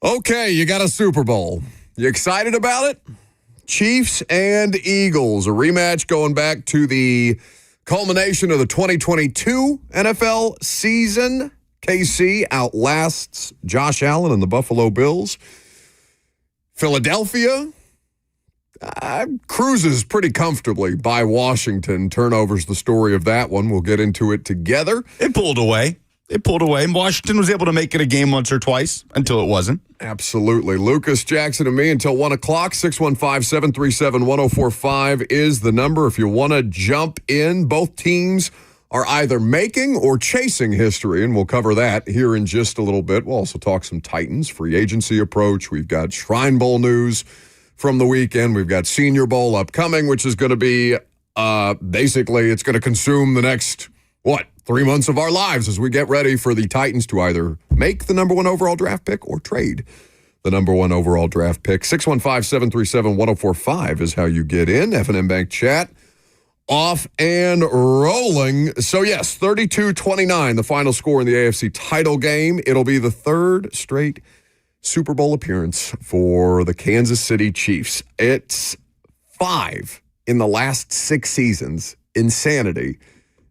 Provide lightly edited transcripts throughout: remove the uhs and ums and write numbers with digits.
Okay, you got a Super Bowl. You excited about it? Chiefs and Eagles, a rematch going back to the culmination of the 2022 NFL season. KC outlasts Josh Allen and the Buffalo Bills. Philadelphia cruises pretty comfortably by Washington. Turnovers the story of that one. We'll get into it together. It pulled away. And Washington was able to make it a game once or twice until it wasn't. Absolutely. Lucas, Jackson, and me until 1 o'clock. 615-737-1045 is the number. If you want to jump in, both teams are either making or chasing history, and we'll cover that here in just a little bit. We'll also talk some Titans, free agency approach. We've got Shrine Bowl news from the weekend. We've got Senior Bowl upcoming, which is going to be basically it's going to consume the next, 3 months of our lives as we get ready for the Titans to either make the number one overall draft pick or trade the number one overall draft pick. 615-737-1045 is how you get in. F&M Bank chat off and rolling. So, yes, 32-29, the final score in the AFC title game. It'll be the third straight Super Bowl appearance for the Kansas City Chiefs. It's 5 in the last 6 seasons. Insanity.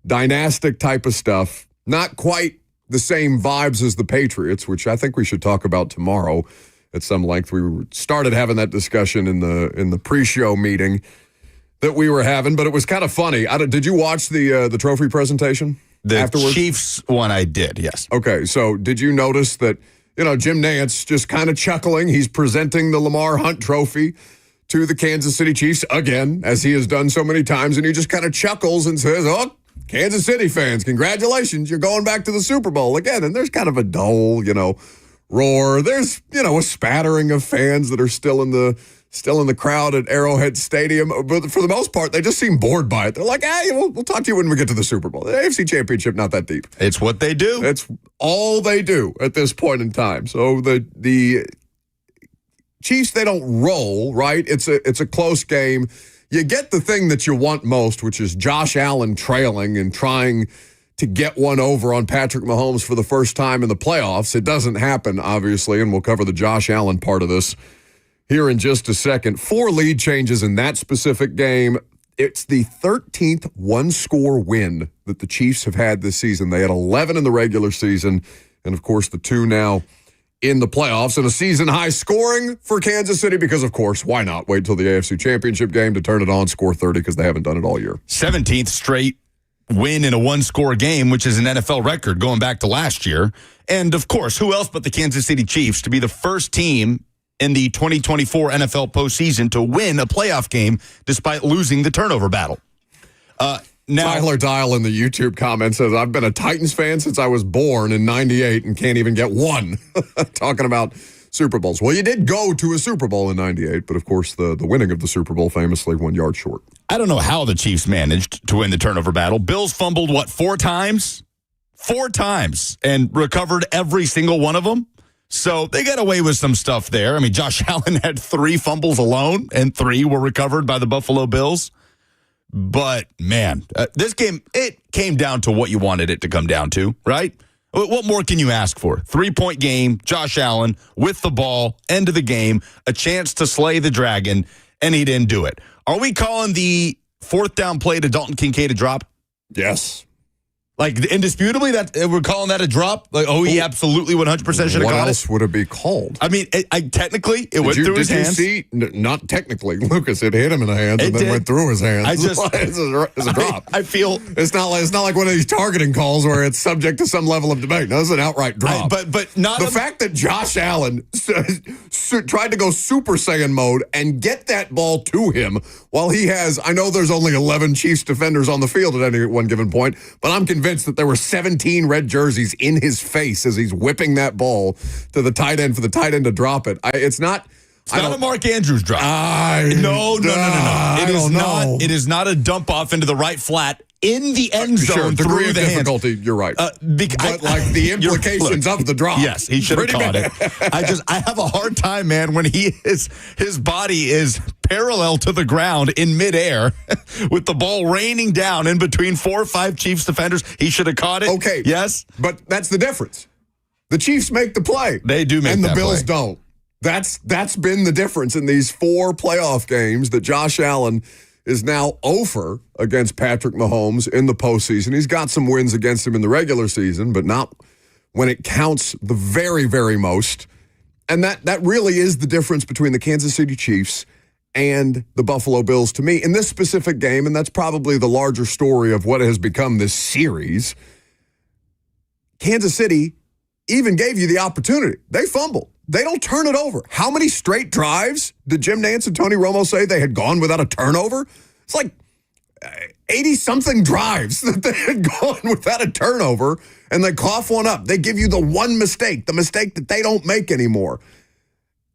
Dynastic type of stuff. Not quite the same vibes as the Patriots, which I think we should talk about tomorrow at some length. We started having that discussion in the pre-show meeting that we were having, but it was kind of funny. Did you watch the trophy presentation afterwards? The Chiefs one I did, yes. Okay, so did you notice that, Jim Nantz just kind of chuckling. He's presenting the Lamar Hunt trophy to the Kansas City Chiefs again, as he has done so many times, and he just kind of chuckles and says, "Oh, Kansas City fans, congratulations, you're going back to the Super Bowl again." And there's kind of a dull, roar. There's, a spattering of fans that are still in the crowd at Arrowhead Stadium. But for the most part, they just seem bored by it. They're like, hey, we'll talk to you when we get to the Super Bowl. The AFC Championship, not that deep. It's what they do. It's all they do at this point in time. So the Chiefs, they don't roll, right? It's a close game. You get the thing that you want most, which is Josh Allen trailing and trying to get one over on Patrick Mahomes for the first time in the playoffs. It doesn't happen, obviously, and we'll cover the Josh Allen part of this here in just a second. 4 lead changes in that specific game. It's the 13th one-score win that the Chiefs have had this season. They had 11 in the regular season, and, of course, the 2 now in the playoffs, and a season-high scoring for Kansas City because, of course, why not wait till the AFC Championship game to turn it on, score 30, because they haven't done it all year. 17th straight win in a one-score game, which is an NFL record going back to last year. And, of course, who else but the Kansas City Chiefs to be the first team in the 2024 NFL postseason to win a playoff game despite losing the turnover battle. Now, Tyler Dial in the YouTube comments says, "I've been a Titans fan since I was born in 98 and can't even get one." Talking about Super Bowls. Well, you did go to a Super Bowl in 98, but of course the winning of the Super Bowl famously 1 yard short. I don't know how the Chiefs managed to win the turnover battle. Bills fumbled, 4 times? 4 times and recovered every single one of them. So they got away with some stuff there. I mean, Josh Allen had 3 fumbles alone, and 3 were recovered by the Buffalo Bills. But, man, this game, it came down to what you wanted it to come down to, right? What more can you ask for? 3-point game, Josh Allen with the ball, end of the game, a chance to slay the dragon, and he didn't do it. Are we calling the 4th down play to Dalton Kincaid a drop? Yes. Like, indisputably, that we're calling that a drop? Like, he absolutely 100% should have caught it? What else would it be called? I mean, technically, it went through his hands. Did you see? Not technically. Lucas, it hit him in the hands and then went through his hands. It's a drop. I feel... It's not like one of these targeting calls where it's subject to some level of debate. No, it's an outright drop. But not... The fact that Josh Allen tried to go Super Saiyan mode and get that ball to him while he has... I know there's only 11 Chiefs defenders on the field at any one given point, but I'm convinced that there were 17 red jerseys in his face as he's whipping that ball to the tight end for the tight end to drop it. It's not a Mark Andrews drop. No. It is not a dump off into the right flat in the end zone through the difficulty. Hands. You're right. But the implications of the drop. Yes, he should have caught it. I have a hard time, man, when his body is parallel to the ground in midair with the ball raining down in between 4 or 5 Chiefs defenders. He should have caught it. Okay. Yes. But that's the difference. The Chiefs make the play. They do make and the that Bills play. don't. That's been the difference in these 4 playoff games that Josh Allen is now over against Patrick Mahomes in the postseason. He's got some wins against him in the regular season, but not when it counts the very, very most. And that really is the difference between the Kansas City Chiefs and the Buffalo Bills to me in this specific game, and that's probably the larger story of what has become this series. Kansas City even gave you the opportunity. They fumbled. They don't turn it over. How many straight drives did Jim Nantz and Tony Romo say they had gone without a turnover? It's like 80-something drives that they had gone without a turnover, and they cough one up. They give you the one mistake, the mistake that they don't make anymore.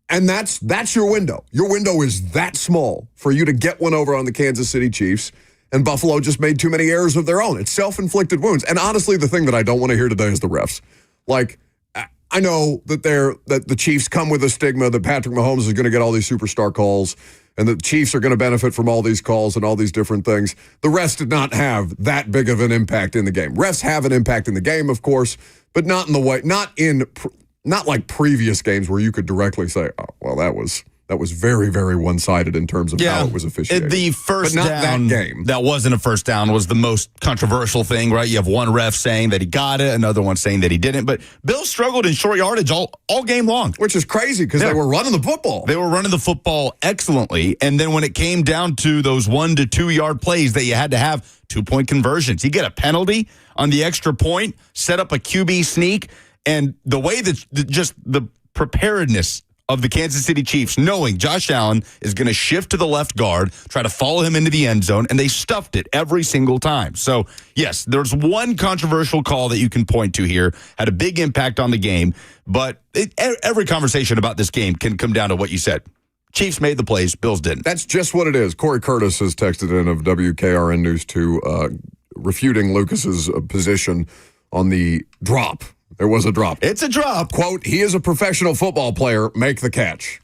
And that's your window. Your window is that small for you to get one over on the Kansas City Chiefs, and Buffalo just made too many errors of their own. It's self-inflicted wounds. And honestly, the thing that I don't want to hear today is the refs. Like, I know that the Chiefs come with a stigma that Patrick Mahomes is going to get all these superstar calls and the Chiefs are going to benefit from all these calls and all these different things. The refs did not have that big of an impact in the game. Refs have an impact in the game, of course, but not in the way, not like previous games where you could directly say, oh, well, that was very, very one-sided in terms of how it was officiated. The first but not down, that game. That wasn't a first down, was the most controversial thing, right? You have one ref saying that he got it, another one saying that he didn't. But Bill struggled in short yardage all game long. Which is crazy because they were running the football. They were running the football excellently. And then when it came down to those 1 to 2 yard plays that you had to have 2-point conversions, you get a penalty on the extra point, set up a QB sneak, and the way that just the preparedness of the Kansas City Chiefs, knowing Josh Allen is going to shift to the left guard, try to follow him into the end zone, and they stuffed it every single time. So, yes, there's one controversial call that you can point to here, had a big impact on the game, but every conversation about this game can come down to what you said. Chiefs made the plays, Bills didn't. That's just what it is. Corey Curtis has texted in of WKRN News 2, refuting Lucas's position on the drop. There was a drop. It's a drop. Quote, he is a professional football player. Make the catch.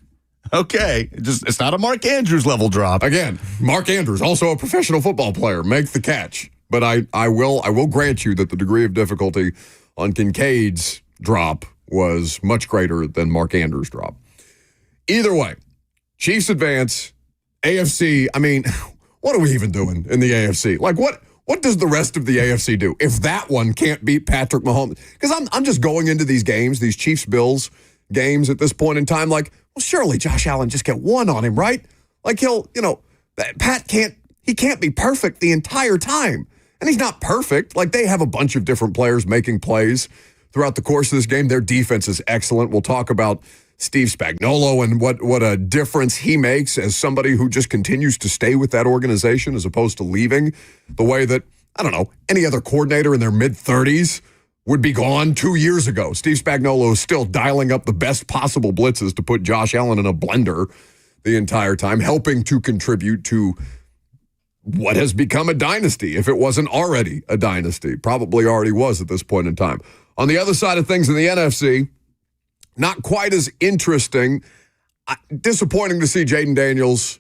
Okay. It's not a Mark Andrews level drop. Again, Mark Andrews, also a professional football player. Make the catch. But I will grant you that the degree of difficulty on Kincaid's drop was much greater than Mark Andrews' drop. Either way, Chiefs advance. AFC, I mean, what are we even doing in the AFC? Like, what does the rest of the AFC do if that one can't beat Patrick Mahomes? Because I'm just going into these games, these Chiefs-Bills games at this point in time, like, well, surely Josh Allen just get one on him, right? Like Pat can't be perfect the entire time. And he's not perfect. Like, they have a bunch of different players making plays throughout the course of this game. Their defense is excellent. We'll talk about Steve Spagnuolo and what a difference he makes as somebody who just continues to stay with that organization as opposed to leaving the way that, I don't know, any other coordinator in their mid-30s would be gone 2 years ago. Steve Spagnuolo is still dialing up the best possible blitzes to put Josh Allen in a blender the entire time, helping to contribute to what has become a dynasty, if it wasn't already a dynasty. Probably already was at this point in time. On the other side of things in the NFC, not quite as interesting. Disappointing to see Jaden Daniels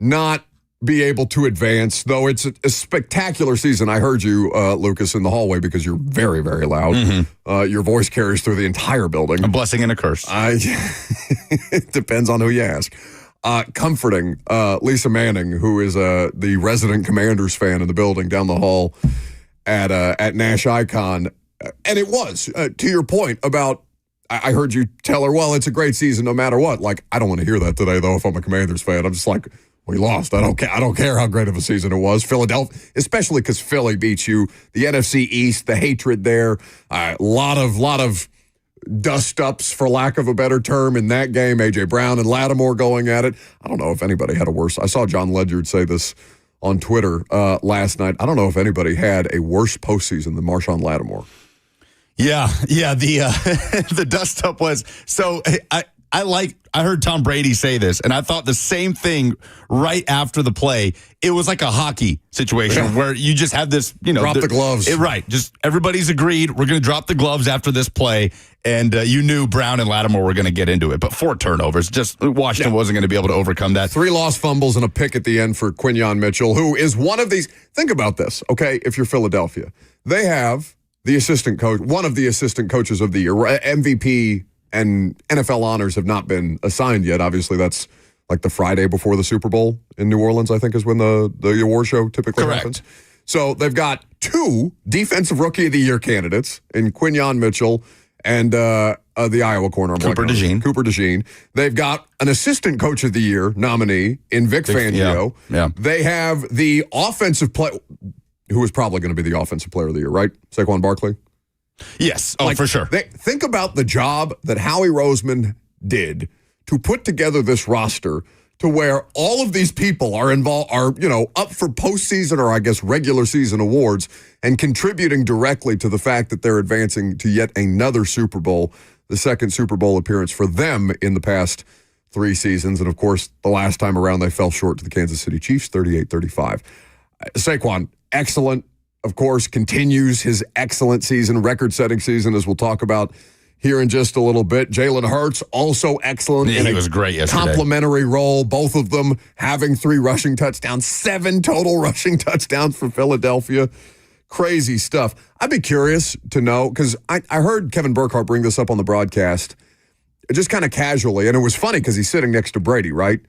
not be able to advance, though it's a spectacular season. I heard you, Lucas, in the hallway because you're very, very loud. Mm-hmm. Your voice carries through the entire building. A blessing and a curse. It depends on who you ask. Comforting Lisa Manning, who is the resident Commanders fan in the building down the hall at Nash Icon. And it was, to your point about, I heard you tell her, well, it's a great season no matter what. Like, I don't want to hear that today, though, if I'm a Commanders fan. I'm just like, we lost. I don't care how great of a season it was. Philadelphia, especially because Philly beats you. The NFC East, the hatred there. A lot of dust-ups, for lack of a better term, in that game. A.J. Brown and Lattimore going at it. I don't know if anybody had a worse. I saw John Ledyard say this on Twitter last night. I don't know if anybody had a worse postseason than Marshawn Lattimore. Yeah. The dust up was so. I heard Tom Brady say this, and I thought the same thing right after the play. It was like a hockey situation where you just have this, drop the gloves, right? Just everybody's agreed we're going to drop the gloves after this play, and you knew Brown and Lattimore were going to get into it. But 4 turnovers, just Washington wasn't going to be able to overcome that. 3 lost fumbles and a pick at the end for Quinyon Mitchell, who is one of these. Think about this, okay? If you're Philadelphia, they have the assistant coach, one of the assistant coaches of the year. MVP and NFL honors have not been assigned yet. Obviously, that's like the Friday before the Super Bowl in New Orleans, I think, is when the award show typically happens. So they've got 2 Defensive Rookie of the Year candidates in Quinyon Mitchell and the Iowa corner. Cooper DeJean. They've got an Assistant Coach of the Year nominee in Vic Fangio. Yeah. They have the offensive player, who is probably going to be the Offensive Player of the Year, right? Saquon Barkley? Yes. Oh, for sure. Think about the job that Howie Roseman did to put together this roster to where all of these people are involved, up for postseason or I guess regular season awards and contributing directly to the fact that they're advancing to yet another Super Bowl, the second Super Bowl appearance for them in the past 3 seasons. And of course, the last time around, they fell short to the Kansas City Chiefs, 38-35. Saquon, excellent. Of course, continues his excellent season, record-setting season, as we'll talk about here in just a little bit. Jalen Hurts, also excellent. Yeah, he was great yesterday. Complimentary role, both of them having 3 rushing touchdowns, 7 total rushing touchdowns for Philadelphia. Crazy stuff. I'd be curious to know, because I heard Kevin Burkhardt bring this up on the broadcast, just kind of casually, and it was funny because he's sitting next to Brady, right?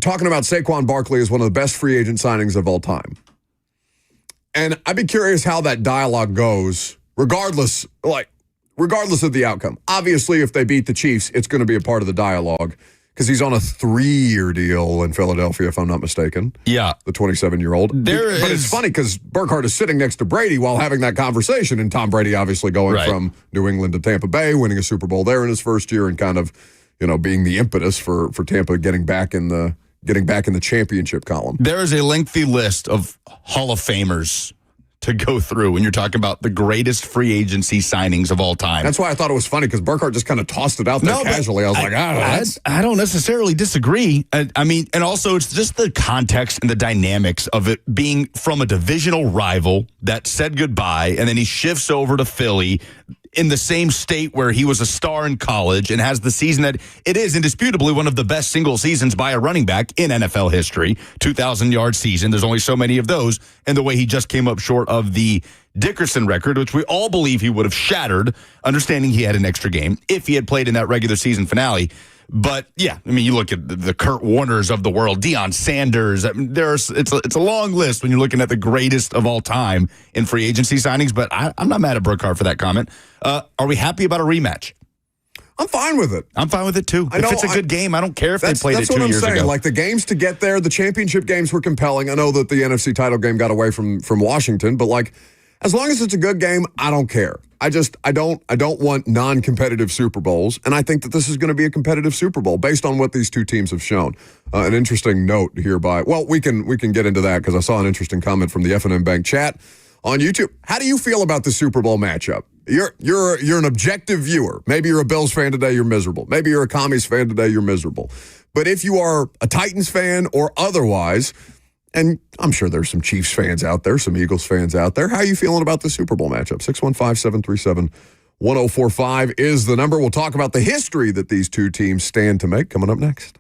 Talking about Saquon Barkley as one of the best free agent signings of all time. And I'd be curious how that dialogue goes, regardless of the outcome. Obviously, if they beat the Chiefs, it's going to be a part of the dialogue because he's on a 3-year deal in Philadelphia, if I'm not mistaken. Yeah. The 27-year-old. But it's funny because Burkhardt is sitting next to Brady while having that conversation, and Tom Brady obviously going from New England to Tampa Bay, winning a Super Bowl there in his first year and kind of, being the impetus for Tampa getting back in the championship column. There is a lengthy list of Hall of Famers to go through when you're talking about the greatest free agency signings of all time. That's why I thought it was funny because Burkhardt just kind of tossed it out there casually. I was I don't necessarily disagree. I mean, and also it's just the context and the dynamics of it being from a divisional rival that said goodbye, and then he shifts over to Philly in the same state where he was a star in college and has the season that it is indisputably one of the best single seasons by a running back in NFL history, 2,000-yard season. There's only so many of those, and the way he just came up short of the Dickerson record, which we all believe he would have shattered, understanding he had an extra game if he had played in that regular season finale. But yeah, I mean, you look at the Kurt Warners of the world, Deion Sanders. I mean, it's a long list when you're looking at the greatest of all time in free agency signings. But I'm not mad at Burkhardt for that comment. Are we happy about a rematch? I'm fine with it. I'm fine with it too. If it's a good game, I don't care if they played it 2 years ago. That's what I'm saying. Like the games to get there, the championship games were compelling. I know that the NFC title game got away from Washington, but like as long as it's a good game, I don't care. I don't want non-competitive Super Bowls, and I think that this is going to be a competitive Super Bowl based on what these two teams have shown. An interesting note hereby. Well, we can get into that because I saw an interesting comment from the F&M Bank chat on YouTube. How do you feel about the Super Bowl matchup? You're an objective viewer. Maybe you're a Bills fan today, you're miserable. Maybe you're a Commies fan today, you're miserable. But if you are a Titans fan or otherwise, and I'm sure there's some Chiefs fans out there, some Eagles fans out there. How are you feeling about the Super Bowl matchup? 615-737-1045 is the number. We'll talk about the history that these two teams stand to make coming up next.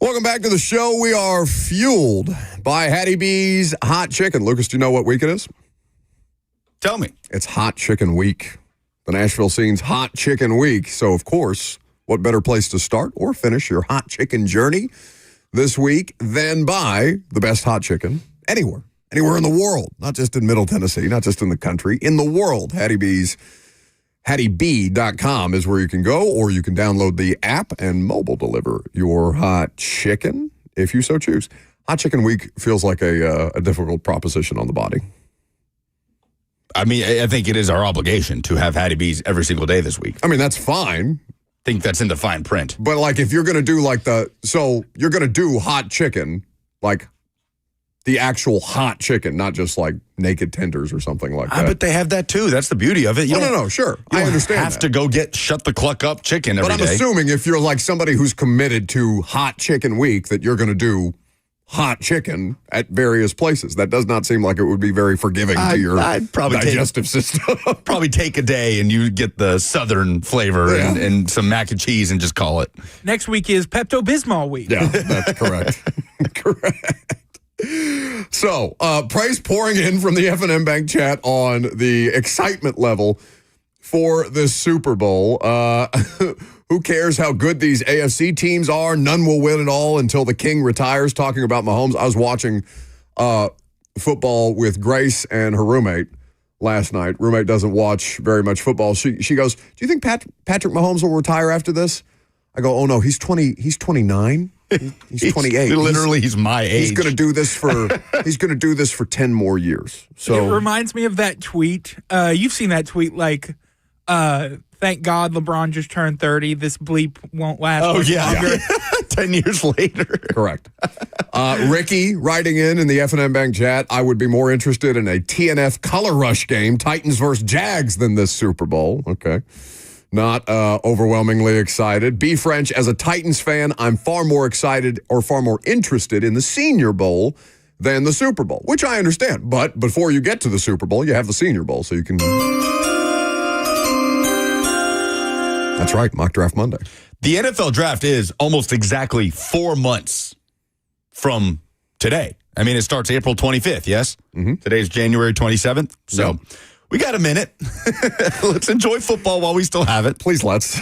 Welcome back to the show. We are fueled by Hattie B's Hot Chicken. Lucas, do you know what week it is? Tell me. It's Hot Chicken Week. The Nashville scene's Hot Chicken Week. So, of course, what better place to start or finish your hot chicken journey this week than by the best hot chicken anywhere in the world, not just in Middle Tennessee, not just in the country, in the world. HattieB.com is where you can go, or you can download the app and mobile deliver your hot chicken if you so choose. Hot Chicken Week feels like a difficult proposition on the body. I mean, I think it is our obligation to have Hattie B's every single day this week. I mean, that's fine. I think that's in the fine print. But, like, if you're going to do, you're going to do hot chicken, like, the actual hot chicken, not just, like, naked tenders or something like that. But they have that, too. That's the beauty of it. No, sure. I understand have to go get shut the cluck up chicken every day. But I'm assuming if you're, like, somebody who's committed to Hot Chicken Week that you're going to do hot chicken at various places. That does not seem like it would be very forgiving to your digestive system. Probably take a day and you get the southern flavor and some mac and cheese and just call it. Next week is Pepto-Bismol week. Yeah, that's correct. Correct. So, praise pouring in from the F&M Bank chat on the excitement level for this Super Bowl. Who cares how good these AFC teams are? None will win it all until the king retires. Talking about Mahomes. I was watching football with Grace and her roommate last night. Roommate doesn't watch very much football. She goes, "Do you think Patrick Mahomes will retire after this?" I go, "Oh no, he's 20. He's 29. He's 28. He's my age. He's going to do this for 10 more years." So it reminds me of that tweet. You've seen that tweet, like, thank God LeBron just turned 30. This bleep won't last much longer. 10 years later. Correct. Ricky writing in the F&M Bank chat, "I would be more interested in a TNF Color Rush game, Titans versus Jags, than this Super Bowl." Okay. Not overwhelmingly excited. B. French, as a Titans fan, I'm far more excited or far more interested in the Senior Bowl than the Super Bowl, which I understand. But before you get to the Super Bowl, you have the Senior Bowl, so you can... That's right, Mock Draft Monday. The NFL Draft is almost exactly 4 months from today. I mean, it starts April 25th, yes? Mm-hmm. Today's January 27th, so... Yep. We got a minute. Let's enjoy football while we still have it. Please let's.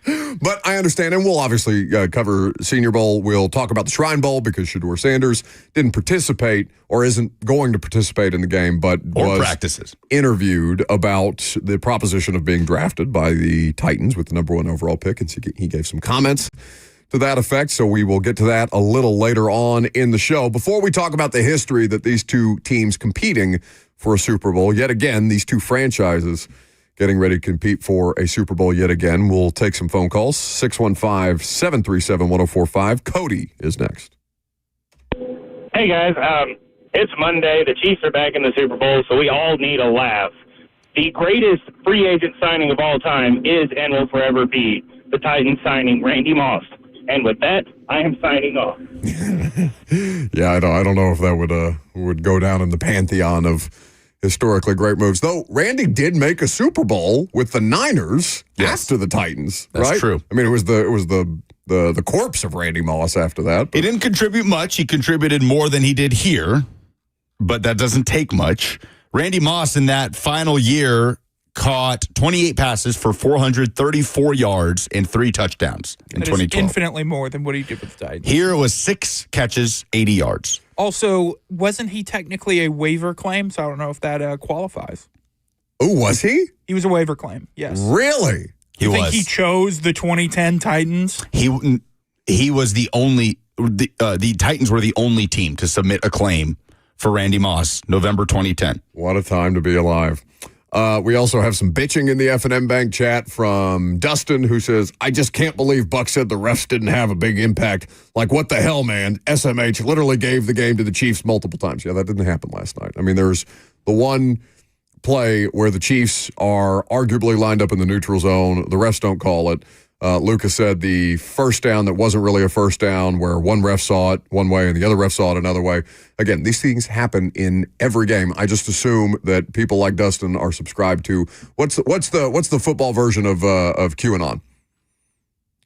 But I understand, and we'll obviously cover Senior Bowl. We'll talk about the Shrine Bowl because Shedeur Sanders didn't participate or isn't going to participate in the game, but was practices. Interviewed about the proposition of being drafted by the Titans with the number 1 overall pick, and he gave some comments to that effect, so we will get to that a little later on in the show. Before we talk about the history that these two teams competing for a Super Bowl, yet again, these two franchises getting ready to compete for a Super Bowl yet again. We'll take some phone calls. 615-737-1045. Cody is next. Hey, guys. It's Monday. The Chiefs are back in the Super Bowl, so we all need a laugh. The greatest free agent signing of all time is and will forever be the Titans signing Randy Moss. And with that, I am signing off. Yeah, I don't know if that would go down in the pantheon of historically great moves. Though Randy did make a Super Bowl with the Niners after the Titans. That's right? true. I mean, it was the corpse of Randy Moss after that. He didn't contribute much. He contributed more than he did here, but that doesn't take much. Randy Moss in that final year caught 28 passes for 434 yards and 3 touchdowns in 2012. Infinitely more than what he did with the Titans. Here it was 6 catches, 80 yards. Also, wasn't he technically a waiver claim? So I don't know if that qualifies. Oh, was he? He was a waiver claim, yes. Really? You think he chose the 2010 Titans? He was the only, the Titans were the only team to submit a claim for Randy Moss, November 2010. What a time to be alive. We also have some bitching in the F&M Bank chat from Dustin, who says, "I just can't believe Buck said the refs didn't have a big impact. Like, what the hell, man? SMH literally gave the game to the Chiefs multiple times." Yeah, that didn't happen last night. I mean, there's the one play where the Chiefs are arguably lined up in the neutral zone. The refs don't call it. Lucas said the first down that wasn't really a first down, where one ref saw it one way and the other ref saw it another way. Again, these things happen in every game. I just assume that people like Dustin are subscribed to what's the football version of QAnon?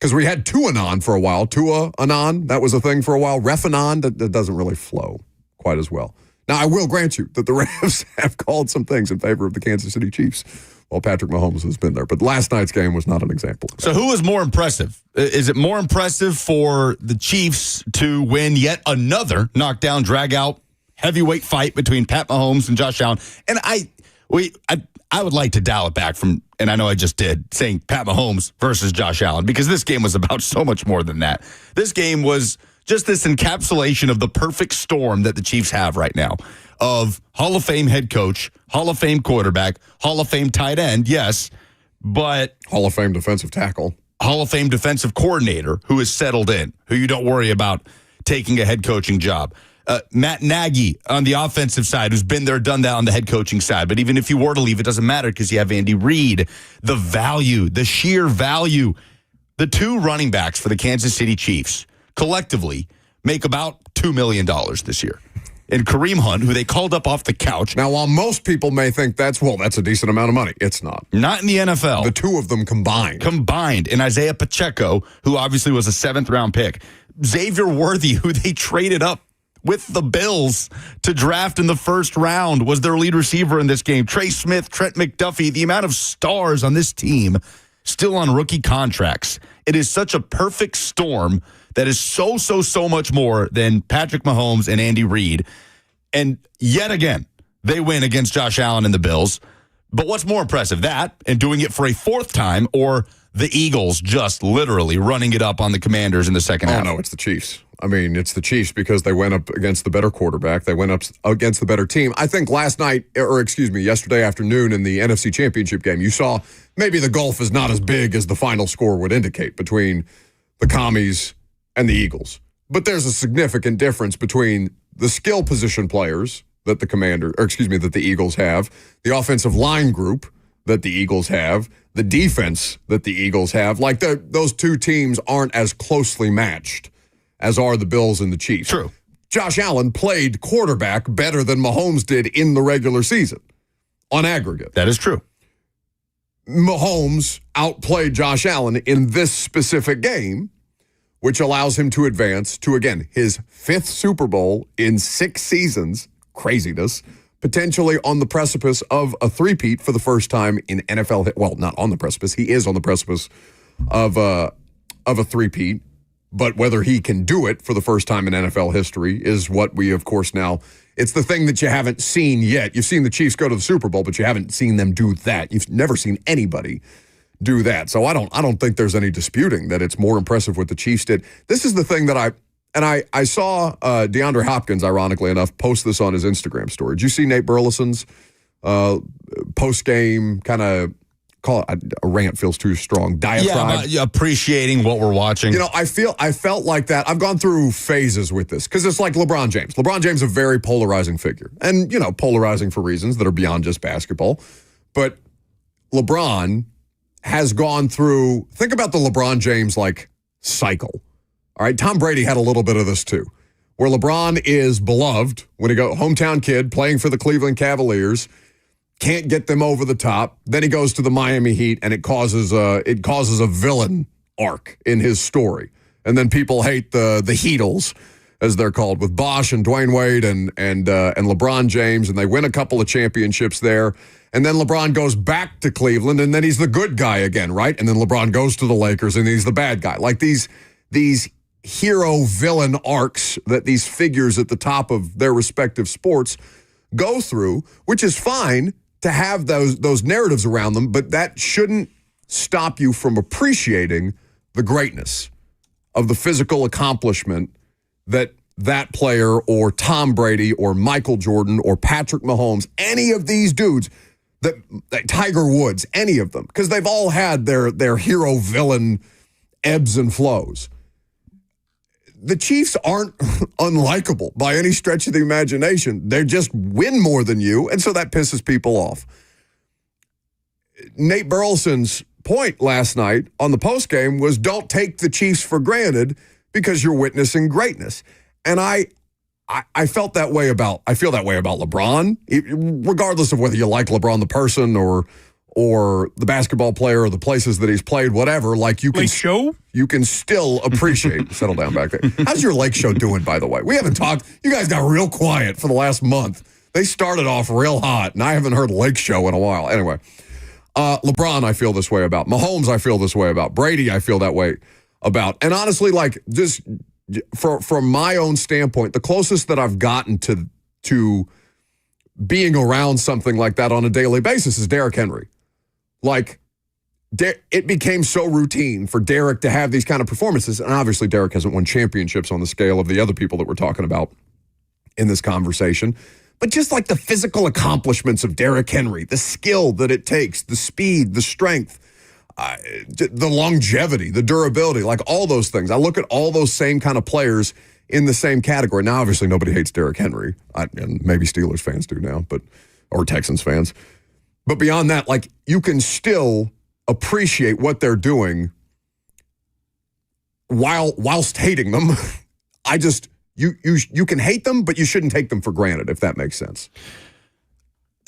Because we had Tua-Anon for a while. Tua-Anon, that was a thing for a while. Ref-Anon, that doesn't really flow quite as well. Now, I will grant you that the refs have called some things in favor of the Kansas City Chiefs while Patrick Mahomes has been there. But last night's game was not an example. So who was more impressive? Is it more impressive for the Chiefs to win yet another knockdown, drag-out, heavyweight fight between Pat Mahomes and Josh Allen? And I would like to dial it back from, and I know I just did, saying Pat Mahomes versus Josh Allen, because this game was about so much more than that. This game was just this encapsulation of the perfect storm that the Chiefs have right now of Hall of Fame head coach, Hall of Fame quarterback, Hall of Fame tight end, yes, but Hall of Fame defensive tackle. Hall of Fame defensive coordinator who is settled in, who you don't worry about taking a head coaching job. Matt Nagy on the offensive side, who's been there, done that on the head coaching side. But even if you were to leave, it doesn't matter because you have Andy Reid. The value, the sheer value. The two running backs for the Kansas City Chiefs collectively make about $2 million this year. And Kareem Hunt, who they called up off the couch. Now, while most people may think that's a decent amount of money, it's not. Not in the NFL. The two of them combined. And Isaiah Pacheco, who obviously was a 7th-round pick. Xavier Worthy, who they traded up with the Bills to draft in the first round, was their lead receiver in this game. Trey Smith, Trent McDuffie, the amount of stars on this team still on rookie contracts. It is such a perfect storm that is so much more than Patrick Mahomes and Andy Reid. And yet again, they win against Josh Allen and the Bills. But what's more impressive, that and doing it for a 4th time, or the Eagles just literally running it up on the Commanders in the second half? Oh, no, it's the Chiefs. I mean, it's the Chiefs because they went up against the better quarterback. They went up against the better team. I think yesterday afternoon in the NFC Championship game, you saw maybe the gulf is not as big as the final score would indicate between the Commies and the Eagles. But there's a significant difference between the skill position players that the Eagles have, the offensive line group that the Eagles have, the defense that the Eagles have. Like those two teams aren't as closely matched as are the Bills and the Chiefs. True. Josh Allen played quarterback better than Mahomes did in the regular season on aggregate. That is true. Mahomes outplayed Josh Allen in this specific game, which allows him to advance to, again, his 5th Super Bowl in 6 seasons. Craziness. Potentially on the precipice of a three-peat for the first time in NFL. Well, not on the precipice. He is on the precipice of a three-peat. But whether he can do it for the first time in NFL history is what we, of course, now, it's the thing that you haven't seen yet. You've seen the Chiefs go to the Super Bowl, but you haven't seen them do that. You've never seen anybody do that. So I don't think there's any disputing that it's more impressive what the Chiefs did. This is the thing that I saw DeAndre Hopkins, ironically enough, post this on his Instagram story. Did you see Nate Burleson's post-game kind of, call it a rant feels too strong, diatribe? Yeah, appreciating what we're watching. I felt like that. I've gone through phases with this because it's like LeBron James. LeBron James is a very polarizing figure, and polarizing for reasons that are beyond just basketball. But LeBron has gone through. Think about the LeBron James cycle. All right, Tom Brady had a little bit of this too, where LeBron is beloved when he hometown kid playing for the Cleveland Cavaliers. Can't get them over the top. Then he goes to the Miami Heat, and it causes a villain arc in his story. And then people hate the Heatles, as they're called, with Bosh and Dwayne Wade and LeBron James, and they win a couple of championships there. And then LeBron goes back to Cleveland, and then he's the good guy again, right? And then LeBron goes to the Lakers, and he's the bad guy. Like these hero-villain arcs that these figures at the top of their respective sports go through, which is fine to have those narratives around them, but that shouldn't stop you from appreciating the greatness of the physical accomplishment that player or Tom Brady or Michael Jordan or Patrick Mahomes, any of these dudes, that Tiger Woods, any of them, because they've all had their hero-villain ebbs and flows. The Chiefs aren't unlikable by any stretch of the imagination. They just win more than you, and so that pisses people off. Nate Burleson's point last night on the postgame was don't take the Chiefs for granted because you're witnessing greatness. And I felt that way about LeBron, regardless of whether you like LeBron the person or or the basketball player or the places that he's played, whatever, like you can still appreciate. Settle down back there. How's your lake show doing, by the way? We haven't talked. You guys got real quiet for the last month. They started off real hot, and I haven't heard lake show in a while. Anyway, LeBron, I feel this way about. Mahomes, I feel this way about. Brady, I feel that way about. And honestly, like, just from my own standpoint, the closest that I've gotten to being around something like that on a daily basis is Derrick Henry. Like, it became so routine for Derrick to have these kind of performances. And obviously, Derrick hasn't won championships on the scale of the other people that we're talking about in this conversation. But just like the physical accomplishments of Derrick Henry, the skill that it takes, the speed, the strength, the longevity, the durability, like all those things. I look at all those same kind of players in the same category. Now, obviously, nobody hates Derrick Henry. And maybe Steelers fans do now, or Texans fans. But beyond that, like, you can still appreciate what they're doing whilst hating them. You can hate them, but you shouldn't take them for granted, if that makes sense.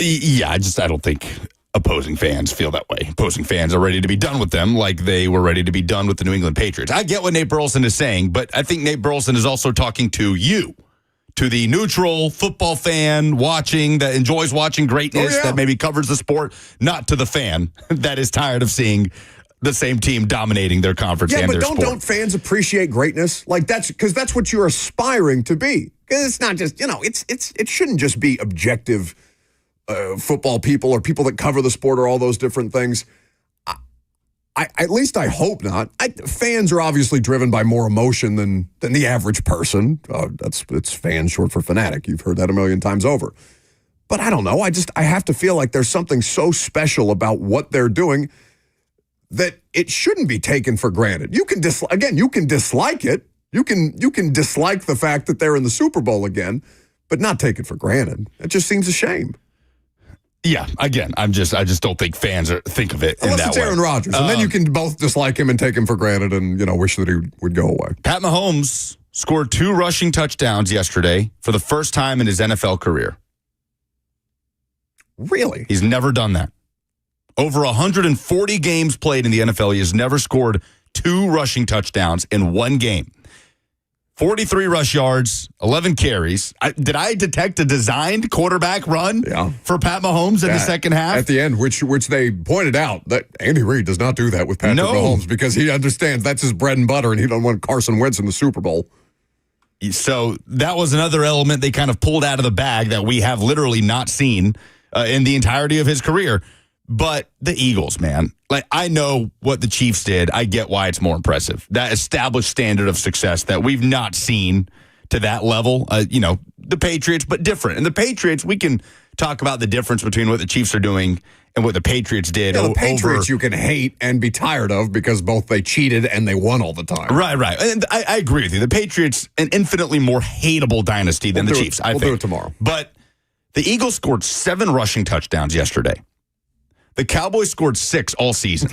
Yeah, I don't think opposing fans feel that way. Opposing fans are ready to be done with them like they were ready to be done with the New England Patriots. I get what Nate Burleson is saying, but I think Nate Burleson is also talking to you, to the neutral football fan that enjoys watching greatness, that maybe covers the sport, not to the fan that is tired of seeing the same team dominating their conference and their sport. Yeah, but don't fans appreciate greatness? Like, that's what you're aspiring to be. Because it's not just, it shouldn't just be objective football people or people that cover the sport or all those different things. At least I hope not. Fans are obviously driven by more emotion than the average person. It's fan short for fanatic. You've heard that a million times over. But I don't know. I have to feel like there's something so special about what they're doing that it shouldn't be taken for granted. You can dislike it. You can dislike the fact that they're in the Super Bowl again, but not take it for granted. It just seems a shame. Yeah, again, I just don't think fans think of it Unless in that it's Aaron Rodgers, and then you can both dislike him and take him for granted and, wish that he would go away. Pat Mahomes scored 2 rushing touchdowns yesterday for the first time in his NFL career. Really? He's never done that. Over 140 games played in the NFL, he has never scored 2 rushing touchdowns in one game. 43 rush yards, 11 carries. Did I detect a designed quarterback run for Pat Mahomes in the second half? At the end, which they pointed out that Andy Reid does not do that with Patrick Mahomes because he understands that's his bread and butter and he doesn't want Carson Wentz in the Super Bowl. So that was another element they kind of pulled out of the bag that we have literally not seen in the entirety of his career. But the Eagles, man, like, I know what the Chiefs did. I get why it's more impressive. That established standard of success that we've not seen to that level. The Patriots, but different. And the Patriots, we can talk about the difference between what the Chiefs are doing and what the Patriots did. The Patriots you can hate and be tired of because both they cheated and they won all the time. Right. And I agree with you. The Patriots, an infinitely more hateable dynasty than the Chiefs, I think. We'll do it tomorrow. But the Eagles scored 7 rushing touchdowns yesterday. The Cowboys scored 6 all season.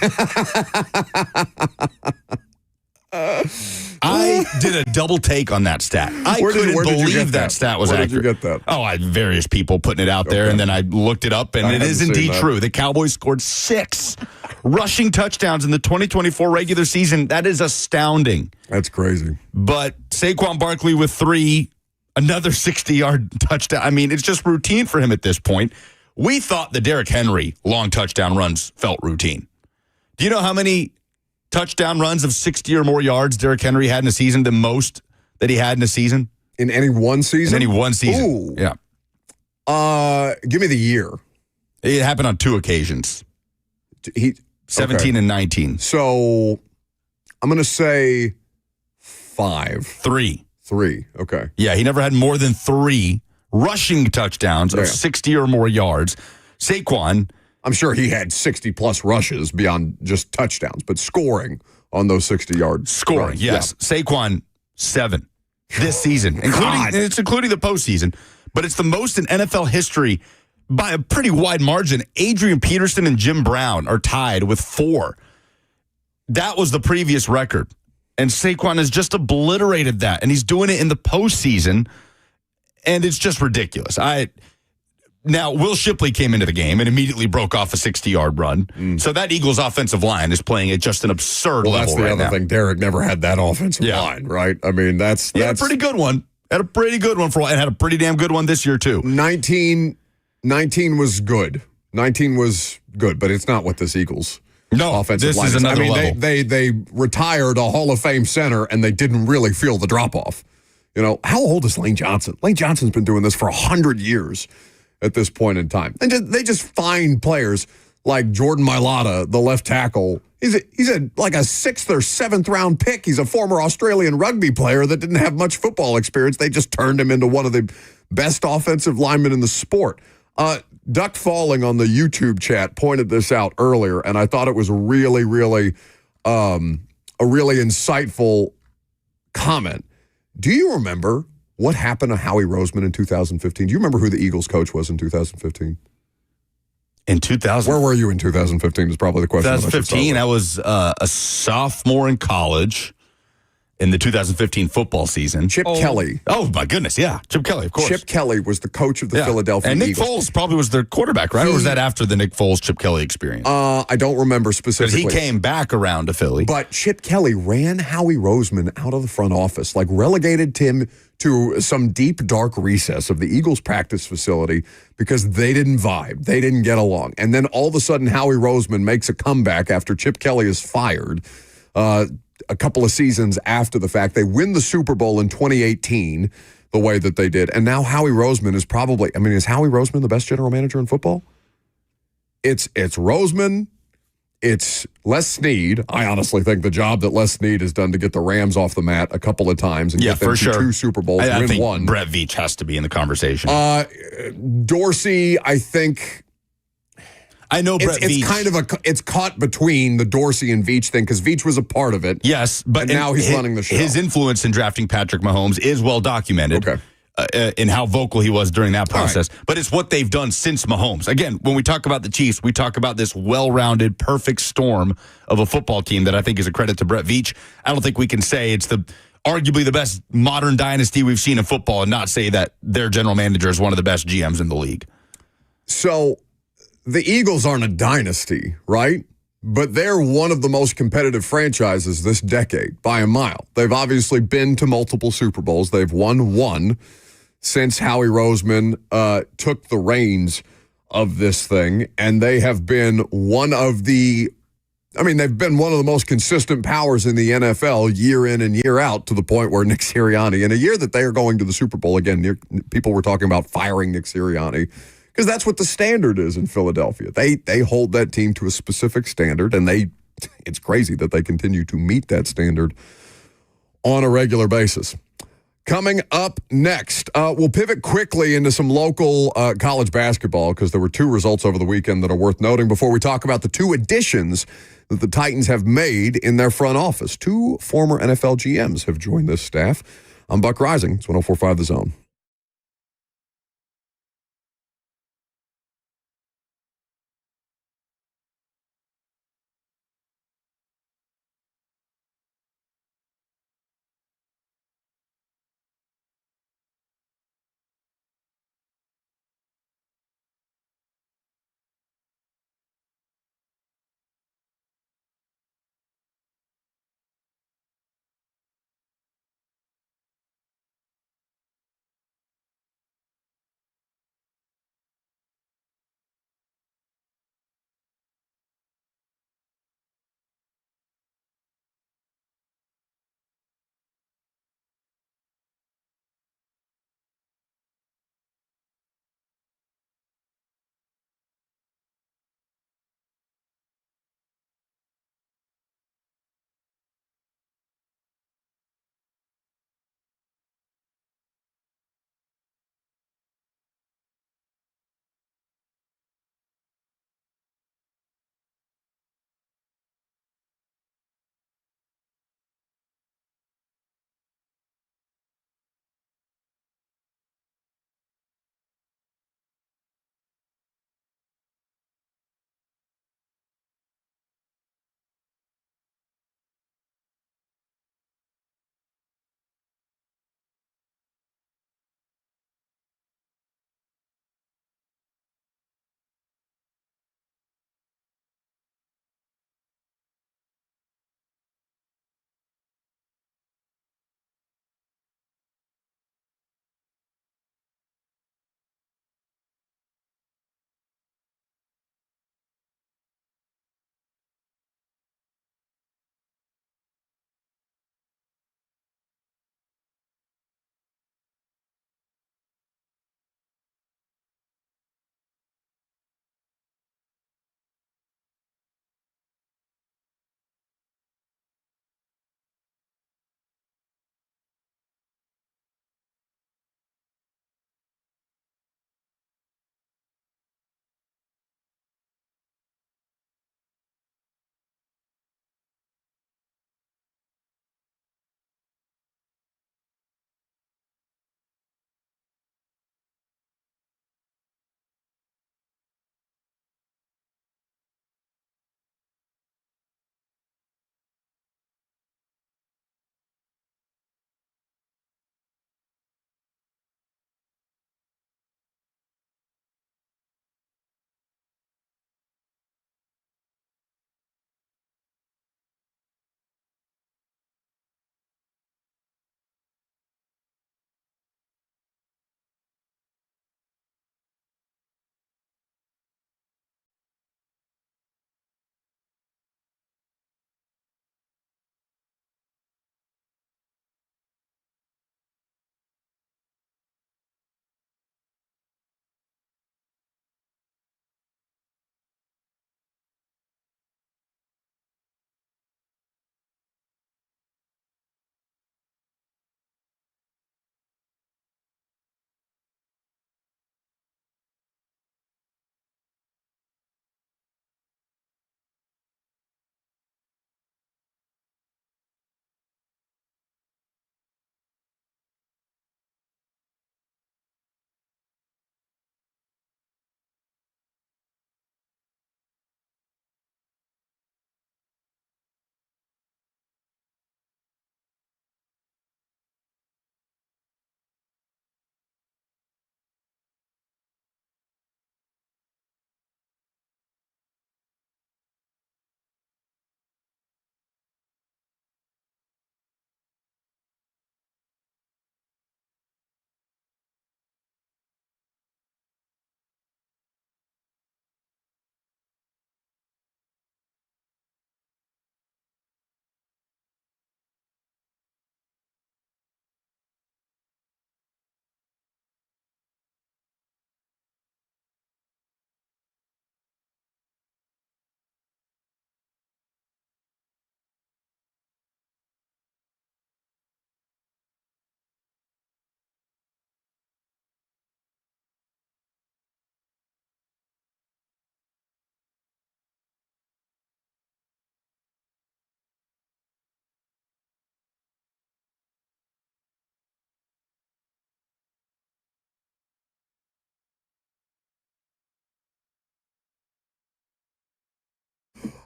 I did a double take on that stat. I couldn't believe that stat was accurate. Where did you get that? Oh, I had various people putting it out there, and then I looked it up, and it is indeed true. The Cowboys scored 6 rushing touchdowns in the 2024 regular season. That is astounding. That's crazy. But Saquon Barkley with 3, another 60-yard touchdown. I mean, it's just routine for him at this point. We thought the Derrick Henry long touchdown runs felt routine. Do you know how many touchdown runs of 60 or more yards Derrick Henry had in a season, the most that he had in a season? In any one season? In any one season. Ooh. Yeah. Give me the year. It happened on 2 occasions. 17 and 19. So I'm going to say 5. 3. Okay. Yeah, he never had more than 3 rushing touchdowns of 60 or more yards. Saquon, I'm sure he had 60-plus rushes beyond just touchdowns, but scoring on those 60 yards. Scoring, runs. Yes. Yeah. Saquon, 7 this season, including the postseason. But it's the most in NFL history by a pretty wide margin. Adrian Peterson and Jim Brown are tied with 4. That was the previous record. And Saquon has just obliterated that. And he's doing it in the postseason. And it's just ridiculous. Now, Will Shipley came into the game and immediately broke off a 60-yard run. So that Eagles offensive line is playing at just an absurd level right now. That's the other thing. Derek never had that offensive line, right? I mean, that's He had a pretty good one. Had a pretty good one for a while, and had a pretty damn good one this year, too. 19 was good. 19 was good, but it's not what this Eagles offensive line is. Another level. They retired a Hall of Fame center, and they didn't really feel the drop-off. You know, how old is Lane Johnson? Lane Johnson's been doing this for 100 years at this point in time. And they just find players like Jordan Mailata, the left tackle. He's like a 6th or 7th round pick. He's a former Australian rugby player that didn't have much football experience. They just turned him into one of the best offensive linemen in the sport. Duck Falling on the YouTube chat pointed this out earlier, and I thought it was a really insightful comment. Do you remember what happened to Howie Roseman in 2015? Do you remember who the Eagles coach was in 2015? In 2000? Where were you in 2015 is probably the question. 2015, I was a sophomore in college in the 2015 football season. Chip Kelly. Oh, my goodness, yeah. Chip Kelly, of course. Chip Kelly was the coach of the Philadelphia Eagles. And Nick Eagles. Foles probably was their quarterback, right? Or was that after the Nick Foles-Chip Kelly experience? I don't remember specifically. Because he came back around to Philly. But Chip Kelly ran Howie Roseman out of the front office, like relegated him to some deep, dark recess of the Eagles practice facility because they didn't vibe. They didn't get along. And then all of a sudden, Howie Roseman makes a comeback after Chip Kelly is fired. A couple of seasons after the fact, they win the Super Bowl in 2018 the way that they did. And now Howie Roseman is probably, I mean, is Howie Roseman the best general manager in football? It's Roseman. It's Les Snead. I honestly think the job that Les Snead has done to get the Rams off the mat a couple of times and get them to 2 Super Bowls, I win think one. Brett Veach has to be in the conversation. Dorsey, I think. I know Brett Veach. It's kind of it's caught between the Dorsey and Veach thing because Veach was a part of it. Yes, but now he's running the show. His influence in drafting Patrick Mahomes is well documented. Okay. In how vocal he was during that process. Right. But it's what they've done since Mahomes. Again, when we talk about the Chiefs, we talk about this well-rounded, perfect storm of a football team that I think is a credit to Brett Veach. I don't think we can say it's arguably the best modern dynasty we've seen in football and not say that their general manager is one of the best GMs in the league. So the Eagles aren't a dynasty, right? But they're one of the most competitive franchises this decade by a mile. They've obviously been to multiple Super Bowls. They've won one since Howie Roseman took the reins of this thing, and they have been they've been one of the most consistent powers in the NFL year in and year out to the point where Nick Sirianni, in a year that they are going to the Super Bowl again, people were talking about firing Nick Sirianni because that's what the standard is in Philadelphia. They hold that team to a specific standard, and it's crazy that they continue to meet that standard on a regular basis. Coming up next, we'll pivot quickly into some local college basketball because there were 2 results over the weekend that are worth noting before we talk about the 2 additions that the Titans have made in their front office. 2 former NFL GMs have joined this staff. I'm Buck Rising. It's 104.5 The Zone.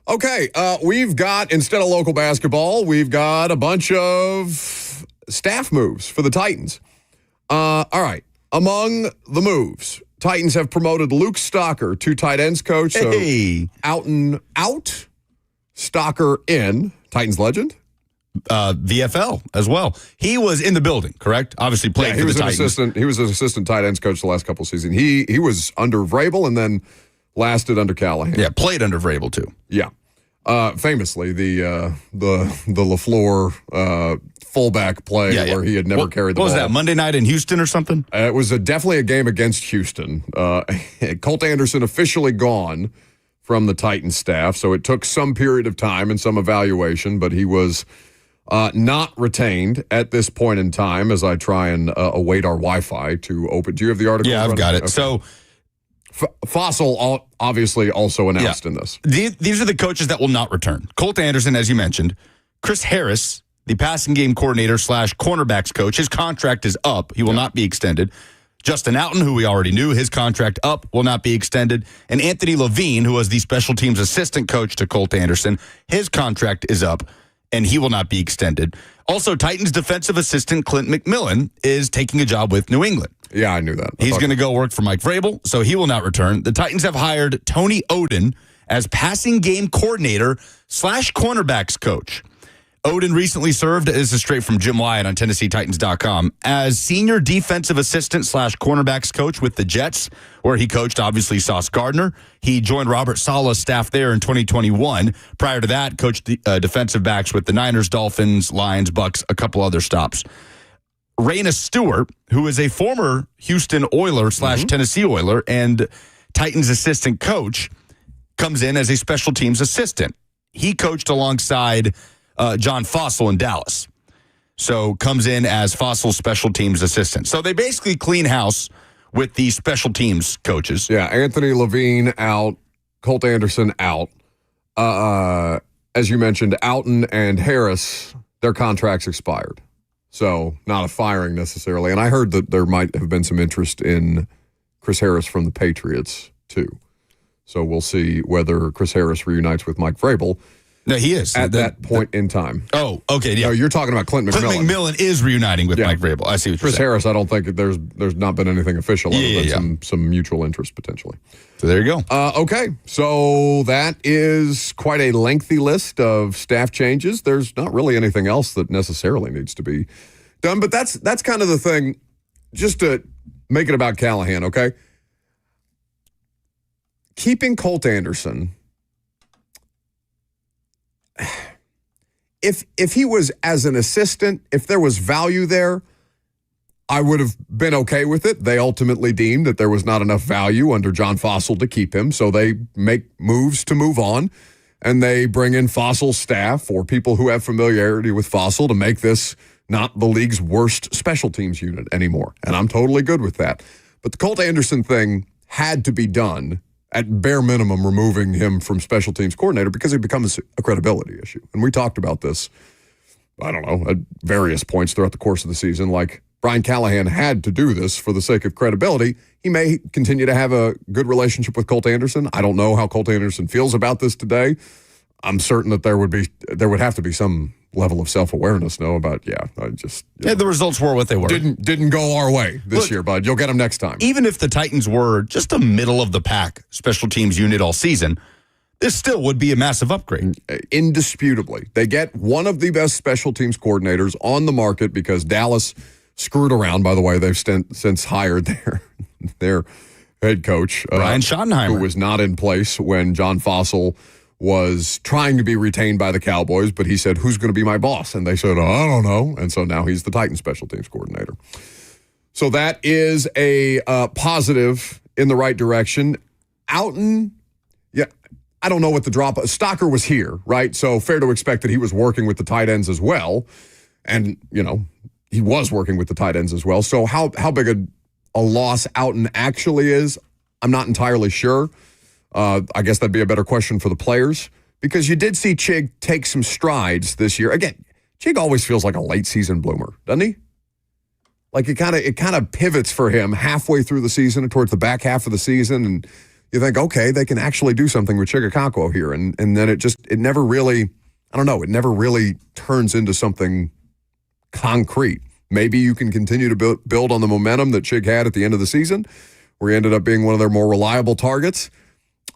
Okay, we've got, instead of local basketball, we've got a bunch of staff moves for the Titans. All right, among the moves, Titans have promoted Luke Stocker to tight ends coach. Hey. So out and out, Stocker in, Titans legend. VFL as well. He was in the building, correct? Obviously played for the Titans. He was an assistant tight ends coach the last couple of seasons. He was under Vrabel and then lasted under Callahan. Yeah, played under Vrabel too. Yeah. Famously, the LaFleur fullback play where he had never carried the ball. What was that, Monday night in Houston or something? It was definitely a game against Houston. Colt Anderson officially gone from the Titans staff, so it took some period of time and some evaluation, but he was not retained at this point in time as I try and await our Wi-Fi to open. Do you have the article? Yeah, I've got it. Okay. So Fossil obviously also announced in this. These are the coaches that will not return. Colt Anderson, as you mentioned. Chris Harris, the passing game coordinator / cornerbacks coach. His contract is up. He will not be extended. Justin Outen, who we already knew, his contract up, will not be extended. And Anthony Levine, who was the special teams assistant coach to Colt Anderson, his contract is up, and he will not be extended. Also, Titans defensive assistant Clint McMillan is taking a job with New England. Yeah, I knew that. He's going to go work for Mike Vrabel, so he will not return. The Titans have hired Tony Oden as passing game coordinator / cornerbacks coach. Oden recently served, this is straight from Jim Wyatt on TennesseeTitans.com, as senior defensive assistant / cornerbacks coach with the Jets, where he coached, obviously, Sauce Gardner. He joined Robert Sala's staff there in 2021. Prior to that, coached the defensive backs with the Niners, Dolphins, Lions, Bucks, a couple other stops. Raina Stewart, who is a former Houston Oiler / Tennessee Oiler and Titans assistant coach, comes in as a special teams assistant. He coached alongside John Fossil in Dallas. So comes in as Fossil's special teams assistant. So they basically clean house with the special teams coaches. Yeah, Anthony Levine out, Colt Anderson out. As you mentioned, Outen and Harris, their contracts expired. So not a firing necessarily. And I heard that there might have been some interest in Chris Harris from the Patriots too. So we'll see whether Chris Harris reunites with Mike Vrabel. No, he is. At that point in time. Oh, okay. Yeah. No, you're talking about Clint McMillan. Clint McMillan is reuniting with Mike Vrabel. I see what you're Chris saying. Harris, I don't think there's not been anything official other than some mutual interest potentially. So there you go. Okay, so that is quite a lengthy list of staff changes. There's not really anything else that necessarily needs to be done, but that's kind of the thing. Just to make it about Callahan, okay? Keeping Colt Anderson, if he was as an assistant, if there was value there, I would have been okay with it. They ultimately deemed that there was not enough value under John Fossil to keep him, so they make moves to move on, and they bring in Fossil's staff or people who have familiarity with Fossil to make this not the league's worst special teams unit anymore, and I'm totally good with that. But the Colt Anderson thing had to be done, at bare minimum, removing him from special teams coordinator because it becomes a credibility issue. And we talked about this, I don't know, at various points throughout the course of the season. Like, Brian Callahan had to do this for the sake of credibility. He may continue to have a good relationship with Colt Anderson. I don't know how Colt Anderson feels about this today. I'm certain that there would have to be some level of self-awareness, about, the results were what they were. Didn't go our way this year, bud. You'll get them next time. Even if the Titans were just a middle-of-the-pack special teams unit all season, this still would be a massive upgrade. Indisputably. They get one of the best special teams coordinators on the market because Dallas screwed around. By the way, they've since hired their head coach, Brian Schottenheimer, who was not in place when John Fossil was trying to be retained by the Cowboys, but he said, "Who's going to be my boss?" And they said, "I don't know." And so now he's the Titans special teams coordinator. So that is a positive in the right direction. Outen, I don't know what the drop. Stocker was here, right? So fair to expect that he was working with the tight ends as well. And, he was working with the tight ends as well. So how big a loss Outen actually is, I'm not entirely sure. I guess that'd be a better question for the players because you did see Chig take some strides this year. Again, Chig always feels like a late season bloomer, doesn't he? Like it kind of pivots for him halfway through the season and towards the back half of the season, and you think, okay, they can actually do something with Chigakowo here. And then it never really, I don't know, it never really turns into something concrete. Maybe you can continue to build on the momentum that Chig had at the end of the season, where he ended up being one of their more reliable targets.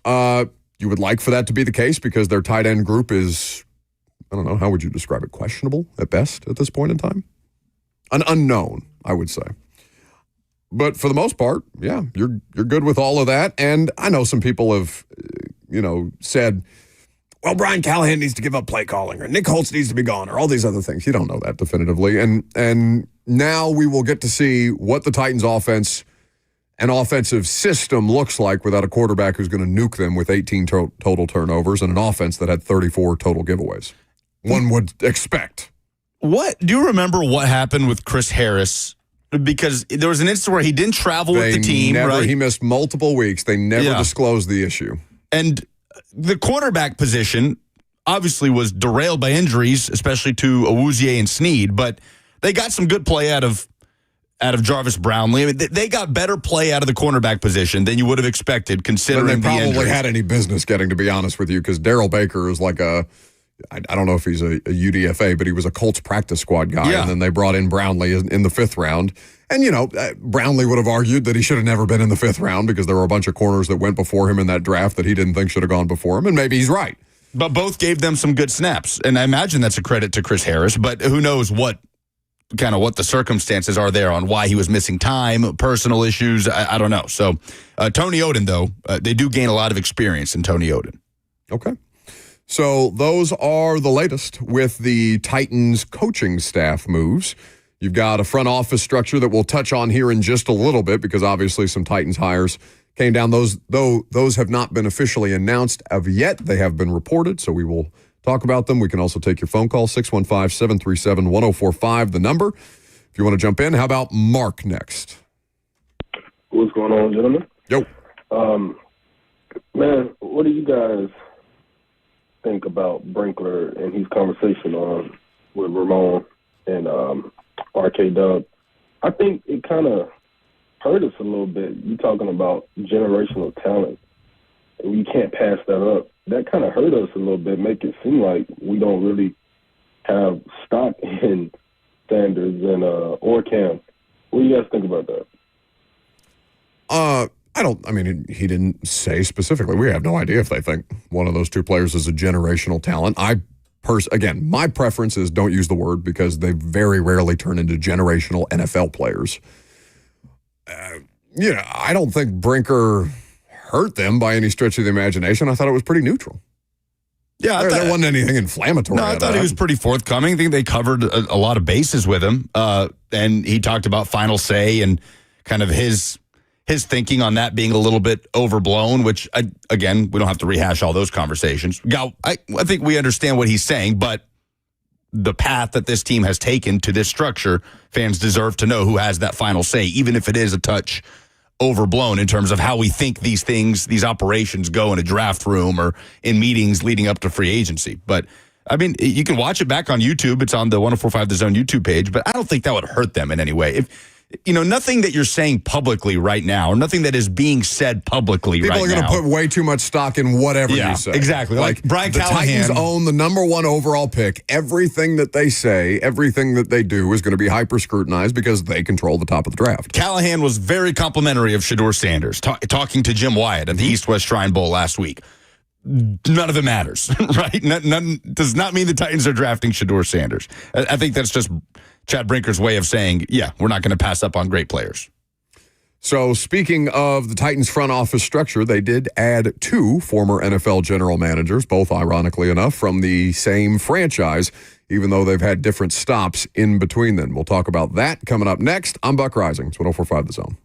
You would like for that to be the case because their tight end group is, I don't know, how would you describe it? Questionable at best at this point in time? An unknown, I would say. But for the most part, yeah, you're good with all of that. And I know some people have, said, well, Brian Callahan needs to give up play calling, or Nick Holtz needs to be gone, or all these other things. You don't know that definitively. And now we will get to see what the Titans offense and offensive system looks like without a quarterback who's going to nuke them with 18 total turnovers and an offense that had 34 total giveaways. One would expect. Do you remember what happened with Chris Harris? Because there was an instance where he didn't travel with the team, right? He missed multiple weeks. They never disclosed the issue. And the quarterback position obviously was derailed by injuries, especially to Awuzie and Snead, but they got some good play out of Jarvis Brownlee. I mean, they got better play out of the cornerback position than you would have expected, considering the injuries. They probably had any business getting, to be honest with you, because Darrell Baker is like I don't know if he's a UDFA, but he was a Colts practice squad guy, and then they brought in Brownlee in the 5th round. And, Brownlee would have argued that he should have never been in the 5th round because there were a bunch of corners that went before him in that draft that he didn't think should have gone before him, and maybe he's right. But both gave them some good snaps, and I imagine that's a credit to Chris Harris, but who knows what the circumstances are there on why he was missing time, personal issues, I don't know. So Tony Oden, though, they do gain a lot of experience in Tony Oden. Okay. So those are the latest with the Titans coaching staff moves. You've got a front office structure that we'll touch on here in just a little bit because obviously some Titans hires came down. Those have not been officially announced of yet. They have been reported, so we will talk about them. We can also take your phone call, 615-737-1045, the number. If you want to jump in, how about Mark next? What's going on, gentlemen? Yo. Man, what do you guys think about Brinkler and his conversation with Ramon and RK Dub? I think it kind of hurt us a little bit. You talking about generational talent, and you can't pass that up. That kind of hurt us a little bit, make it seem like we don't really have stock in Sanders and or Cam. What do you guys think about that? He didn't say specifically. We have no idea if they think one of those two players is a generational talent. Again, my preference is don't use the word because they very rarely turn into generational NFL players. I don't think Brinker hurt them by any stretch of the imagination. I thought it was pretty neutral. Yeah, there wasn't anything inflammatory. No, I thought he was pretty forthcoming. I think they covered a lot of bases with him. And he talked about final say and kind of his thinking on that being a little bit overblown, which, again, we don't have to rehash all those conversations. I think we understand what he's saying, but the path that this team has taken to this structure, fans deserve to know who has that final say, even if it is a touch overblown in terms of how we think these operations go in a draft room or in meetings leading up to free agency. But, you can watch it back on YouTube. It's on the 104.5 The Zone YouTube page, but I don't think that would hurt them in any way. Nothing that you're saying publicly right now, or nothing that is being said publicly right now. People are going to put way too much stock in whatever you say. Exactly. Like Brian Callahan. The Titans own the number one overall pick. Everything that they say, everything that they do is going to be hyper-scrutinized because they control the top of the draft. Callahan was very complimentary of Shedeur Sanders, talking to Jim Wyatt at the East-West Shrine Bowl last week. None of it matters, right? None does not mean the Titans are drafting Shedeur Sanders. I think that's just Chad Brinker's way of saying, yeah, we're not going to pass up on great players. So speaking of the Titans front office structure, they did add 2 former NFL general managers, both ironically enough from the same franchise, even though they've had different stops in between them. We'll talk about that coming up next. I'm Buck Rising. It's 104.5 The Zone.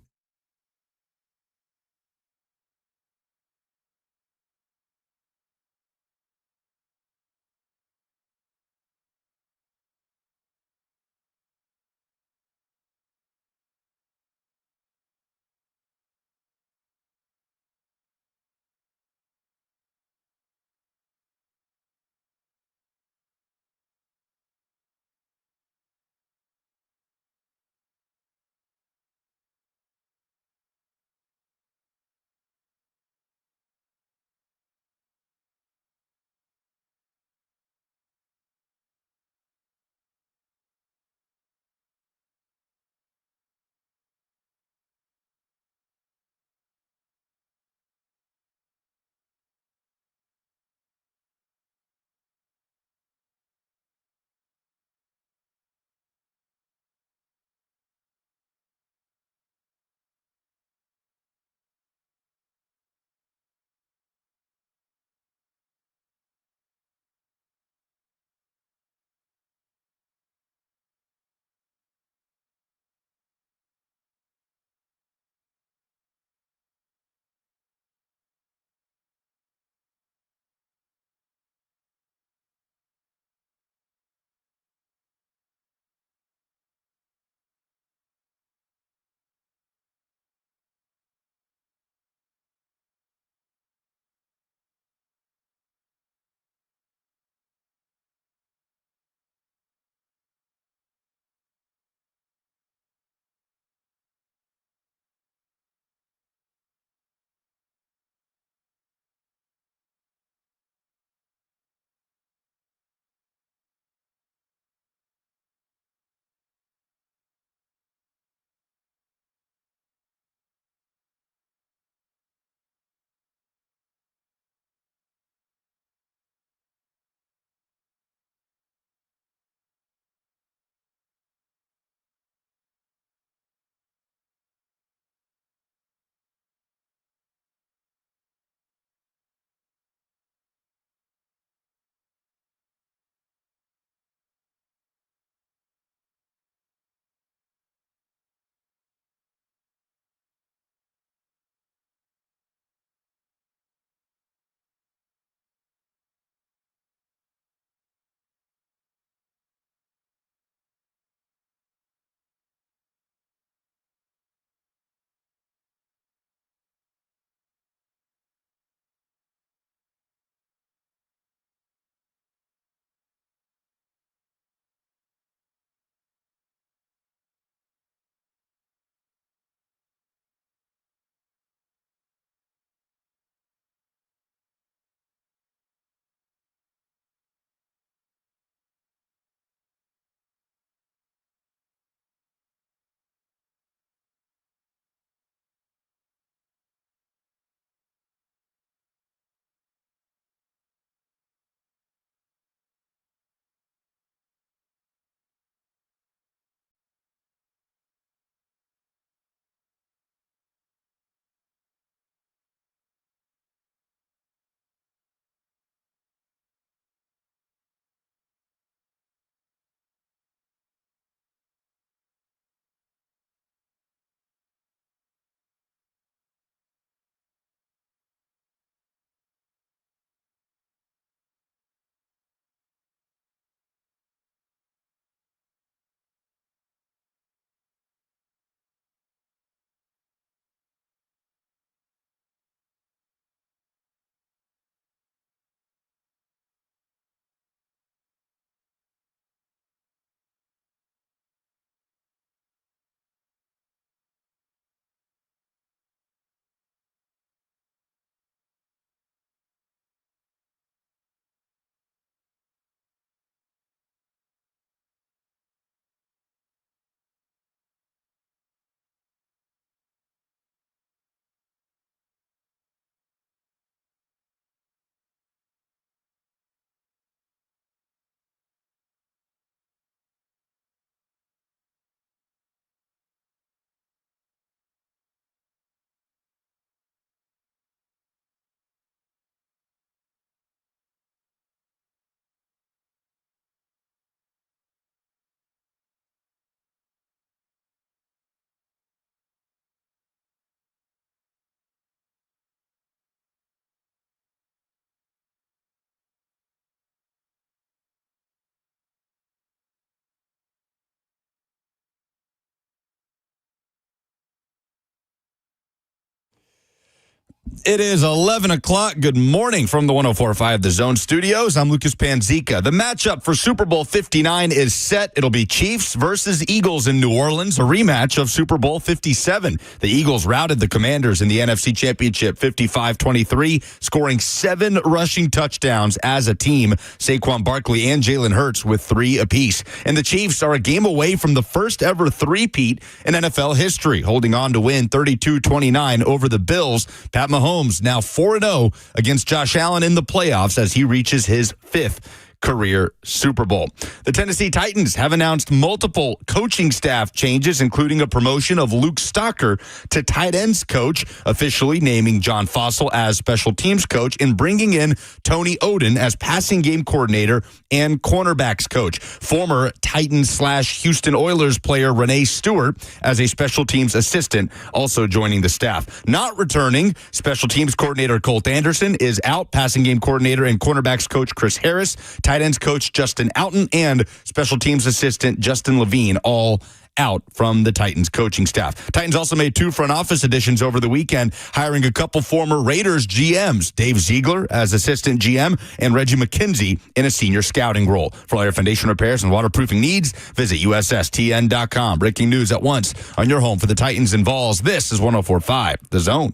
It is 11 o'clock. Good morning from the 104.5 The Zone Studios. I'm Lucas Panzica. The matchup for Super Bowl 59 is set. It'll be Chiefs versus Eagles in New Orleans, a rematch of Super Bowl 57. The Eagles routed the Commanders in the NFC Championship 55-23, scoring 7 rushing touchdowns as a team. Saquon Barkley and Jalen Hurts with 3 apiece. And the Chiefs are a game away from the first ever three-peat in NFL history, holding on to win 32-29 over the Bills. Pat Mahomes now 4-0 against Josh Allen in the playoffs as he reaches his 5th career Super Bowl. The Tennessee Titans have announced multiple coaching staff changes, including a promotion of Luke Stocker to tight ends coach, officially naming John Fossil as special teams coach and bringing in Tony Oden as passing game coordinator and cornerbacks coach. Former Titans/Houston Oilers player Renee Stewart as a special teams assistant, also joining the staff. Not returning, special teams coordinator Colt Anderson is out. Passing game coordinator and cornerbacks coach Chris Harris, tight ends coach Justin Outen, and special teams assistant Justin Levine, all out from the Titans coaching staff. Titans also made 2 front office additions over the weekend, hiring a couple former Raiders GMs, Dave Ziegler as assistant GM and Reggie McKenzie in a senior scouting role. For all your foundation repairs and waterproofing needs, visit USSTN.com. Breaking news at once on your home for the Titans and Vols. This is 104.5 The Zone.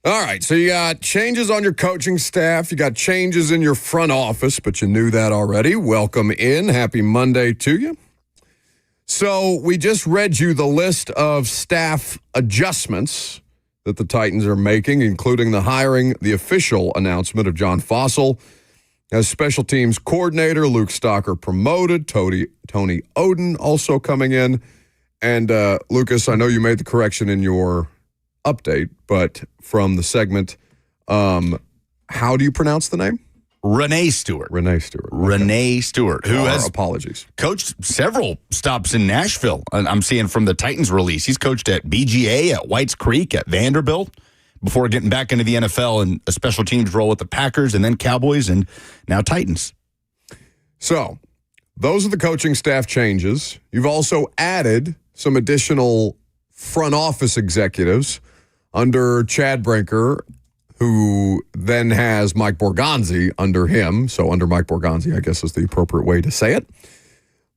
All right, so you got changes on your coaching staff. You got changes in your front office, but you knew that already. Welcome in. Happy Monday to you. So we just read you the list of staff adjustments that the Titans are making, including the official announcement of John Fossil as special teams coordinator, Luke Stocker promoted, Tony Oden also coming in. And Lucas, I know you made the correction in your update, but from the segment, how do you pronounce the name? Renee Stewart. Renee Stewart. Okay. Renee Stewart, who has apologies coached several stops in Nashville. I'm seeing from the Titans release. He's coached at BGA, at Whites Creek, at Vanderbilt, before getting back into the NFL and a special teams role with the Packers and then Cowboys and now Titans. So those are the coaching staff changes. You've also added some additional front office executives under Chad Brinker, who then has Mike Borgonzi under him. So under Mike Borgonzi, I guess is the appropriate way to say it.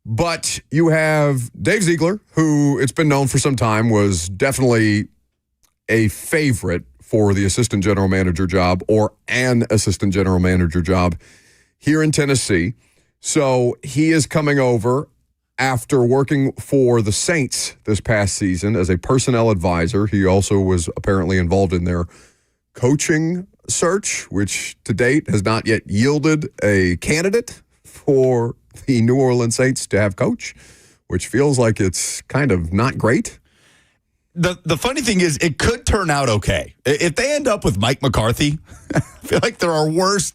But you have Dave Ziegler, who it's been known for some time was definitely a favorite for the assistant general manager job or an assistant general manager job here in Tennessee. So he is coming over after working for the Saints this past season as a personnel advisor. He also was apparently involved in their coaching search, which to date has not yet yielded a candidate for the New Orleans Saints to have coach, which feels like it's kind of not great. The funny thing is, it could turn out okay. If they end up with Mike McCarthy, I feel like there are worse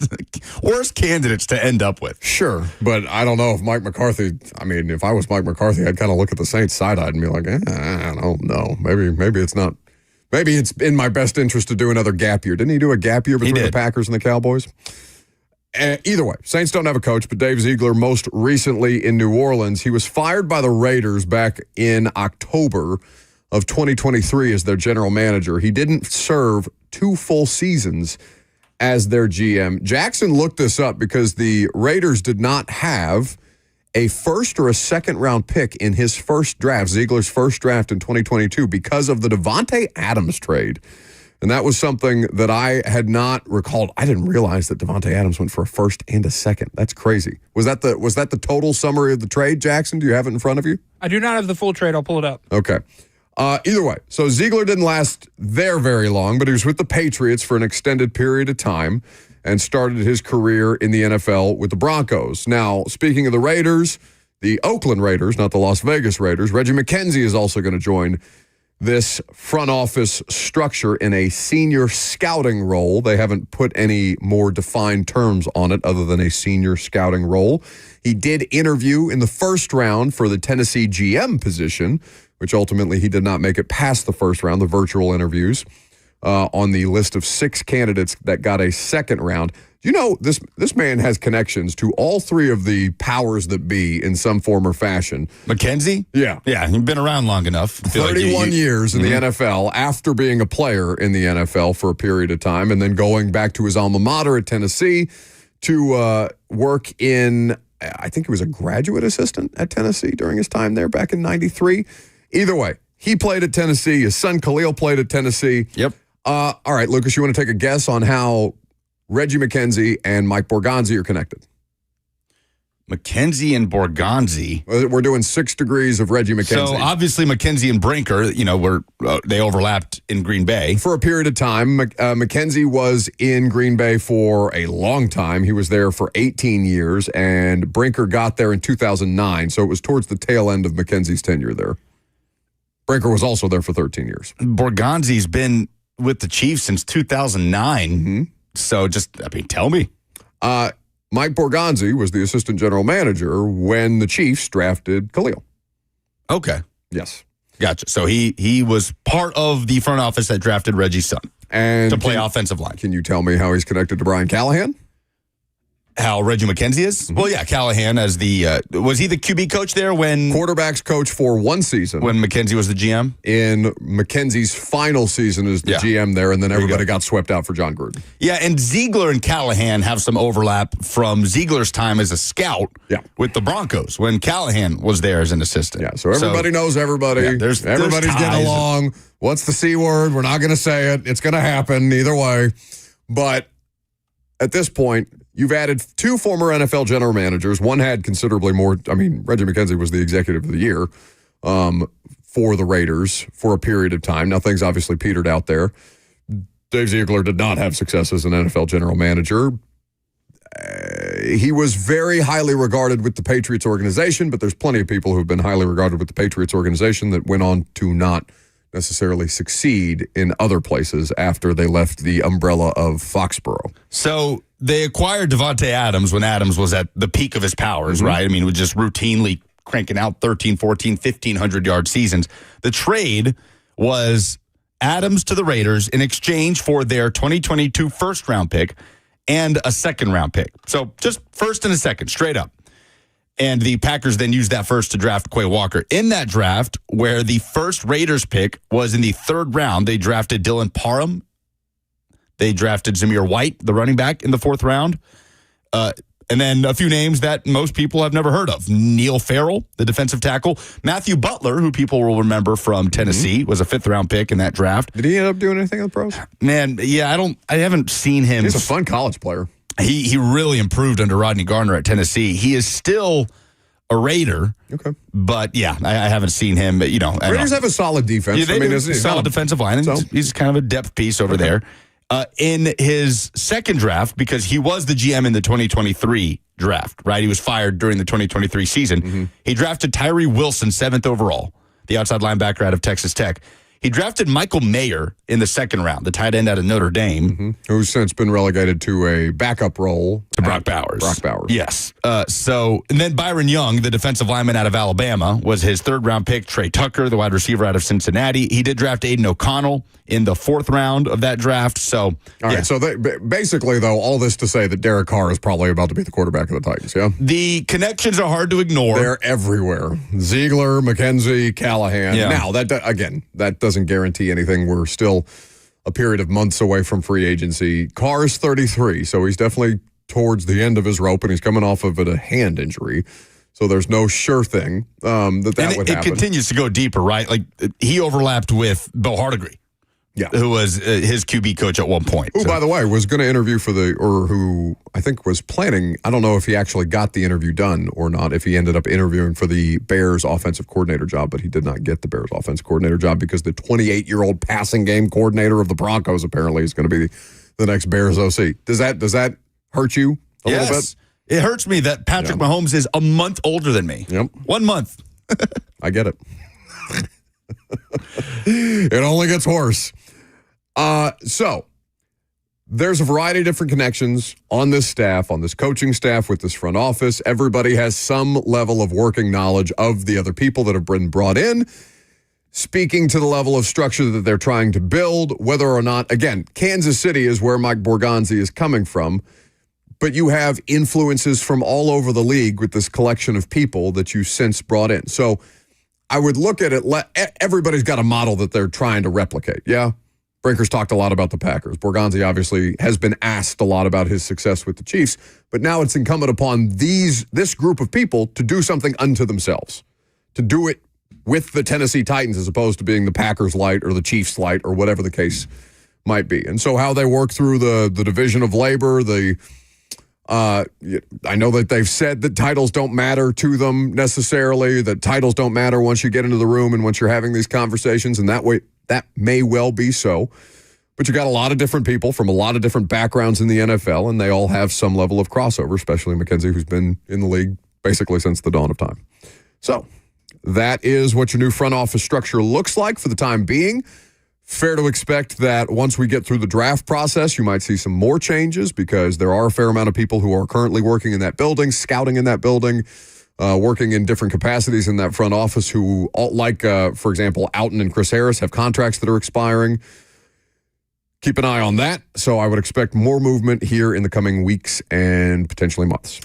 candidates to end up with. Sure, but I don't know if Mike McCarthy, I mean, if I was Mike McCarthy, I'd kind of look at the Saints side-eyed and be like, I don't know. Maybe it's not. Maybe it's in my best interest to do another gap year. Didn't he do a gap year between the Packers and the Cowboys? Either way, Saints don't have a coach, but Dave Ziegler, most recently in New Orleans, he was fired by the Raiders back in October of 2023 as their general manager. He didn't serve 2 full seasons as their GM. Jackson looked this up because the Raiders did not have a first or a second round pick in his first draft, Ziegler's first draft in 2022, because of the Davante Adams trade. And that was something that I had not recalled. I didn't realize that Davante Adams went for a first and a second. That's crazy. Was that the total summary of the trade, Jackson? Do you have it in front of you? I do not have the full trade. I'll pull it up. Okay. Either way, so Ziegler didn't last there very long, but he was with the Patriots for an extended period of time and started his career in the NFL with the Broncos. Now, speaking of the Raiders, the Oakland Raiders, not the Las Vegas Raiders, Reggie McKenzie is also going to join this front office structure in a senior scouting role. They haven't put any more defined terms on it other than a senior scouting role. He did interview in the first round for the Tennessee GM position, which ultimately he did not make it past the first round, the virtual interviews, on the list of 6 candidates that got a second round. You know, this man has connections to all 3 of the powers that be in some form or fashion. McKenzie? Yeah. Yeah, he's been around long enough. 31 years in the NFL after being a player in the NFL for a period of time and then going back to his alma mater at Tennessee to work in, I think he was a graduate assistant at Tennessee during his time there back in 93. Either way, he played at Tennessee. His son Khalil played at Tennessee. Yep. All right, Lucas, you want to take a guess on how Reggie McKenzie and Mike Borgonzi are connected? McKenzie and Borgonzi. We're doing 6 degrees of Reggie McKenzie. So obviously McKenzie and Brinker, were they overlapped in Green Bay for a period of time. McKenzie was in Green Bay for a long time. He was there for 18 years, and Brinker got there in 2009. So it was towards the tail end of McKenzie's tenure there. Brinker was also there for 13 years. Borgonzi's been with the Chiefs since 2009. Mm-hmm. So tell me. Mike Borgonzi was the assistant general manager when the Chiefs drafted Khalil. Okay. Yes. Gotcha. So he was part of the front office that drafted Reggie's son and to play offensive line. Can you tell me how he's connected to Brian Callahan? How Reggie McKenzie is? Mm-hmm. Well, yeah, Callahan as the was he the QB coach there when quarterbacks coach for one season when McKenzie was the GM? In McKenzie's final season as the GM there, and then everybody got swept out for John Gruden. Yeah, and Ziegler and Callahan have some overlap from Ziegler's time as a scout with the Broncos when Callahan was there as an assistant. Yeah, so everybody knows everybody. Yeah, everybody's getting along. What's the C word? We're not going to say it. It's going to happen either way. But at this point, you've added 2 former NFL general managers. One had considerably more. I mean, Reggie McKenzie was the executive of the year for the Raiders for a period of time. Now, things obviously petered out there. Dave Ziegler did not have success as an NFL general manager. He was very highly regarded with the Patriots organization, but there's plenty of people who've been highly regarded with the Patriots organization that went on to not necessarily succeed in other places after they left the umbrella of Foxborough. So they acquired Devontae Adams when Adams was at the peak of his powers, right? I mean, was just routinely cranking out 13, 14, 1,500-yard seasons. The trade was Adams to the Raiders in exchange for their 2022 first-round pick and a second-round pick. So just first and a second, straight up. And the Packers then used that first to draft Quay Walker. In that draft, where the first Raiders pick was in the 3rd round, they drafted Dylan Parham. They drafted Zamir White, the running back, in the 4th round. And then a few names that most people have never heard of. Neil Farrell, the defensive tackle. Matthew Butler, who people will remember from Tennessee, was a 5th-round pick in that draft. Did he end up doing anything in the pros? Man, yeah, I haven't seen him. He's a fun college player. He really improved under Rodney Garner at Tennessee. He is still a Raider. Okay. But, yeah, I haven't seen him. Raiders have a solid defense. Yeah, they do. Solid defensive line. And he's kind of a depth piece over there. In his second draft, because he was the GM in the 2023 draft, right? He was fired during the 2023 season. He drafted Tyree Wilson, 7th overall, the outside linebacker out of Texas Tech. He drafted Michael Mayer in the 2nd round, the tight end out of Notre Dame. Who's since been relegated to a backup role. To Brock Bowers. Brock Bowers. Yes. And then Byron Young, the defensive lineman out of Alabama, was his 3rd-round pick. Trey Tucker, the wide receiver out of Cincinnati. He did draft Aiden O'Connell in the 4th round of that draft. So, all right. So basically, though, all this to say that Derek Carr is probably about to be the quarterback of the Titans, yeah? The connections are hard to ignore. They're everywhere. Ziegler, McKenzie, Callahan. Yeah. Now, that doesn't guarantee anything. We're still a period of months away from free agency. Carr's 33, so he's definitely towards the end of his rope, and he's coming off of a hand injury. So there's no sure thing that would happen. It continues to go deeper, right? Like, he overlapped with Bill Hardigree. Yeah. Who was his QB coach at one point. Who, by the way, was going to interview who I think was planning. I don't know if he actually got the interview done or not, if he ended up interviewing for the Bears offensive coordinator job, but he did not get the Bears offensive coordinator job because the 28-year-old passing game coordinator of the Broncos apparently is going to be the next Bears OC. Does that hurt you a little bit? It hurts me that Patrick Mahomes is a month older than me. Yep. 1 month. I get it. It only gets worse. So there's a variety of different connections on this staff, on this coaching staff, with this front office. Everybody has some level of working knowledge of the other people that have been brought in, speaking to the level of structure that they're trying to build, whether or not, again, Kansas City is where Mike Borgonzi is coming from, but you have influences from all over the league with this collection of people that you since brought in. So I would look at it, everybody's got a model that they're trying to replicate, yeah? Brinker's talked a lot about the Packers. Borgonzi obviously has been asked a lot about his success with the Chiefs, but now it's incumbent upon this group of people to do something unto themselves, to do it with the Tennessee Titans as opposed to being the Packers light or the Chiefs light or whatever the case might be. And so how they work through the division of labor, I know that they've said that titles don't matter to them necessarily, that titles don't matter once you get into the room and once you're having these conversations, and that way that may well be so. But you got a lot of different people from a lot of different backgrounds in the NFL, and they all have some level of crossover, especially McKenzie, who's been in the league basically since the dawn of time. So that is what your new front office structure looks like for the time being. Fair to expect that once we get through the draft process, you might see some more changes because there are a fair amount of people who are currently working in that building, scouting in that building, working in different capacities in that front office who, for example, Outten and Chris Harris have contracts that are expiring. Keep an eye on that. So I would expect more movement here in the coming weeks and potentially months.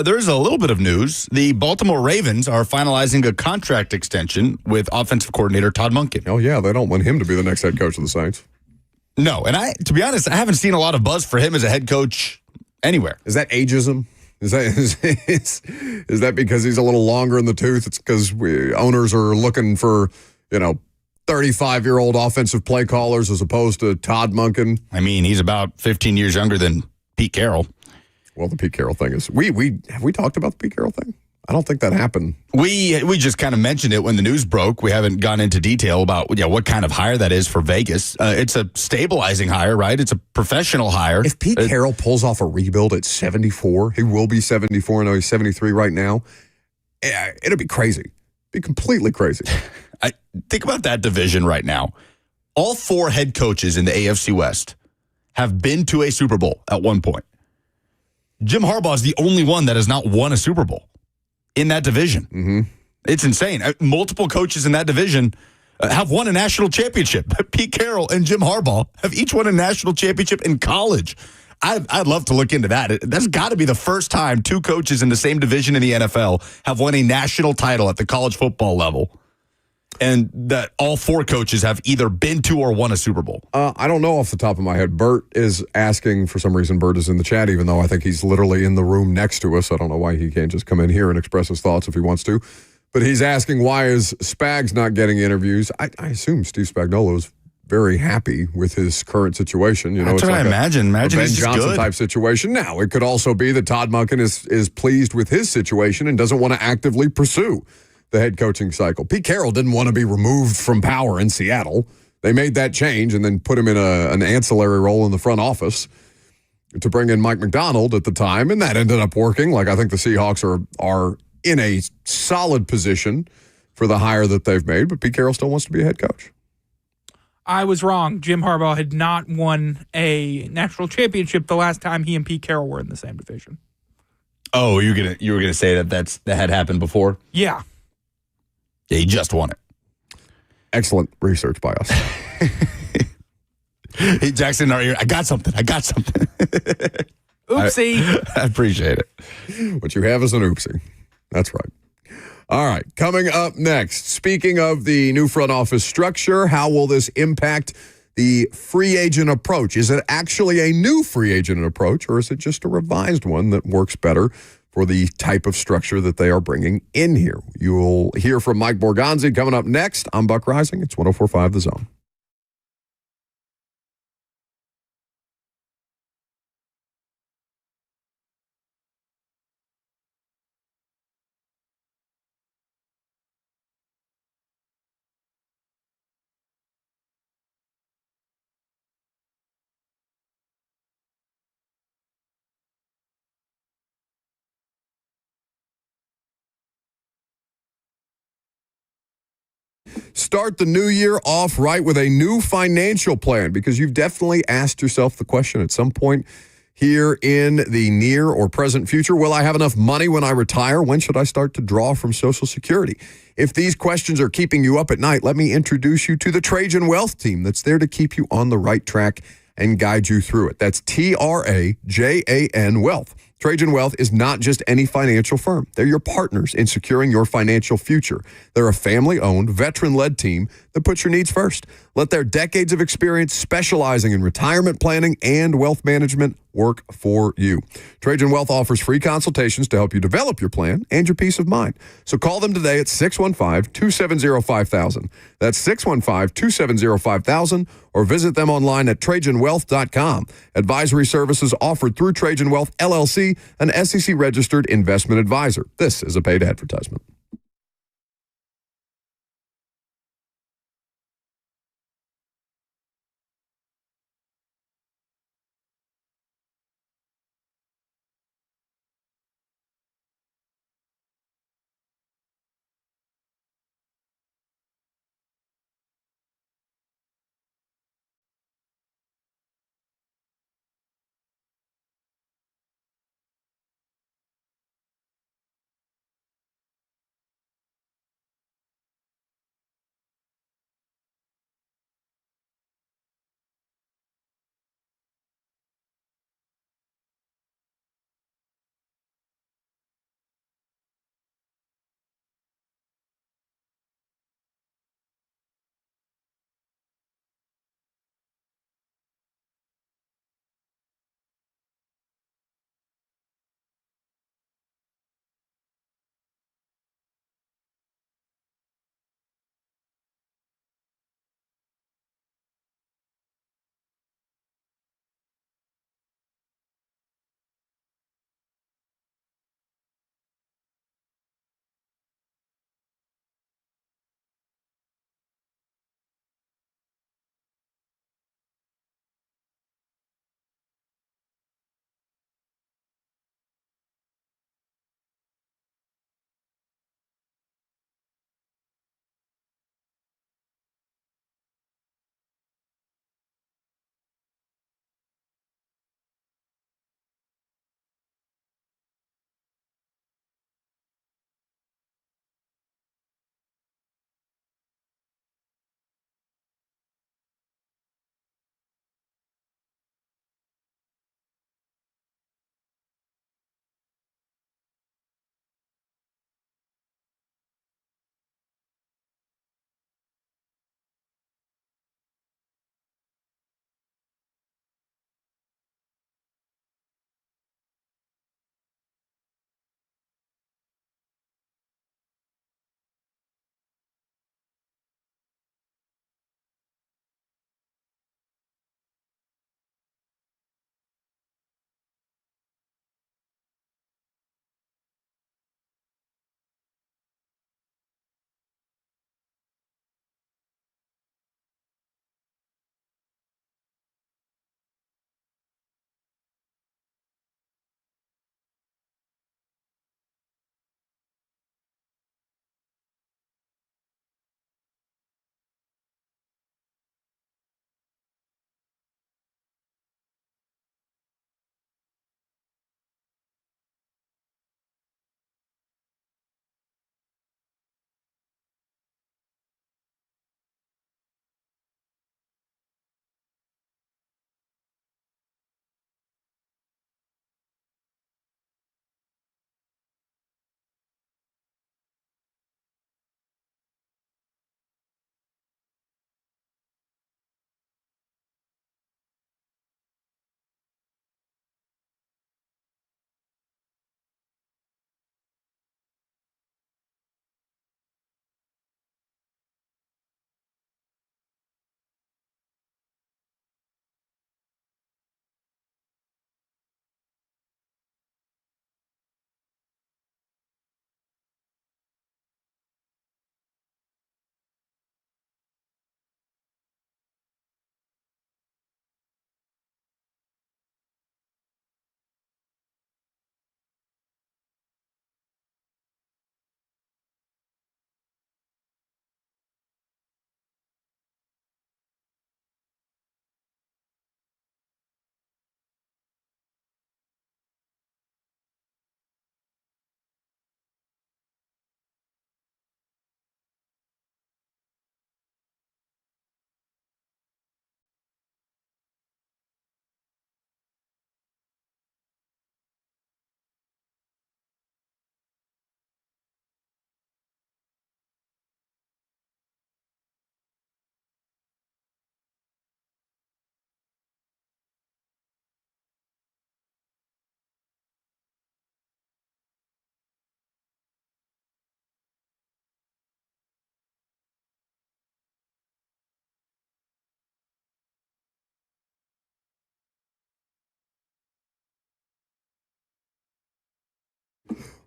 There's a little bit of news. The Baltimore Ravens are finalizing a contract extension with offensive coordinator Todd Monken. Oh, yeah, they don't want him to be the next head coach of the Saints. No, and to be honest, I haven't seen a lot of buzz for him as a head coach anywhere. Is that ageism? Is that because he's a little longer in the tooth? It's because owners are looking for, 35-year-old offensive play callers as opposed to Todd Monken. I mean, he's about 15 years younger than Pete Carroll. Well, the Pete Carroll thing is, have we talked about the Pete Carroll thing? I don't think that happened. We just kind of mentioned it when the news broke. We haven't gone into detail about what kind of hire that is for Vegas. It's a stabilizing hire, right? It's a professional hire. If Pete Carroll pulls off a rebuild at 74, he will be 74. I know he's 73 right now. It'll be crazy. Be completely crazy. Think about that division right now. All 4 head coaches in the AFC West have been to a Super Bowl at one point. Jim Harbaugh is the only one that has not won a Super Bowl in that division. Mm-hmm. It's insane. Multiple coaches in that division have won a national championship. Pete Carroll and Jim Harbaugh have each won a national championship in college. I'd love to look into that. That's got to be the first time 2 coaches in the same division in the NFL have won a national title at the college football level. And that all 4 coaches have either been to or won a Super Bowl. I don't know off the top of my head. Bert is asking, for some reason, Bert is in the chat, even though I think he's literally in the room next to us. I don't know why he can't just come in here and express his thoughts if he wants to. But he's asking, why is Spags not getting interviews? I assume Steve Spagnuolo is very happy with his current situation. That's what I imagine. Imagine Ben he's Johnson good type situation. Now, it could also be that Todd Monken is pleased with his situation and doesn't want to actively pursue the head coaching cycle. Pete Carroll didn't want to be removed from power in Seattle. They made that change and then put him in an ancillary role in the front office to bring in Mike McDonald at the time, and that ended up working. Like, I think the Seahawks are in a solid position for the hire that they've made, but Pete Carroll still wants to be a head coach. I was wrong. Jim Harbaugh had not won a national championship the last time he and Pete Carroll were in the same division. Oh, you were gonna say that had happened before? Yeah. Yeah, he just won it. Excellent research by us. Hey, Jackson, I got something. Oopsie. I appreciate it. What you have is an oopsie. That's right. All right, coming up next, speaking of the new front office structure, how will this impact the free agent approach? Is it actually a new free agent approach, or is it just a revised one that works better for the type of structure that they are bringing in here? You'll hear from Mike Borgonzi coming up next. I'm Buck Rising. It's 104.5 The Zone. Start the new year off right with a new financial plan, because you've definitely asked yourself the question at some point here in the near or present future: will I have enough money when I retire? When should I start to draw from Social Security? If these questions are keeping you up at night, let me introduce you to the Trajan Wealth team that's there to keep you on the right track and guide you through it. That's TRAJAN Wealth. Trajan Wealth is not just any financial firm. They're your partners in securing your financial future. They're a family-owned, veteran-led team that puts your needs first. Let their decades of experience specializing in retirement planning and wealth management work for you. Trajan Wealth offers free consultations to help you develop your plan and your peace of mind. So call them today at 615-270-5000. That's 615-270-5000, or visit them online at TrajanWealth.com. Advisory services offered through Trajan Wealth, LLC, an SEC-registered investment advisor. This is a paid advertisement.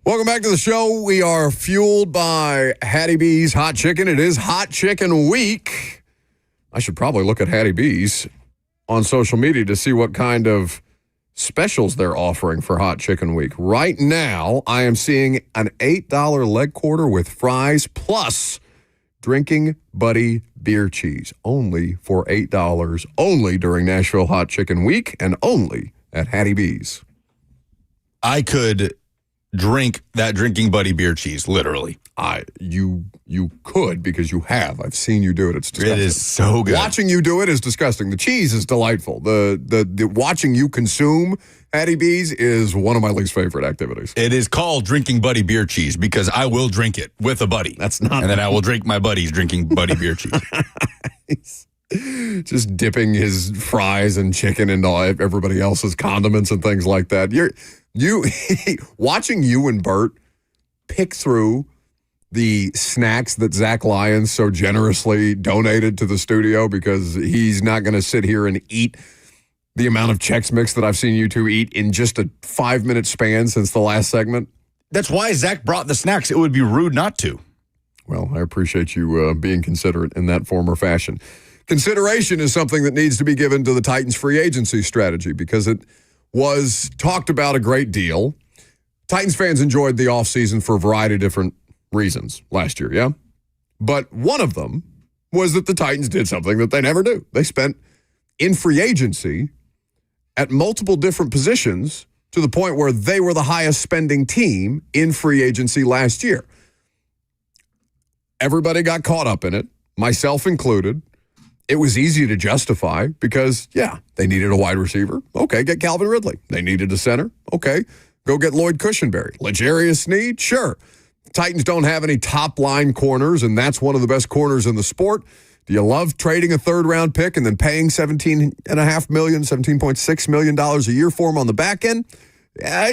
Welcome back to the show. We are fueled by Hattie B's Hot Chicken. It is Hot Chicken Week. I should probably look at Hattie B's on social media to see what kind of specials they're offering for Hot Chicken Week. Right now, I am seeing an $8 leg quarter with fries plus Drinking Buddy beer cheese. Only for $8. Only during Nashville Hot Chicken Week and only at Hattie B's. I could drink that Drinking Buddy beer cheese, literally. You could because you have. I've seen you do it. It's disgusting. It is so good. Watching you do it is disgusting. The cheese is delightful. The watching you consume Hattie B's is one of my least favorite activities. It is called Drinking Buddy beer cheese because I will drink it with a buddy. That's not. And then I will drink my buddy's Drinking Buddy beer cheese. Just dipping his fries and chicken into everybody else's condiments and things like that. You watching you and Bert pick through the snacks that Zach Lyons so generously donated to the studio because he's not going to sit here and eat the amount of Chex Mix that I've seen you two eat in just a 5-minute span since the last segment. That's why Zach brought the snacks. It would be rude not to. Well, I appreciate you being considerate in that form or fashion. Consideration is something that needs to be given to the Titans free agency strategy because it was talked about a great deal. Titans fans enjoyed the offseason for a variety of different reasons last year, yeah? But one of them was that the Titans did something that they never do. They spent in free agency at multiple different positions to the point where they were the highest spending team in free agency last year. Everybody got caught up in it, myself included. It was easy to justify because, yeah, they needed a wide receiver. Okay, get Calvin Ridley. They needed a center. Okay, go get Lloyd Cushenberry. L'Jarius Sneed? Sure. Titans don't have any top-line corners, and that's one of the best corners in the sport. Do you love trading a third-round pick and then paying $17.6 million a year for him on the back end? Yeah,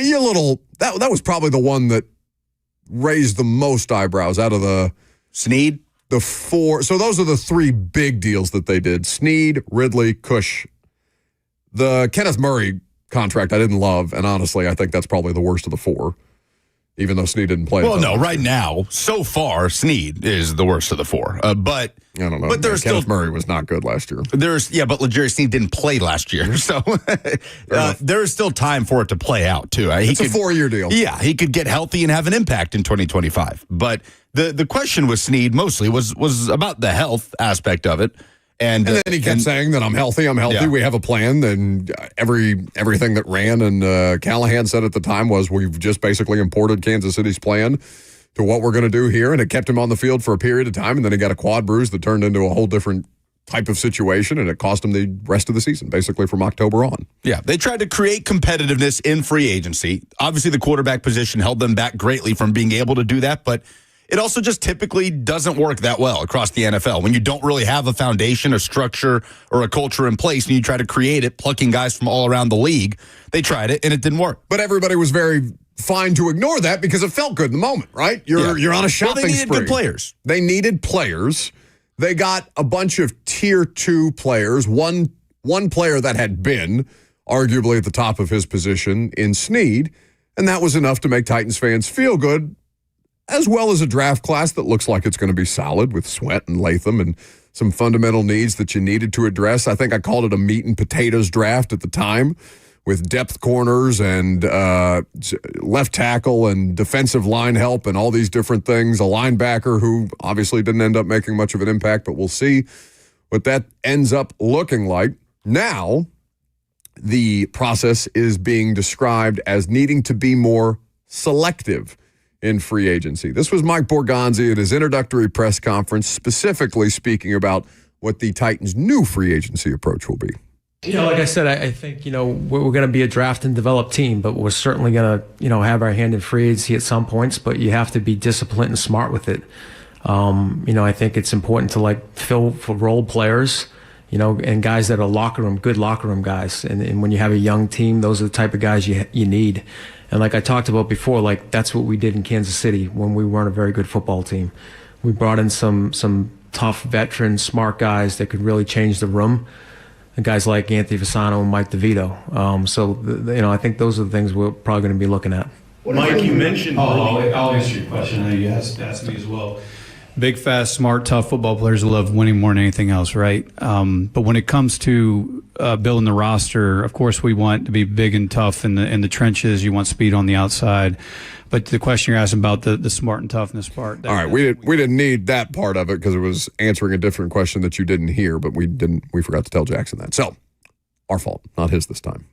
that was probably the one that raised the most eyebrows out of the Sneed? The four. So those are the three big deals that they did. Sneed, Ridley, Cush. The Kenneth Murray contract I didn't love, and honestly, I think that's probably the worst of the four, even though Sneed didn't play. Well, no, right now, so far, Sneed is the worst of the four. But I don't know. But there's Kenneth still Murray was not good last year. But L'Jarius Sneed didn't play last year, so there is still time for it to play out too. It's a 4-year deal. Yeah, he could get healthy and have an impact in 2025. But the question with Sneed mostly was about the health aspect of it. And then he kept saying that I'm healthy. Yeah. We have a plan. And everything that ran and Callahan said at the time was we've just basically imported Kansas City's plan to what we're going to do here. And it kept him on the field for a period of time. And then he got a quad bruise that turned into a whole different type of situation. And it cost him the rest of the season, basically from October on. Yeah, they tried to create competitiveness in free agency. Obviously, the quarterback position held them back greatly from being able to do that. But it also just typically doesn't work that well across the NFL. When you don't really have a foundation, a structure, or a culture in place, and you try to create it, plucking guys from all around the league, they tried it, and it didn't work. But everybody was very fine to ignore that because it felt good in the moment, right? You're on a shopping they needed spree. Good players. They needed players. They got a bunch of tier 2 players. One player that had been arguably at the top of his position in Sneed, and that was enough to make Titans fans feel good, as well as a draft class that looks like it's going to be solid with Sweat and Latham and some fundamental needs that you needed to address. I think I called it a meat and potatoes draft at the time with depth corners and left tackle and defensive line help and all these different things. A linebacker who obviously didn't end up making much of an impact, but we'll see what that ends up looking like. Now, the process is being described as needing to be more selective in free agency. This was Mike Borgonzi at his introductory press conference, specifically speaking about what the Titans' new free agency approach will be. Like I said, I think, we're going to be a draft and develop team, but we're certainly going to, have our hand in free agency at some points, but you have to be disciplined and smart with it. I think it's important to fill for role players, and guys that are good locker room guys. And when you have a young team, those are the type of guys you need. And like I talked about before, that's what we did in Kansas City when we weren't a very good football team. We brought in some tough veteran, smart guys that could really change the room. And guys like Anthony Fasano and Mike DeVito. I think those are the things we're probably going to be looking at. Mike, you mentioned. I'll answer your question. I know you asked me as well. Big, fast, smart, tough football players love winning more than anything else, right? But when it comes to building the roster, of course, we want to be big and tough in the trenches. You want speed on the outside. But the question you're asking about the smart and toughness part. All right, we didn't need that part of it because it was answering a different question that you didn't hear, but we forgot to tell Jackson that. So, our fault, not his this time.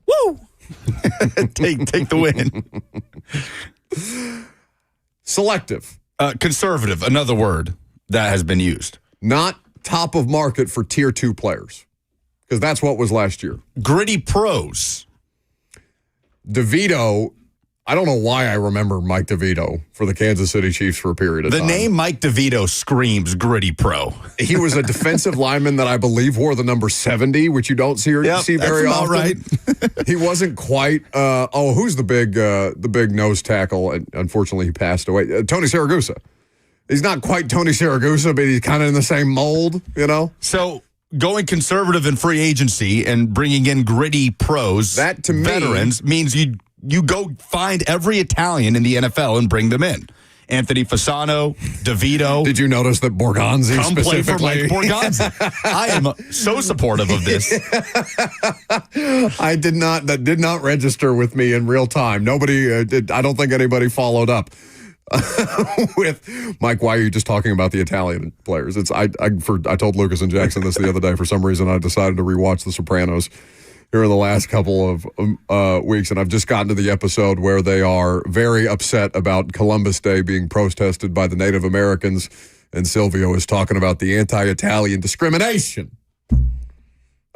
Woo! Take the win. Selective. Conservative, another word that has been used. Not top of market for tier 2 players, because that's what was last year. Gritty pros. DeVito, I don't know why I remember Mike DeVito for the Kansas City Chiefs for a period of time. The name Mike DeVito screams gritty pro. He was a defensive lineman that I believe wore the number 70, which you don't see very often. Right. He wasn't quite. Who's the big nose tackle? And unfortunately, he passed away. Tony Siragusa. He's not quite Tony Siragusa, but he's kind of in the same mold, you know. So going conservative in free agency and bringing in gritty pros, that to me, veterans, means you go find every Italian in the NFL and bring them in. Anthony Fasano, DeVito. Did you notice that Borgonzi come specifically? Play for Mike Borgonzi. I am so supportive of this. That did not register with me in real time. Nobody did. I don't think anybody followed up with Mike. Why are you just talking about the Italian players? I told Lucas and Jackson this the other day. For some reason, I decided to rewatch The Sopranos here in the last couple of weeks, and I've just gotten to the episode where they are very upset about Columbus Day being protested by the Native Americans, and Silvio is talking about the anti-Italian discrimination.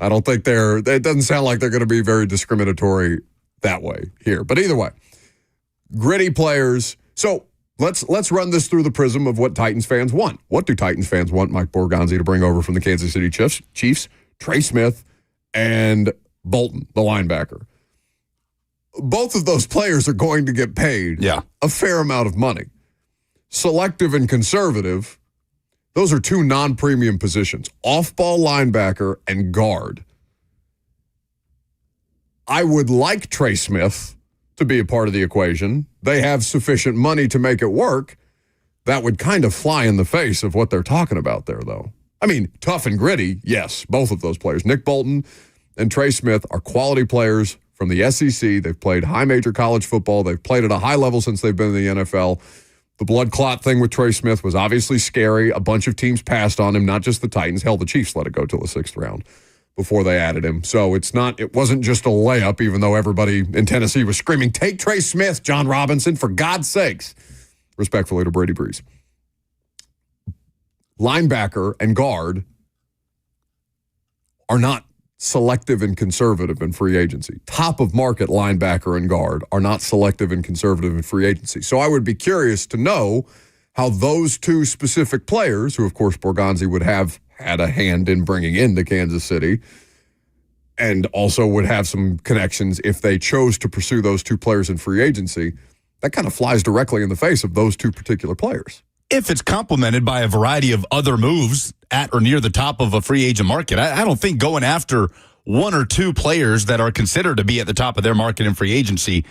I don't think it doesn't sound like they're going to be very discriminatory that way here. But either way, gritty players. So let's run this through the prism of what Titans fans want. What do Titans fans want Mike Borgonzi to bring over from the Kansas City Chiefs? Trey Smith and Bolton, the linebacker. Both of those players are going to get paid a fair amount of money. Selective and conservative, those are two non-premium positions. Off-ball linebacker and guard. I would like Trey Smith to be a part of the equation. They have sufficient money to make it work. That would kind of fly in the face of what they're talking about there, though. I mean, tough and gritty, yes, both of those players. Nick Bolton and Trey Smith are quality players from the SEC. They've played high major college football. They've played at a high level since they've been in the NFL. The blood clot thing with Trey Smith was obviously scary. A bunch of teams passed on him, not just the Titans. Hell, the Chiefs let it go till the 6th round before they added him. So it wasn't just a layup, even though everybody in Tennessee was screaming, "Take Trey Smith, John Robinson, for God's sakes." Respectfully to Brady Breeze. Linebacker and guard are not selective and conservative in free agency. Top of market linebacker and guard are not selective and conservative in free agency. So I would be curious to know how those two specific players, who of course Borgonzi would have had a hand in bringing into Kansas City, and also would have some connections if they chose to pursue those two players in free agency, that kind of flies directly in the face of those two particular players. If it's complemented by a variety of other moves at or near the top of a free agent market, I don't think going after one or two players that are considered to be at the top of their market in free agency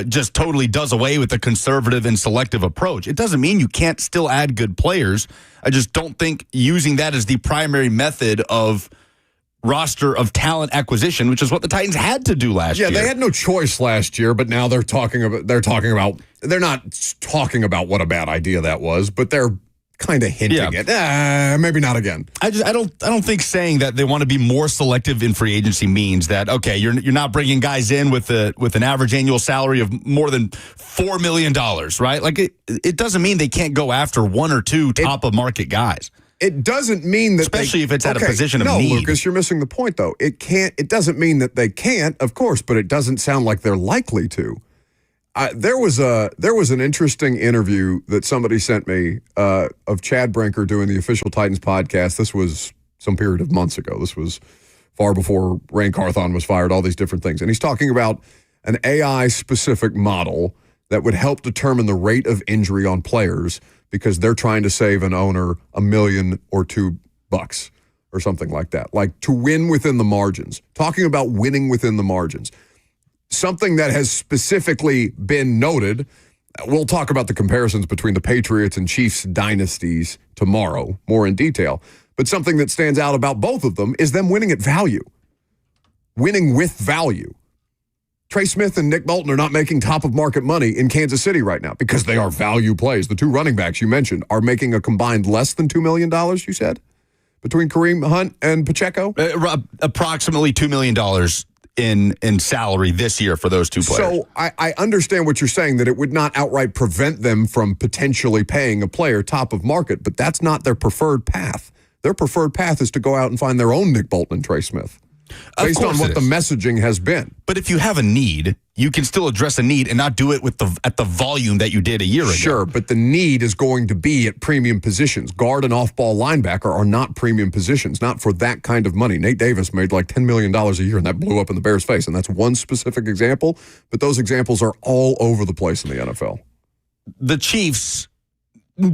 just totally does away with the conservative and selective approach. It doesn't mean you can't still add good players. I just don't think using that as the primary method of roster of talent acquisition, which is what the Titans had to do last year. Yeah, they had no choice last year, but now they're not talking about what a bad idea that was, but they're kind of hinting at maybe not again. I don't think saying that they want to be more selective in free agency means that okay, you're not bringing guys in with an average annual salary of more than $4 million, right? Like it doesn't mean they can't go after one or two top of market guys. It doesn't mean that especially if it's at a position of need. No, Lucas, you're missing the point though. It doesn't mean that they can't, of course, but it doesn't sound like they're likely to. There was an interesting interview that somebody sent me of Chad Brinker doing the Official Titans podcast. This was some period of months ago. This was far before Rain Carthon was fired, all these different things. And he's talking about an AI-specific model that would help determine the rate of injury on players because they're trying to save an owner $1 million or $2 or something like that. Like to win within the margins. Talking about winning within the margins. something that has specifically been noted, we'll talk about the comparisons between the Patriots and Chiefs dynasties tomorrow, more in detail. But something that stands out about both of them is them winning at value. Winning with value. Trey Smith and Nick Bolton are not making top-of-market money in Kansas City right now because they are value plays. The two running backs you mentioned are making a combined less than $2 million, you said, between Kareem Hunt and Pacheco? Approximately $2 million in salary this year for those two players. So I understand what you're saying, that it would not outright prevent them from potentially paying a player top of market, but that's not their preferred path. Their preferred path is to go out and find their own Nick Bolton and Trey Smith. Based on what the messaging has been. But if you have a need, you can still address a need and not do it at the volume that you did a year ago. Sure, but the need is going to be at premium positions. Guard and off-ball linebacker are not premium positions, not for that kind of money. Nate Davis made like $10 million a year, and that blew up in the Bears' face. And that's one specific example, but those examples are all over the place in the NFL. The Chiefs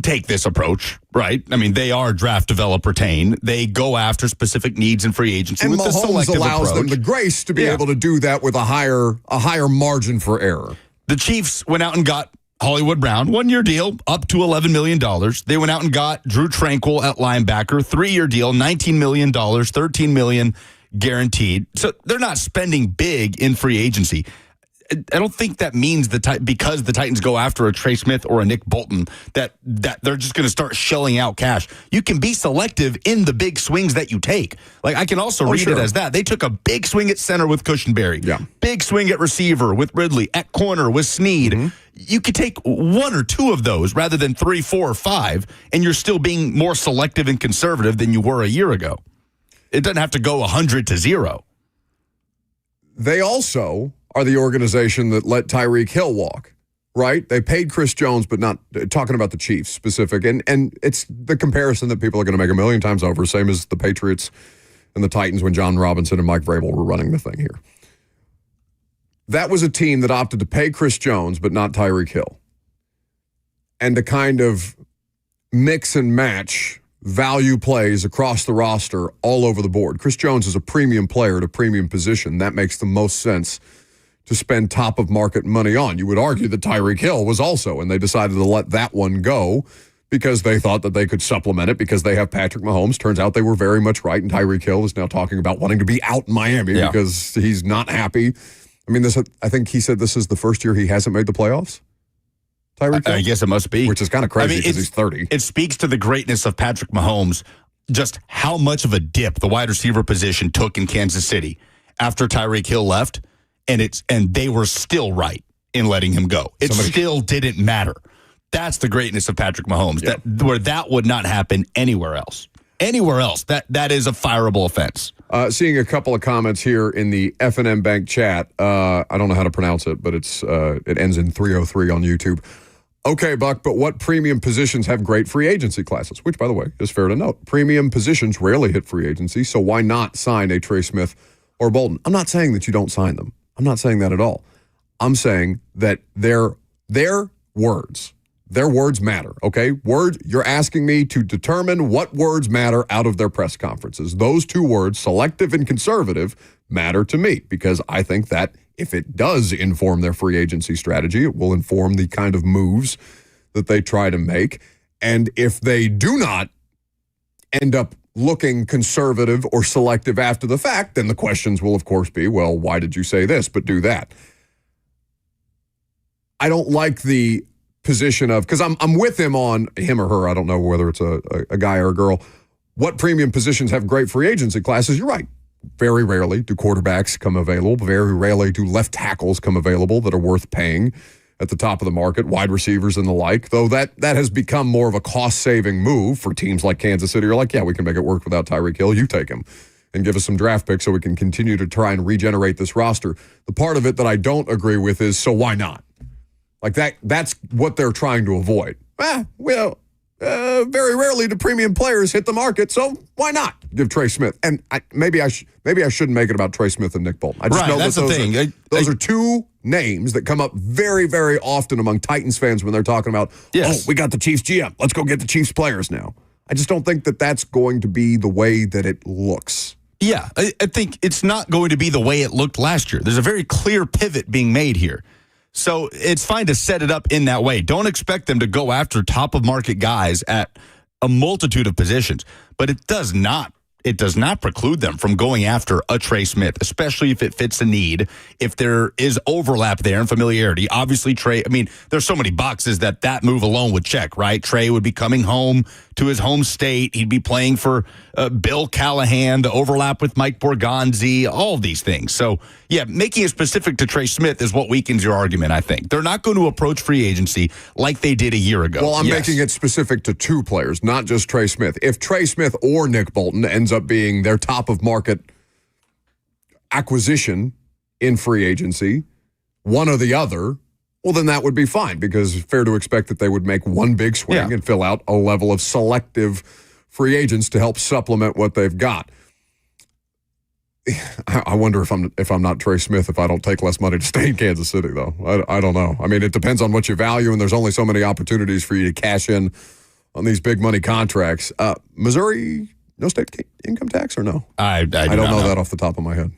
take this approach, right? I mean, they are draft, develop, retain. They go after specific needs in free agency and with the Mahomes selective allows approach. them the grace to be able to do that with a higher margin for error. The Chiefs went out and got Hollywood Brown, 1-year deal, up to $11 million. They went out and got Drew Tranquill at linebacker, 3-year deal, $19 million, $13 million guaranteed. So they're not spending big in free agency. I don't think that means because the Titans go after a Trey Smith or a Nick Bolton that they're just going to start shelling out cash. You can be selective in the big swings that you take. Like, I can also read it as that. They took a big swing at center with Cushenberry. Yeah. Big swing at receiver with Ridley. At corner with Snead. Mm-hmm. You could take one or two of those rather than 3, 4, or 5, and you're still being more selective and conservative than you were a year ago. It doesn't have to go 100-0. They also are the organization that let Tyreek Hill walk, right? They paid Chris Jones, but not talking about the Chiefs specific. And it's the comparison that people are going to make a million times over, same as the Patriots and the Titans when John Robinson and Mike Vrabel were running the thing here. That was a team that opted to pay Chris Jones, but not Tyreek Hill. And to kind of mix and match value plays across the roster all over the board. Chris Jones is a premium player at a premium position. That makes the most sense to spend top-of-market money on. You would argue that Tyreek Hill was also, and they decided to let that one go because they thought that they could supplement it because they have Patrick Mahomes. Turns out they were very much right, and Tyreek Hill is now talking about wanting to be out in Miami because he's not happy. I mean, I think he said this is the first year he hasn't made the playoffs. Tyreek Hill? I guess it must be. Which is kind of crazy because he's 30. It speaks to the greatness of Patrick Mahomes, just how much of a dip the wide receiver position took in Kansas City after Tyreek Hill left. And they were still right in letting him go. It still didn't matter. That's the greatness of Patrick Mahomes. Yeah. Where that would not happen anywhere else. Anywhere else, that is a fireable offense. Seeing a couple of comments here in the F&M Bank chat. I don't know how to pronounce it, but it ends in 303 on YouTube. Okay, Buck, but what premium positions have great free agency classes? Which, by the way, is fair to note. Premium positions rarely hit free agency, so why not sign a Trey Smith or Bolton? I'm not saying that you don't sign them. I'm not saying that at all. I'm saying that their words matter, okay? You're asking me to determine what words matter out of their press conferences. Those two words, selective and conservative, matter to me because I think that if it does inform their free agency strategy, it will inform the kind of moves that they try to make. And if they do not end up looking conservative or selective after the fact, then the questions will, of course, be, well, why did you say this but do that? I don't like the position of, because I'm with him on him or her, I don't know whether it's a guy or a girl, what premium positions have great free agency classes. You're right. Very rarely do quarterbacks come available. Very rarely do left tackles come available that are worth paying at the top of the market, wide receivers and the like, though that has become more of a cost-saving move for teams like Kansas City. You're like, yeah, we can make it work without Tyreek Hill. You take him and give us some draft picks so we can continue to try and regenerate this roster. The part of it that I don't agree with is, so why not? Like that's what they're trying to avoid. Very rarely do premium players hit the market, so why not give Trey Smith? And maybe I shouldn't make it about Trey Smith and Nick Bolton. I just know that's that the thing. Those are two names that come up very, very often among Titans fans when they're talking about, we got the Chiefs GM. Let's go get the Chiefs players now. I just don't think that that's going to be the way that it looks. Yeah, I think it's not going to be the way it looked last year. There's a very clear pivot being made here. So it's fine to set it up in that way. Don't expect them to go after top-of-market guys at a multitude of positions. But it does not preclude them from going after a Trey Smith, especially if it fits a need, if there is overlap there and familiarity. Obviously, Trey, there's so many boxes that move alone would check, right? Trey would be coming home to his home state. He'd be playing for Bill Callahan, the overlap with Mike Borgonzi, all of these things. So, yeah, making it specific to Trey Smith is what weakens your argument, I think. They're not going to approach free agency like they did a year ago. Well, I'm making it specific to two players, not just Trey Smith. If Trey Smith or Nick Bolton ends up being their top-of-market acquisition in free agency, one or the other, well, then that would be fine, because it's fair to expect that they would make one big swing and fill out a level of selective free agents to help supplement what they've got. I wonder if I'm not Trey Smith, if I don't take less money to stay in Kansas City, though. I don't know. It depends on what you value, and there's only so many opportunities for you to cash in on these big money contracts. Missouri, no state income tax or no? I don't know that off the top of my head.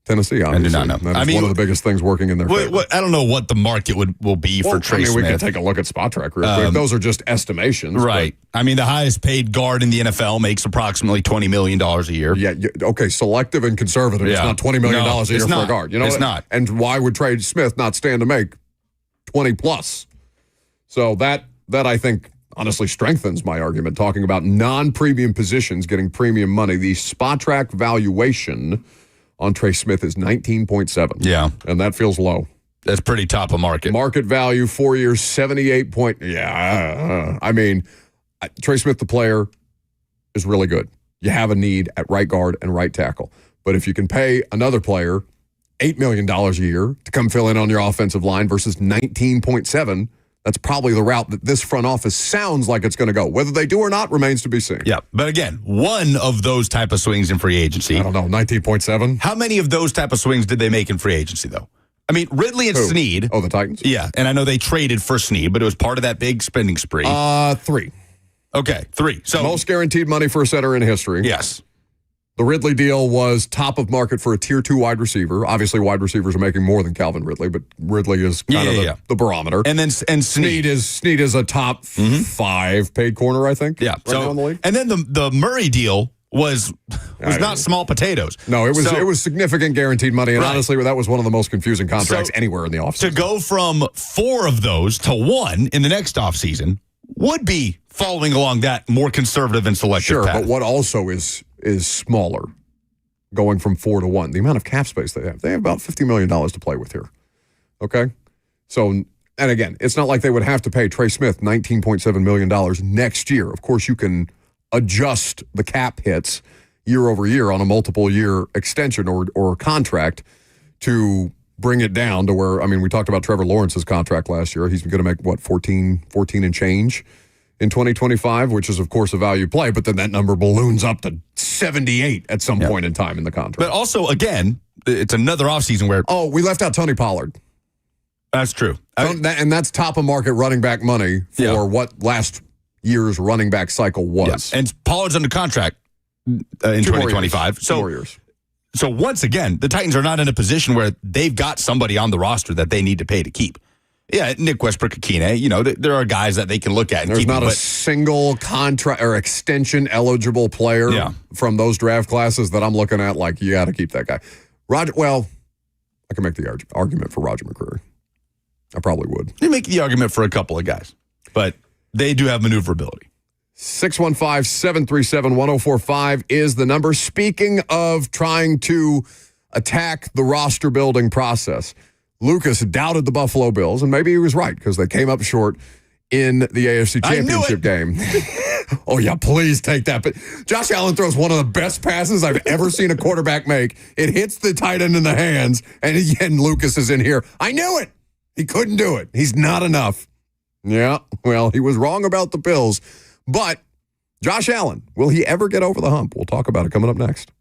Tennessee, obviously. I do not know. That is one of the biggest things working in their favor. I don't know what the market will be for Trey Smith. We can take a look at Spot Track real quick. Those are just estimations. Right. The highest paid guard in the NFL makes approximately $20 million a year. Yeah. Okay, selective and conservative. It's not $20 million a year for a guard. It's not. And why would Trey Smith not stand to make 20 plus? So that I think honestly strengthens my argument, talking about non-premium positions getting premium money. The Spot Track valuation on Trey Smith is 19.7. Yeah. And that feels low. That's pretty top of market. Market value, 4 years, 78 point. Trey Smith, the player, is really good. You have a need at right guard and right tackle. But if you can pay another player $8 million a year to come fill in on your offensive line versus 19.7, that's probably the route that this front office sounds like it's going to go. Whether they do or not remains to be seen. Yeah, but again, one of those type of swings in free agency. I don't know, 19.7? How many of those type of swings did they make in free agency, though? Ridley and Snead. Oh, the Titans? Yeah, and I know they traded for Snead, but it was part of that big spending spree. 3. Okay, 3. So most guaranteed money for a center in history. Yes. The Ridley deal was top of market for a tier 2 wide receiver. Obviously, wide receivers are making more than Calvin Ridley, but Ridley is kind of the barometer. And then Snead is a top 5 paid corner, I think. Yeah. Right now in the league. And then the Murray deal was not small potatoes. No, it was significant guaranteed money, and honestly, that was one of the most confusing contracts anywhere in the offseason. To go from 4 of those to 1 in the next offseason would be following along that more conservative and selective path. But what also is smaller, going from 4 to 1. The amount of cap space they have about $50 million to play with here. Okay? So, and again, it's not like they would have to pay Trey Smith $19.7 million next year. Of course, you can adjust the cap hits year over year on a multiple year extension or contract to bring it down to where, we talked about Trevor Lawrence's contract last year. He's going to make, 14 and change in 2025, which is, of course, a value play, but then that number balloons up to 78 at some point in time in the contract. But also, again, it's another offseason where... Oh, we left out Tony Pollard. That's true. And that's top-of-market running back money for what last year's running back cycle was. Yeah. And Pollard's under contract in 2025. 2 more years. So once again, the Titans are not in a position where they've got somebody on the roster that they need to pay to keep. Yeah, Nick Westbrook-Ikhine, there are guys that they can look at and There's keep. There's not a single contract or extension eligible player from those draft classes that I'm looking at like, you got to keep that guy. I can make the argument for Roger McCreary. I probably would. You make the argument for a couple of guys, but they do have maneuverability. 615-737-1045 is the number. Speaking of trying to attack the roster building process, Lucas doubted the Buffalo Bills, and maybe he was right because they came up short in the AFC Championship game. Oh, yeah, please take that. But Josh Allen throws one of the best passes I've ever seen a quarterback make. It hits the tight end in the hands, and again, Lucas is in here. I knew it. He couldn't do it. He's not enough. Yeah, well, he was wrong about the Bills. But Josh Allen, will he ever get over the hump? We'll talk about it coming up next.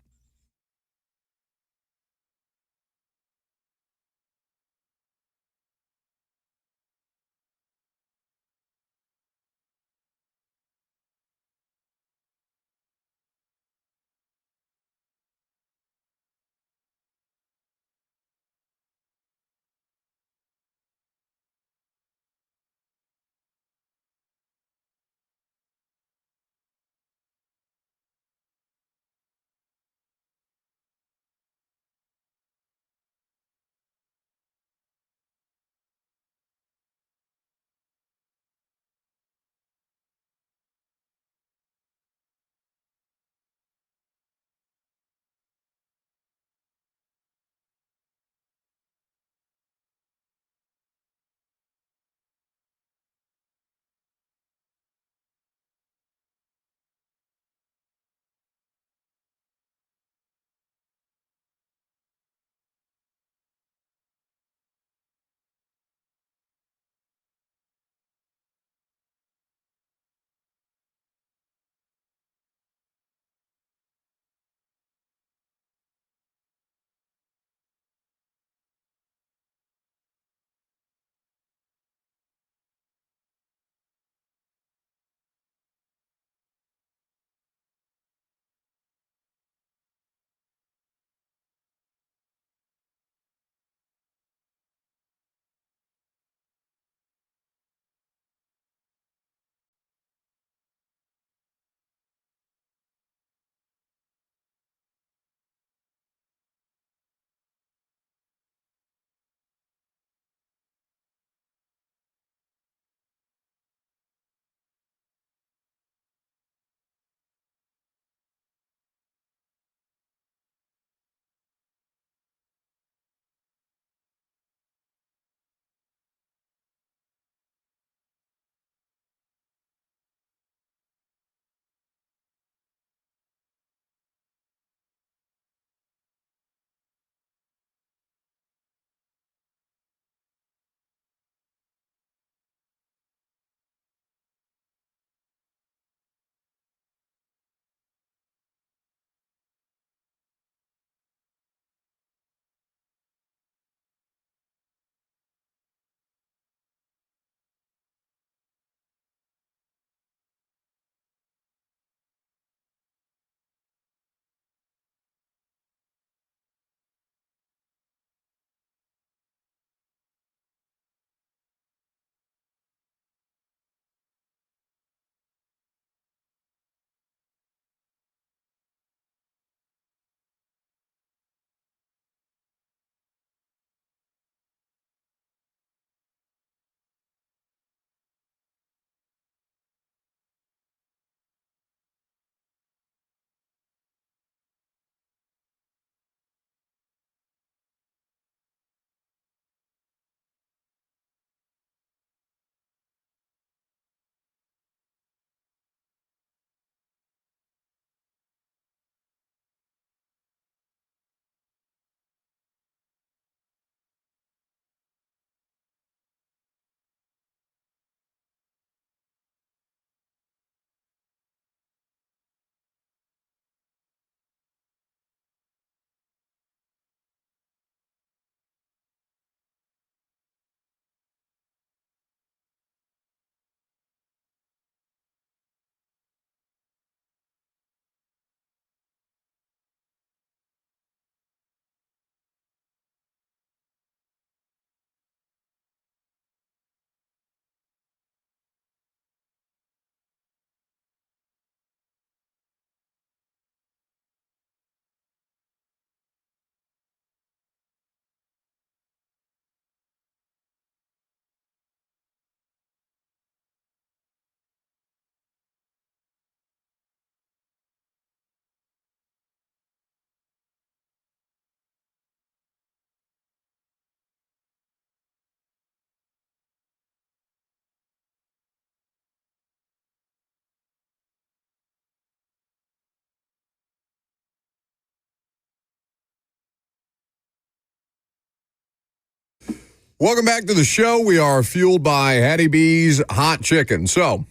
Welcome back to the show. We are fueled by Hattie B's Hot Chicken. So,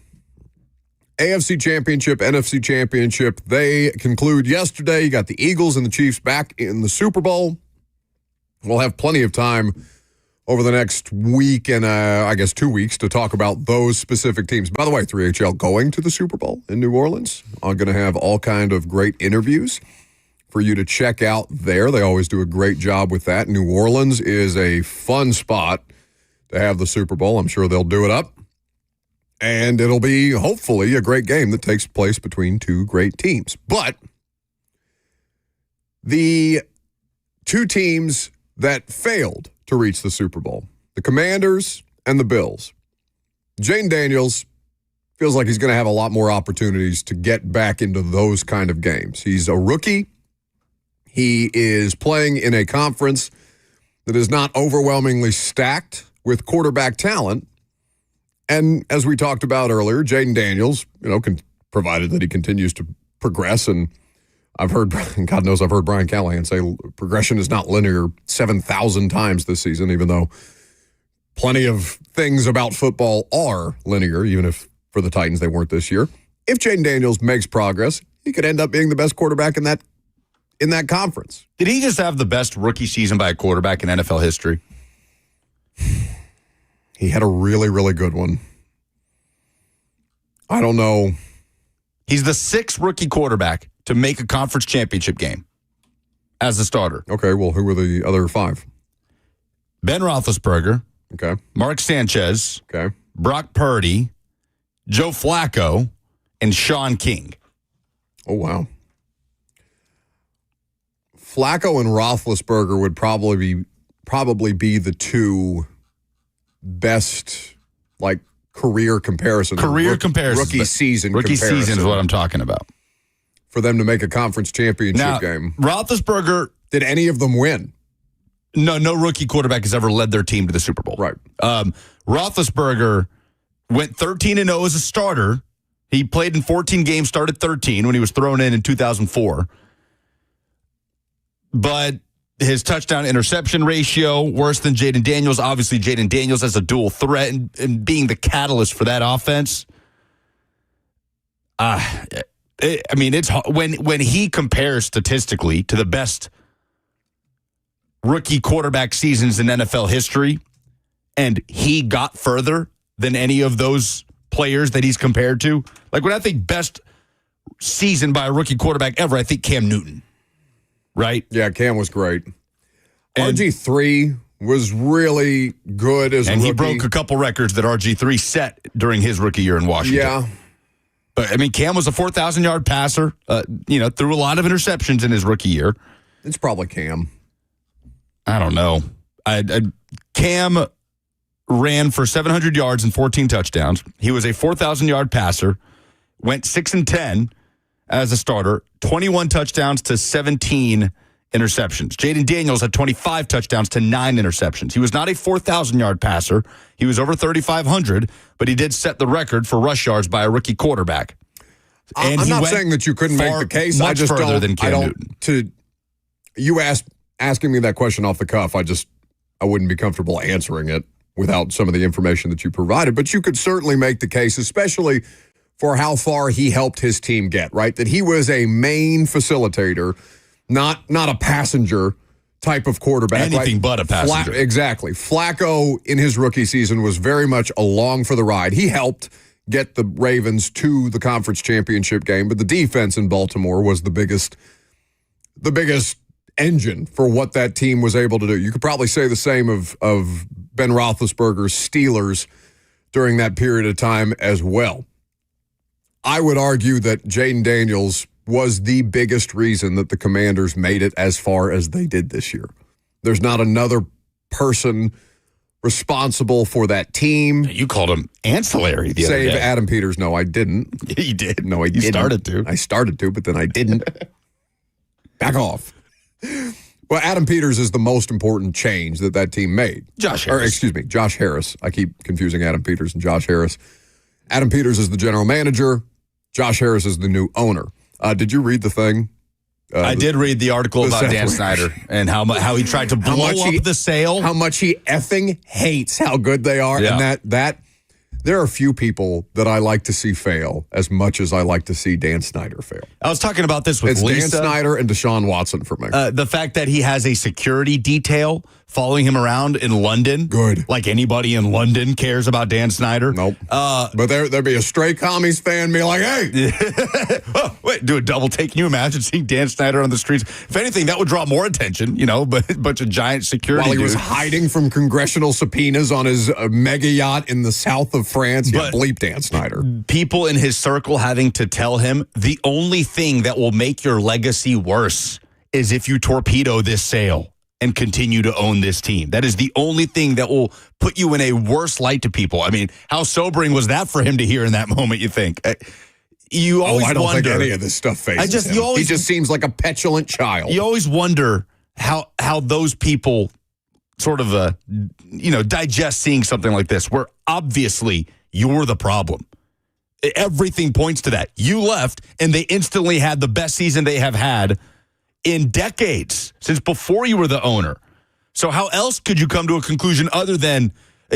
AFC Championship, NFC Championship, they conclude yesterday. You got the Eagles and the Chiefs back in the Super Bowl. We'll have plenty of time over the next week and, 2 weeks to talk about those specific teams. By the way, 3HL going to the Super Bowl in New Orleans. I'm going to have all kind of great interviews for you to check out there. They always do a great job with that. New Orleans is a fun spot to have the Super Bowl. I'm sure they'll do it up. And it'll be, hopefully, a great game that takes place between two great teams. But the two teams that failed to reach the Super Bowl, the Commanders and the Bills. Jayden Daniels feels like he's going to have a lot more opportunities to get back into those kind of games. He's a rookie. He is playing in a conference that is not overwhelmingly stacked with quarterback talent. And as we talked about earlier, Jayden Daniels, provided that he continues to progress. And I've heard, God knows I've heard Brian Callahan say progression is not linear 7,000 times this season, even though plenty of things about football are linear, even if for the Titans they weren't this year. If Jayden Daniels makes progress, he could end up being the best quarterback in that conference. Did he just have the best rookie season by a quarterback in NFL history? He had a really, really good one. I don't know. He's the 6th rookie quarterback to make a conference championship game as a starter. Okay, well, who were the other 5? Ben Roethlisberger. Okay. Mark Sanchez. Okay. Brock Purdy. Joe Flacco. And Sean King. Oh, wow. Flacco and Roethlisberger would probably be the two best, career comparisons. Rookie season is what I'm talking about. For them to make a conference championship game. Roethlisberger. Did any of them win? No rookie quarterback has ever led their team to the Super Bowl. Right. Roethlisberger went 13-0 as a starter. He played in 14 games, started 13 when he was thrown in 2004. But his touchdown-interception ratio, worse than Jayden Daniels. Obviously, Jayden Daniels has a dual threat and being the catalyst for that offense. It's when he compares statistically to the best rookie quarterback seasons in NFL history, and he got further than any of those players that he's compared to. When I think best season by a rookie quarterback ever, I think Cam Newton. Right? Yeah, Cam was great. RG3 was really good as a rookie. And he broke a couple records that RG3 set during his rookie year in Washington. Yeah. But, Cam was a 4,000-yard passer, threw a lot of interceptions in his rookie year. It's probably Cam. I don't know. Cam ran for 700 yards and 14 touchdowns. He was a 4,000-yard passer, went 6-10 as a starter, 21 touchdowns to 17 interceptions. Jayden Daniels had 25 touchdowns to 9 interceptions. He was not a 4,000-yard passer. He was over 3,500, but he did set the record for rush yards by a rookie quarterback. And I'm not saying that you couldn't make the case. I just don't. You asking me that question off the cuff, I wouldn't be comfortable answering it without some of the information that you provided. But you could certainly make the case, especially for how far he helped his team get, right? That he was a main facilitator, not a passenger type of quarterback. Anything but a passenger. Exactly. Flacco in his rookie season was very much along for the ride. He helped get the Ravens to the conference championship game, but the defense in Baltimore was the biggest engine for what that team was able to do. You could probably say the same of Ben Roethlisberger's Steelers during that period of time as well. I would argue that Jayden Daniels was the biggest reason that the Commanders made it as far as they did this year. There's not another person responsible for that team. You called him ancillary the other day. Save Adam Peters. No, I didn't. Yeah, you did. No, I didn't. You started to. I started to, but then I didn't. Back off. Well, Adam Peters is the most important change that team made. Josh Harris. I keep confusing Adam Peters and Josh Harris. Adam Peters is the general manager. Josh Harris is the new owner. Did you read the thing I did read the article about Dan Snyder and how he tried to blow up the sale. How much he effing hates how good they are. Yeah. And that there are few people that I like to see fail as much as I like to see Dan Snyder fail. I was talking about this with Lisa. Dan Snyder and Deshaun Watson for me. The fact that he has a security detail following him around in London. Good. Like anybody in London cares about Dan Snyder. Nope. But there'd be a stray commies fan be like, hey. Oh, wait, do a double take. Can you imagine seeing Dan Snyder on the streets? If anything, that would draw more attention, but a bunch of giant security While he was dudes. hiding from congressional subpoenas on his mega yacht in the south of France. Yeah, But bleep Dan Snyder. People in his circle having to tell him the only thing that will make your legacy worse is if you torpedo this sale and continue to own this team. That is the only thing that will put you in a worse light to people. I mean, how sobering was that for him to hear in that moment, you think? You always I don't wonder. think any of this stuff phases him. He just seems like a petulant child. You always wonder how those people sort of, digest seeing something like this, where obviously you're the problem. Everything points to that. You left, and they instantly had the best season they have had in decades, since before you were the owner. So how else could you come to a conclusion other than,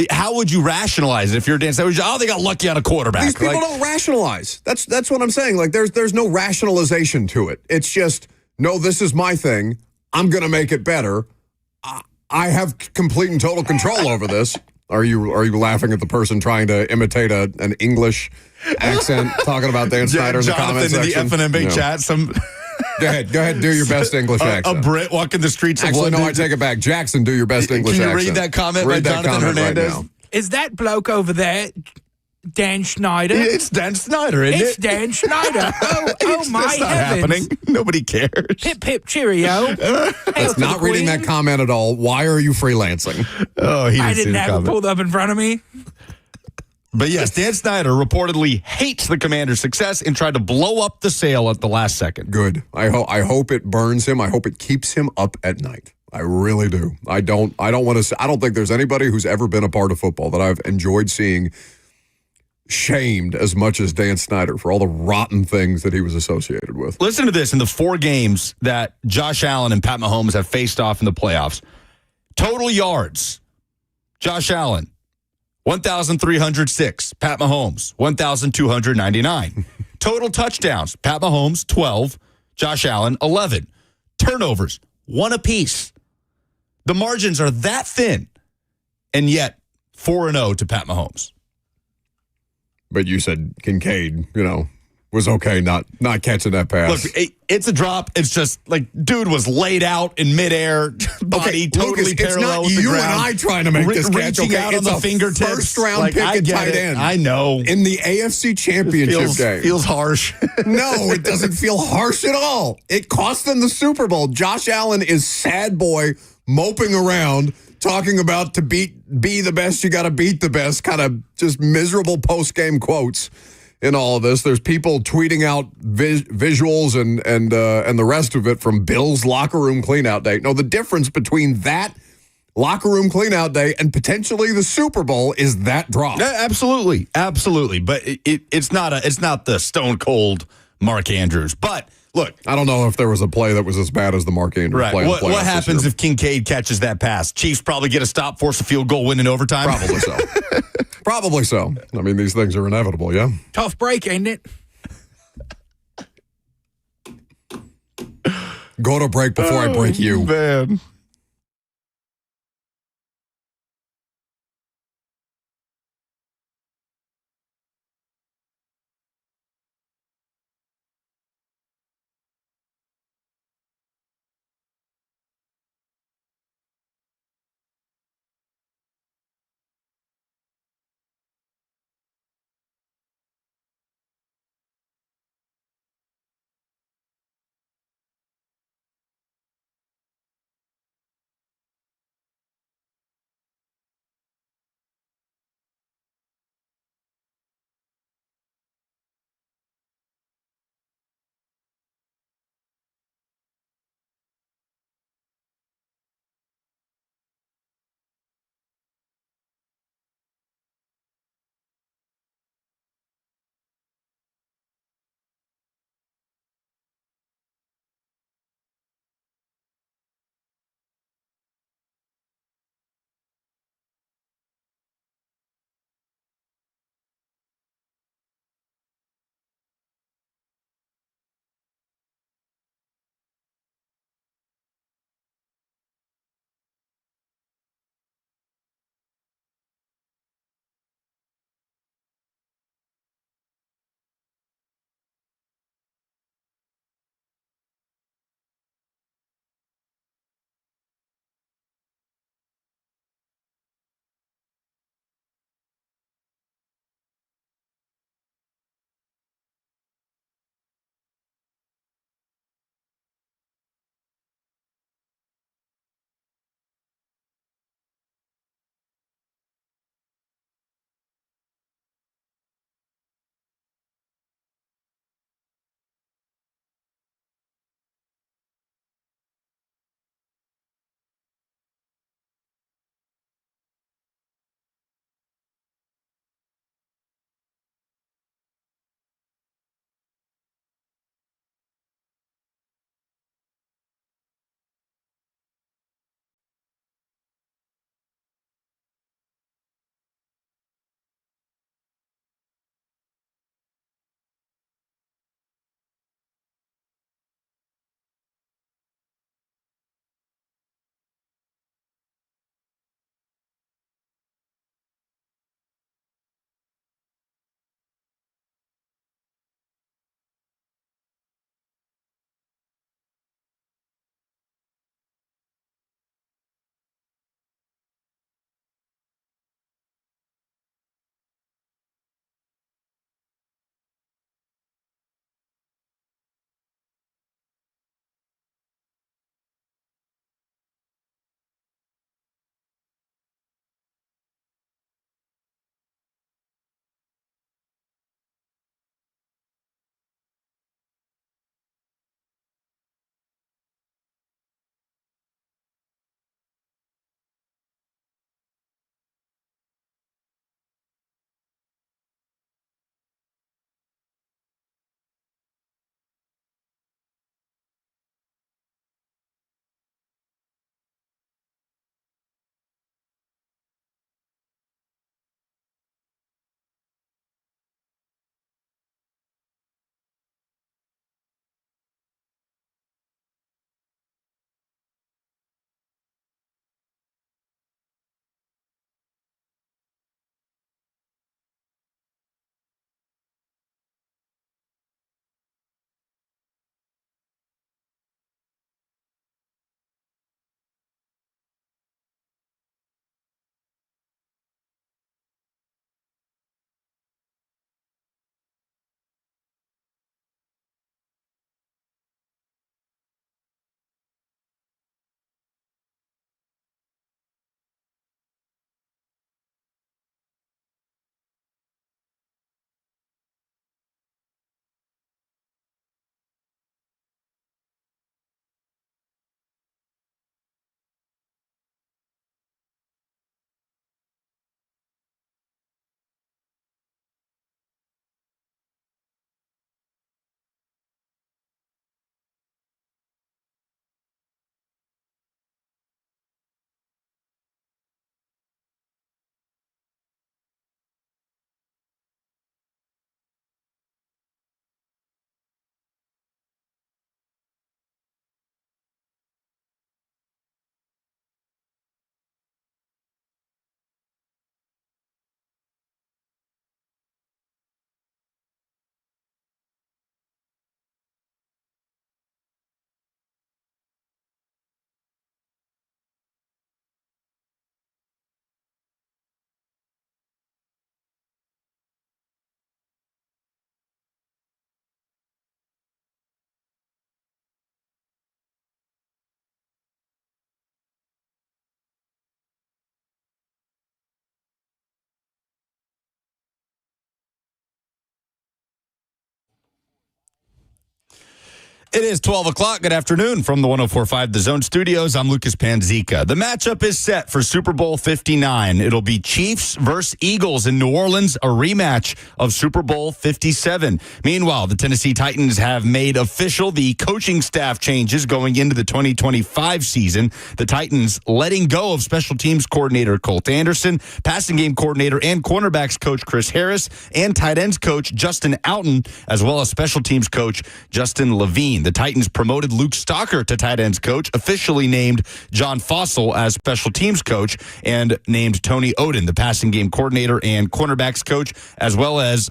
how would you rationalize it if you're Dan Snyder? Oh, they got lucky on a quarterback. These people don't rationalize. That's what I'm saying. Like there's no rationalization to it. It's just, no, this is my thing. I'm going to make it better. I have complete and total control over this. Are you laughing at the person trying to imitate an English accent talking about Dan Snyder in the comment section? Jonathan in the FNMA chat, Go ahead. Do your best English accent. A Brit walking the streets of Actually, London. no, I take it back. Jackson, do your best English accent. Can you read that comment by Jonathan Hernandez? Right now. Is that bloke over there Dan Schneider? It's Dan Snyder, isn't It's it? Dan Schneider. Oh my That's not heavens. happening. Nobody cares. Pip, pip, cheerio. That's not reading that comment at all. Why are you freelancing? Oh, he I didn't see didn't the have it comment. pulled up in front of me. But yes, Dan Snyder reportedly hates the Commanders' success and tried to blow up the sale at the last second. Good. I hope it burns him. I hope it keeps him up at night. I really do. I don't think there's anybody who's ever been a part of football that I've enjoyed seeing shamed as much as Dan Snyder for all the rotten things that he was associated with. Listen to this. In the 4 games that Josh Allen and Pat Mahomes have faced off in the playoffs, total yards, Josh Allen, 1,306. Pat Mahomes, 1,299. Total touchdowns, Pat Mahomes, 12. Josh Allen, 11. Turnovers, 1 apiece. The margins are that thin, and yet 4-0 to Pat Mahomes. But you said Kincaid, was okay not catching that pass. Look, it's a drop. It's just like dude was laid out in midair, body totally Lucas, parallel it's with not the you ground. and I trying to make this catch. Reaching Okay, out it's on the a fingertips. first-round pick I at get tight it. end. I know. In the AFC Championship game. Feels harsh. No, it doesn't feel harsh at all. It cost them the Super Bowl. Josh Allen is sad boy moping around, talking about to be the best, you got to beat the best, kind of just miserable post-game quotes in all of this. There's people tweeting out visuals and the rest of it from Bill's locker room cleanout day. No, the difference between that locker room cleanout day and potentially the Super Bowl is that drop. Yeah, absolutely. But it's not the stone cold Mark Andrews. But look, I don't know if there was a play that was as bad as the Mark Andrews play. What happens if Kincaid catches that pass? Chiefs probably get a stop, force a field goal, win in overtime. Probably so. Probably so. I mean, these things are inevitable, yeah? Tough break, ain't it? Go to break before I break you. Man. It is 12 o'clock. Good afternoon from the 104.5 The Zone Studios. I'm Lucas Panzica. The matchup is set for Super Bowl 59. It'll be Chiefs versus Eagles in New Orleans, a rematch of Super Bowl 57. Meanwhile, the Tennessee Titans have made official the coaching staff changes going into the 2025 season. The Titans letting go of special teams coordinator Colt Anderson, passing game coordinator and cornerbacks coach Chris Harris, and tight ends coach Justin Outen, as well as special teams coach Justin Levine. The Titans promoted Luke Stalker to tight ends coach, officially named John Fossil as special teams coach, and named Tony Oden, the passing game coordinator and cornerbacks coach, as well as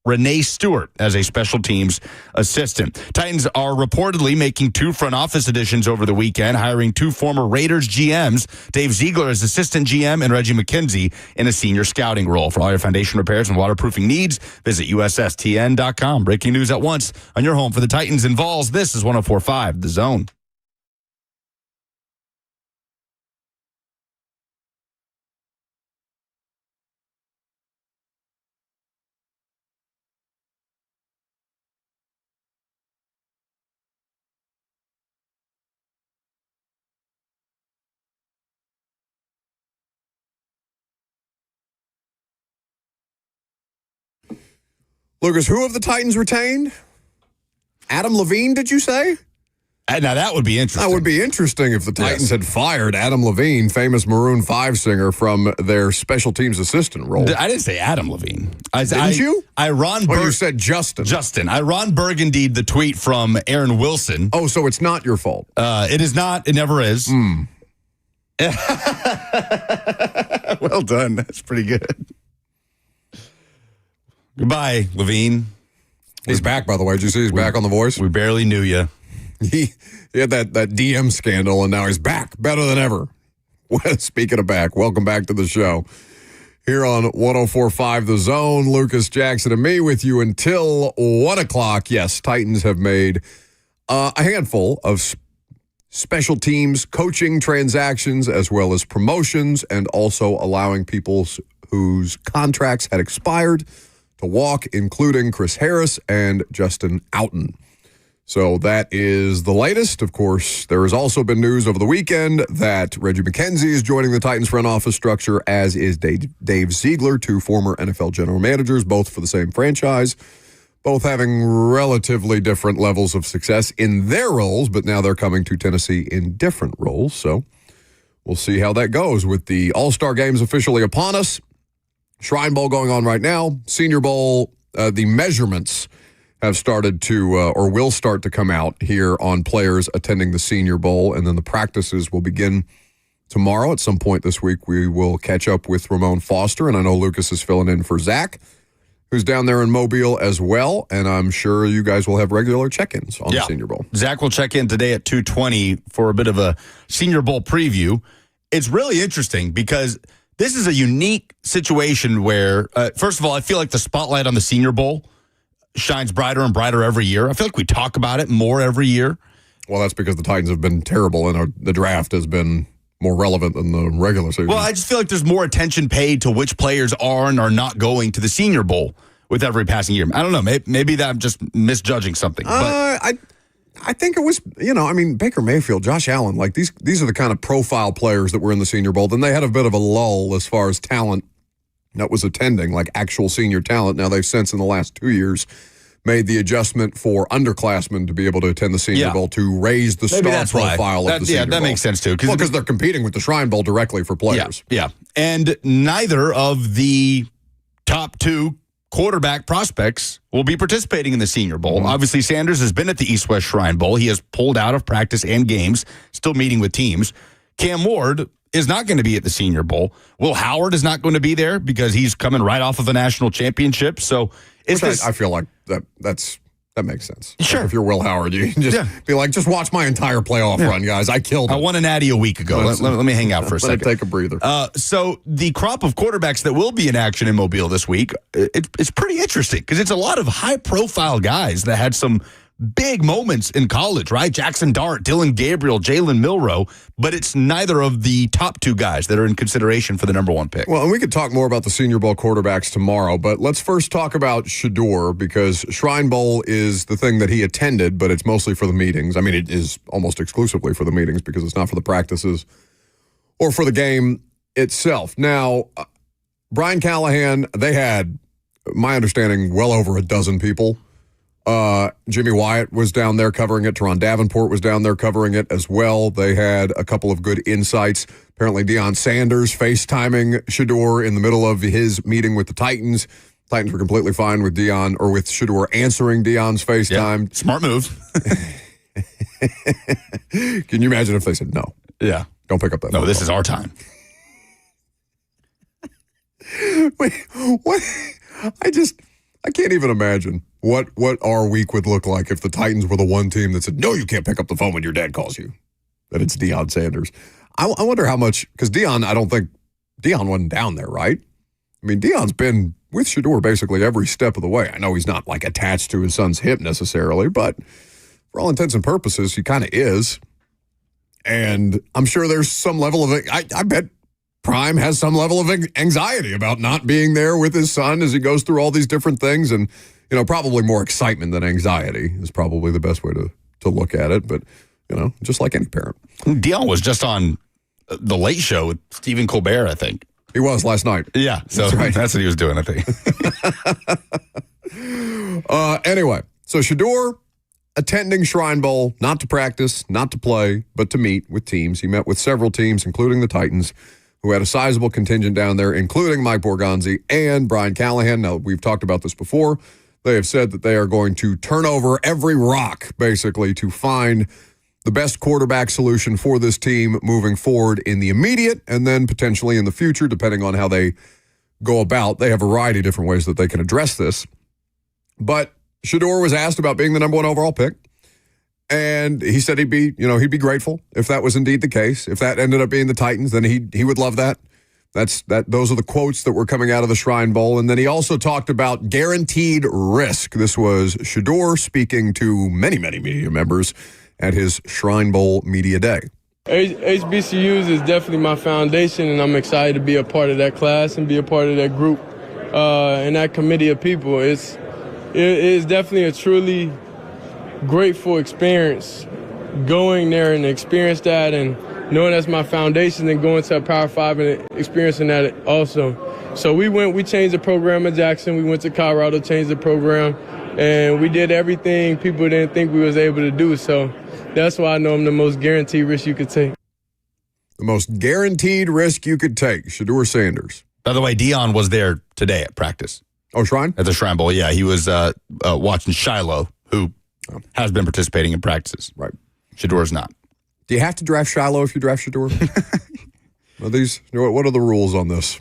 Renee Stewart as a special teams assistant. Titans are reportedly making 2 front office additions over the weekend, hiring 2 former Raiders GMs, Dave Ziegler as assistant GM and Reggie McKenzie in a senior scouting role. For all your foundation repairs and waterproofing needs, visit USSTN.com. Breaking news at once on your home for the Titans and Vols. This is 104.5 The Zone. Lucas, who of the Titans retained? Adam Levine, did you say? Now, that would be interesting. That would be interesting if the Titans had fired Adam Levine, famous Maroon 5 singer, from their special teams assistant role. I didn't say Adam Levine. Didn't you? You said Justin. Justin. Ron Burgundied the tweet from Aaron Wilson. Oh, so it's not your fault. It is not. It never is. Well done. That's pretty good. Goodbye, Levine. He's back, by the way. Did you see he's back on The Voice? We barely knew you. He had that DM scandal, and now he's back, better than ever. Speaking of back, welcome back to the show. Here on 104.5 The Zone, Lucas Jackson and me with you until 1 o'clock. Yes, Titans have made a handful of special teams coaching transactions as well as promotions, and also allowing people whose contracts had expired to walk, including Chris Harris and Justin Outen. So that is the latest. Of course, there has also been news over the weekend that Reggie McKenzie is joining the Titans front office structure, as is Dave Ziegler, 2 former NFL general managers, both for the same franchise, both having relatively different levels of success in their roles, but now they're coming to Tennessee in different roles. So we'll see how that goes with the All-Star games officially upon us. Shrine Bowl going on right now. Senior Bowl, the measurements have started to, or will start to come out here on players attending the Senior Bowl, and then the practices will begin tomorrow. At some point this week, we will catch up with Ramon Foster, and I know Lucas is filling in for Zach, who's down there in Mobile as well, and I'm sure you guys will have regular check-ins on the Senior Bowl. Zach will check in today at 2:20 for a bit of a Senior Bowl preview. It's really interesting because this is a unique situation where, first of all, I feel like the spotlight on the Senior Bowl shines brighter and brighter every year. I feel like we talk about it more every year. Well, that's because the Titans have been terrible, and the draft has been more relevant than the regular season. Well, I just feel like there's more attention paid to which players are and are not going to the Senior Bowl with every passing year. I don't know. Maybe that I'm just misjudging something. But I think it was, Baker Mayfield, Josh Allen, like these are the kind of profile players that were in the Senior Bowl. Then they had a bit of a lull as far as talent that was attending, like actual senior talent. Now they've since in the last 2 years made the adjustment for underclassmen to be able to attend the Senior Bowl to raise the star profile of the Senior Bowl. Yeah, that makes sense too. Because they're competing with the Shrine Bowl directly for players. Yeah. And neither of the top 2 quarterback prospects will be participating in the Senior Bowl. Mm-hmm. Obviously, Sanders has been at the East-West Shrine Bowl. He has pulled out of practice and games, still meeting with teams. Cam Ward is not going to be at the Senior Bowl. Will Howard is not going to be there because he's coming right off of a national championship. So I feel like that makes sense. Sure. Like if you're Will Howard, you can just be like, just watch my entire playoff run, guys. I killed it. I won a natty a week ago. Let me hang out for a second. Take a breather. So the crop of quarterbacks that will be in action in Mobile this week, it's pretty interesting because it's a lot of high-profile guys that had some big moments in college, right? Jackson Dart, Dylan Gabriel, Jalen Milroe, but it's neither of the top two guys that are in consideration for the number one pick. Well, and we could talk more about the Senior Bowl quarterbacks tomorrow, but let's first talk about Shedeur, because Shrine Bowl is the thing that he attended, but it's mostly for the meetings. I mean, it is almost exclusively for the meetings because it's not for the practices or for the game itself. Now, Brian Callahan, they had, my understanding, well over a dozen people. Jimmy Wyatt was down there covering it. Teron Davenport was down there covering it as well. They had a couple of good insights. Apparently, Deion Sanders FaceTiming Shedeur in the middle of his meeting with the Titans. Titans were completely fine with with Shedeur answering Deion's FaceTime. Yeah, smart move. Can you imagine if they said no? Yeah. Don't pick up that. No, this is our time. Wait, what? I can't even imagine what our week would look like if the Titans were the one team that said, no, you can't pick up the phone when your dad calls you. That it's Deion Sanders. I wonder how much, because I don't think Deion wasn't down there, right? I mean, Deion's been with Shedeur basically every step of the way. I know he's not like attached to his son's hip necessarily, but for all intents and purposes, he kind of is. And I'm sure there's some level of, I bet Prime has some level of anxiety about not being there with his son as he goes through all these different things. And, probably more excitement than anxiety is probably the best way to look at it. But, just like any parent. Deion was just on The Late Show with Stephen Colbert, I think. He was last night. Yeah, so that's what he was doing, I think. Anyway, so Shedeur attending Shrine Bowl, not to practice, not to play, but to meet with teams. He met with several teams, including the Titans, who had a sizable contingent down there, including Mike Borgonzi and Brian Callahan. Now, we've talked about this before. They have said that they are going to turn over every rock, basically, to find the best quarterback solution for this team moving forward in the immediate and then potentially in the future, depending on how they go about. They have a variety of different ways that they can address this. But Shedeur was asked about being the number one overall pick. And he said he'd be grateful if that was indeed the case. If that ended up being the Titans, then he would love that. Those are the quotes that were coming out of the Shrine Bowl. And then he also talked about guaranteed risk. This was Shedeur speaking to many, many media members at his Shrine Bowl Media Day. HBCUs is definitely my foundation, and I'm excited to be a part of that class and be a part of that group and that committee of people. It is definitely a truly grateful experience going there and experience that, and knowing that's my foundation, and going to a Power 5 and experiencing that also. So we changed the program in Jackson. We went to Colorado, changed the program, and we did everything people didn't think we was able to do. So that's why I know I'm the most guaranteed risk you could take. The most guaranteed risk you could take, Shedeur Sanders. By the way, Deion was there today at practice. Oh, Shrine? At the Shrine Bowl, yeah. He was watching Shiloh, who has been participating in practices. Right. Shedeur's not. Do you have to draft Shiloh if you draft Shedeur? What are the rules on this?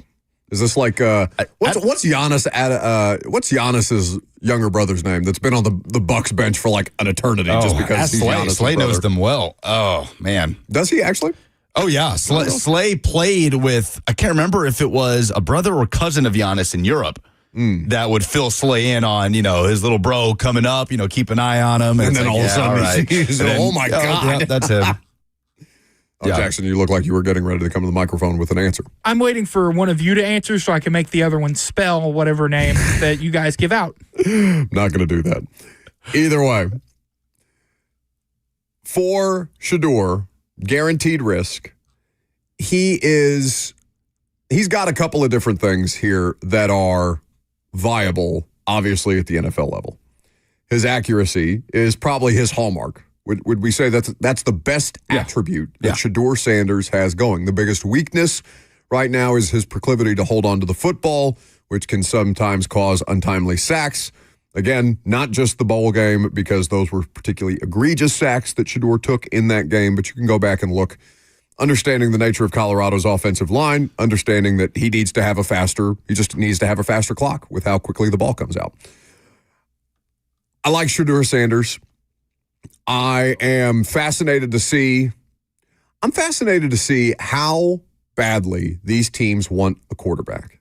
Is this like what's Giannis's younger brother's name that's been on the Bucks bench for like an eternity just because he's Giannis's Slay brother? knows them well. Oh man, does he actually? Oh yeah, Slay played with, I can't remember if it was a brother or cousin of Giannis in Europe. That would fill Slay in on, his little bro coming up, keep an eye on him. And then all of a sudden, oh my God. Yeah, that's him. Yeah. Jackson, you look like you were getting ready to come to the microphone with an answer. I'm waiting for one of you to answer so I can make the other one spell whatever name that you guys give out. Not going to do that. Either way, for Shedeur, guaranteed risk, he's got a couple of different things here that are viable, obviously, at the NFL level. His accuracy is probably his hallmark. Would we say that's the best attribute that Shedeur Sanders has going? The biggest weakness right now is his proclivity to hold on to the football, which can sometimes cause untimely sacks. Again, not just the bowl game, because those were particularly egregious sacks that Shedeur took in that game, but you can go back and look, understanding the nature of Colorado's offensive line, understanding that he just needs to have a faster clock with how quickly the ball comes out. I like Shedeur Sanders. I am fascinated to see how badly these teams want a quarterback.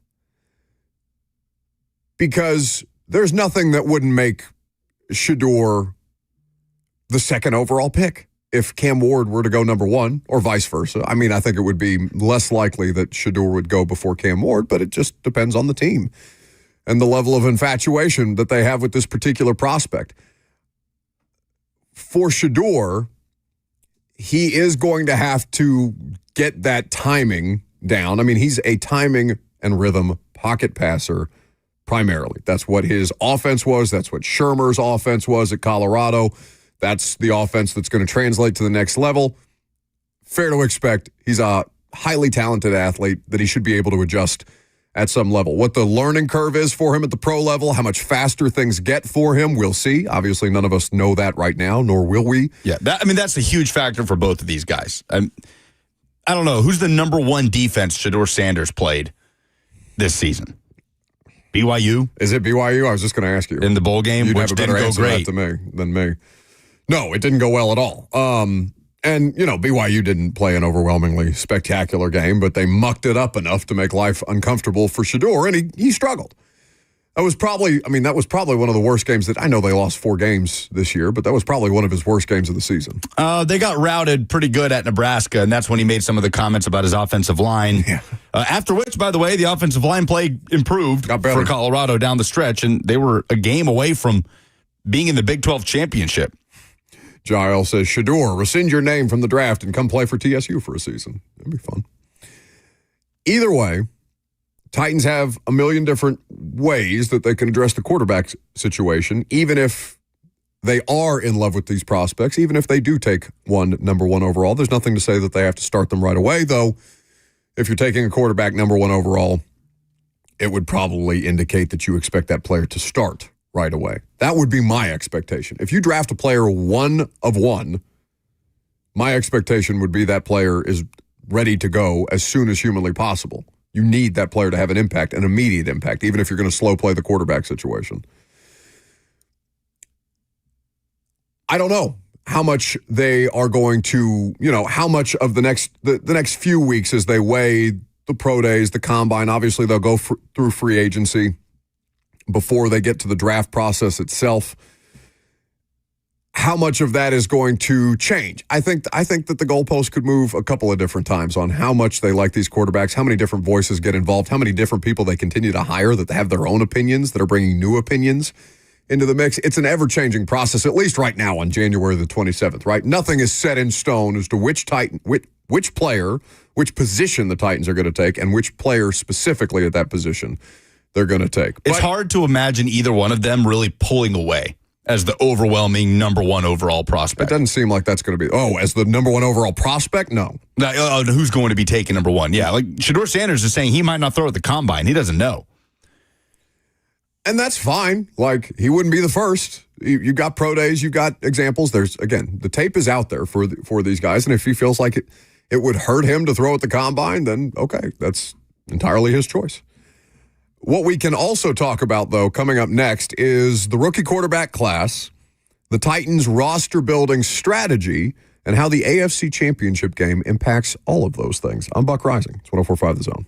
Because there's nothing that wouldn't make Shedeur the second overall pick if Cam Ward were to go number one or vice versa. I mean, I think it would be less likely that Shedeur would go before Cam Ward, but it just depends on the team and the level of infatuation that they have with this particular prospect. For Shedeur, he is going to have to get that timing down. I mean, he's a timing and rhythm pocket passer primarily. That's what his offense was. That's what Shermer's offense was at Colorado. That's the offense that's going to translate to the next level. Fair to expect he's a highly talented athlete that he should be able to adjust at some level. What the learning curve is for him at the pro level, how much faster things get for him, we'll see. Obviously, none of us know that right now, nor will we. Yeah, that's a huge factor for both of these guys. I don't know. Who's the number one defense Shedeur Sanders played this season? BYU? Is it BYU? I was just going to ask you. In the bowl game, You'd which have a better didn't go answer great. to me than me. No, it didn't go well at all. And, BYU didn't play an overwhelmingly spectacular game, but they mucked it up enough to make life uncomfortable for Shedeur, and he struggled. That was probably one of the worst games that I know they lost 4 games this year, but that was probably one of his worst games of the season. They got routed pretty good at Nebraska, and that's when he made some of the comments about his offensive line. Yeah. After which, by the way, the offensive line play improved for Colorado down the stretch, and they were a game away from being in the Big 12 championship. Jael says, Shedeur, rescind your name from the draft and come play for TSU for a season. That'd be fun. Either way, Titans have a million different ways that they can address the quarterback situation, even if they are in love with these prospects, even if they do take number one overall. There's nothing to say that they have to start them right away, though. If you're taking a quarterback number one overall, it would probably indicate that you expect that player to start right away. That would be my expectation. If you draft a player 1 of 1, my expectation would be that player is ready to go as soon as humanly possible. You need that player to have an impact, an immediate impact, even if you're going to slow play the quarterback situation. I don't know how much they are going to, how much of the next few weeks as they weigh the pro days, the combine. Obviously, they'll go through free agency before they get to the draft process itself. How much of that is going to change? I think that the goalpost could move a couple of different times on how much they like these quarterbacks, how many different voices get involved, how many different people they continue to hire that have their own opinions, that are bringing new opinions into the mix. It's an ever-changing process, at least right now on January the 27th, right? Nothing is set in stone as to which player, which position the Titans are going to take, and which player specifically at that position they're going to take. It's hard to imagine either one of them really pulling away as the overwhelming number one overall prospect. It doesn't seem like that's going to be, as the number one overall prospect? No. Who's going to be taking number one? Yeah, like Shedeur Sanders is saying he might not throw at the combine. He doesn't know. And that's fine. Like, he wouldn't be the first. You've got pro days. You've got examples. There's, again, the tape is out there for these guys. And if he feels like it would hurt him to throw at the combine, then, okay, that's entirely his choice. What we can also talk about, though, coming up next is the rookie quarterback class, the Titans roster building strategy, and how the AFC Championship game impacts all of those things. I'm Buck Rising. It's 104.5 The Zone.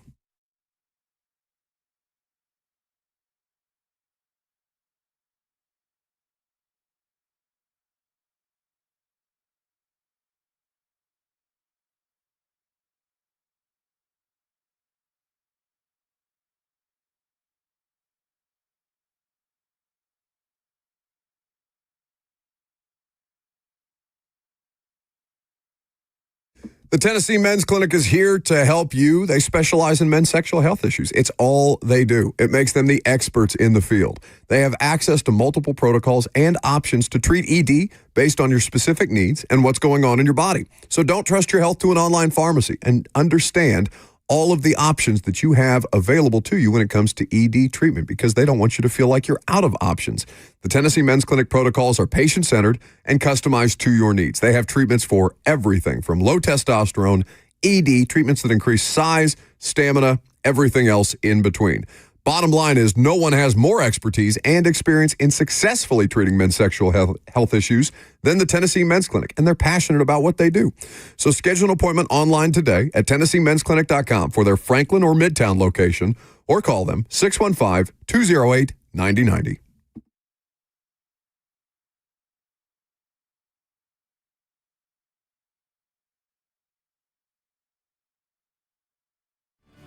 The Tennessee Men's Clinic is here to help you. They specialize in men's sexual health issues. It's all they do. It makes them the experts in the field. They have access to multiple protocols and options to treat ED based on your specific needs and what's going on in your body. So don't trust your health to an online pharmacy, and understand all of the options that you have available to you when it comes to ED treatment, because they don't want you to feel like you're out of options. The Tennessee Men's Clinic protocols are patient-centered and customized to your needs. They have treatments for everything from low testosterone, ED, treatments that increase size, stamina, everything else in between. Bottom line is, no one has more expertise and experience in successfully treating men's sexual health issues than the Tennessee Men's Clinic, and they're passionate about what they do. So schedule an appointment online today at TennesseeMen'sClinic.com for their Franklin or Midtown location, or call them 615-208-9090.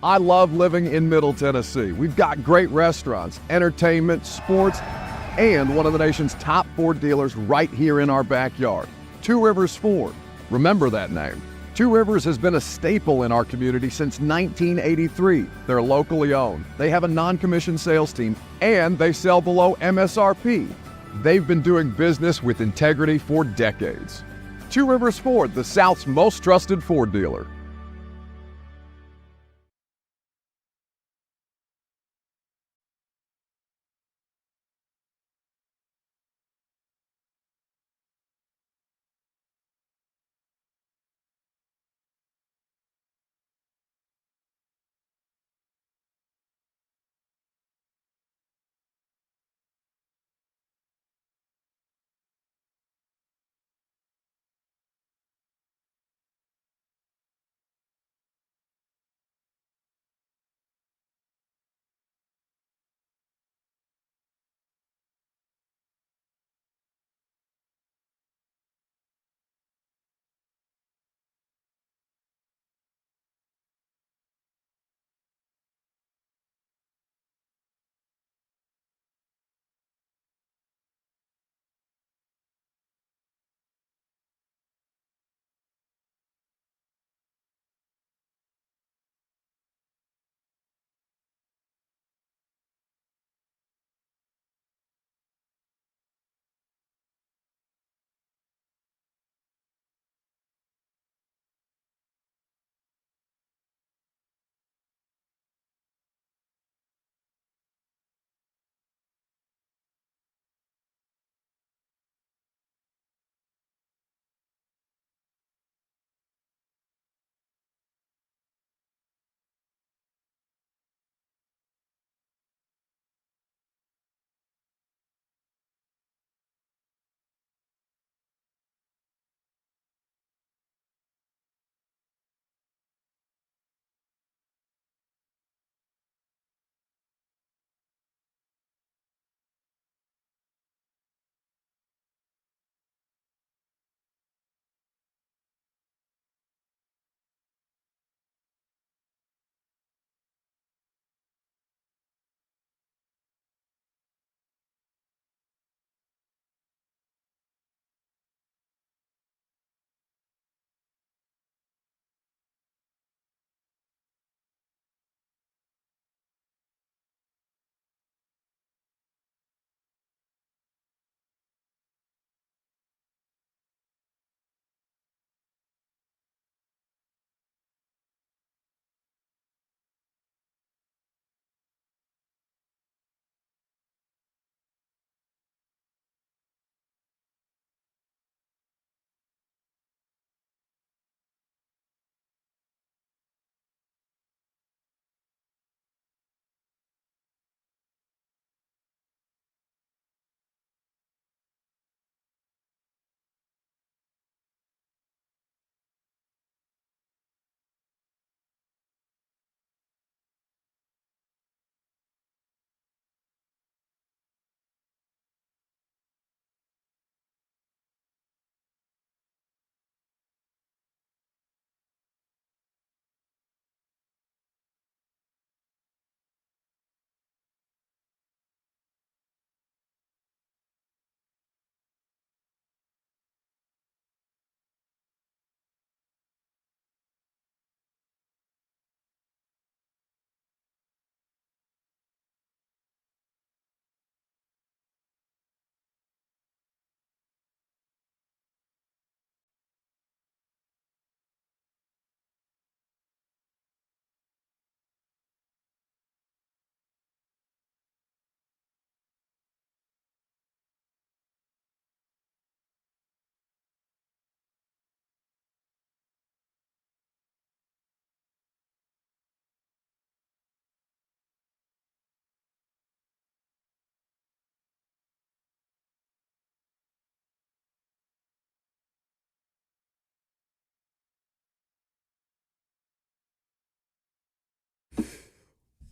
I love living in Middle Tennessee. We've got great restaurants, entertainment, sports, and one of the nation's top Ford dealers right here in our backyard. Two Rivers Ford. Remember that name. Two Rivers has been a staple in our community since 1983. They're locally owned. They have a non-commissioned sales team, and they sell below MSRP. They've been doing business with integrity for decades. Two Rivers Ford, the South's most trusted Ford dealer.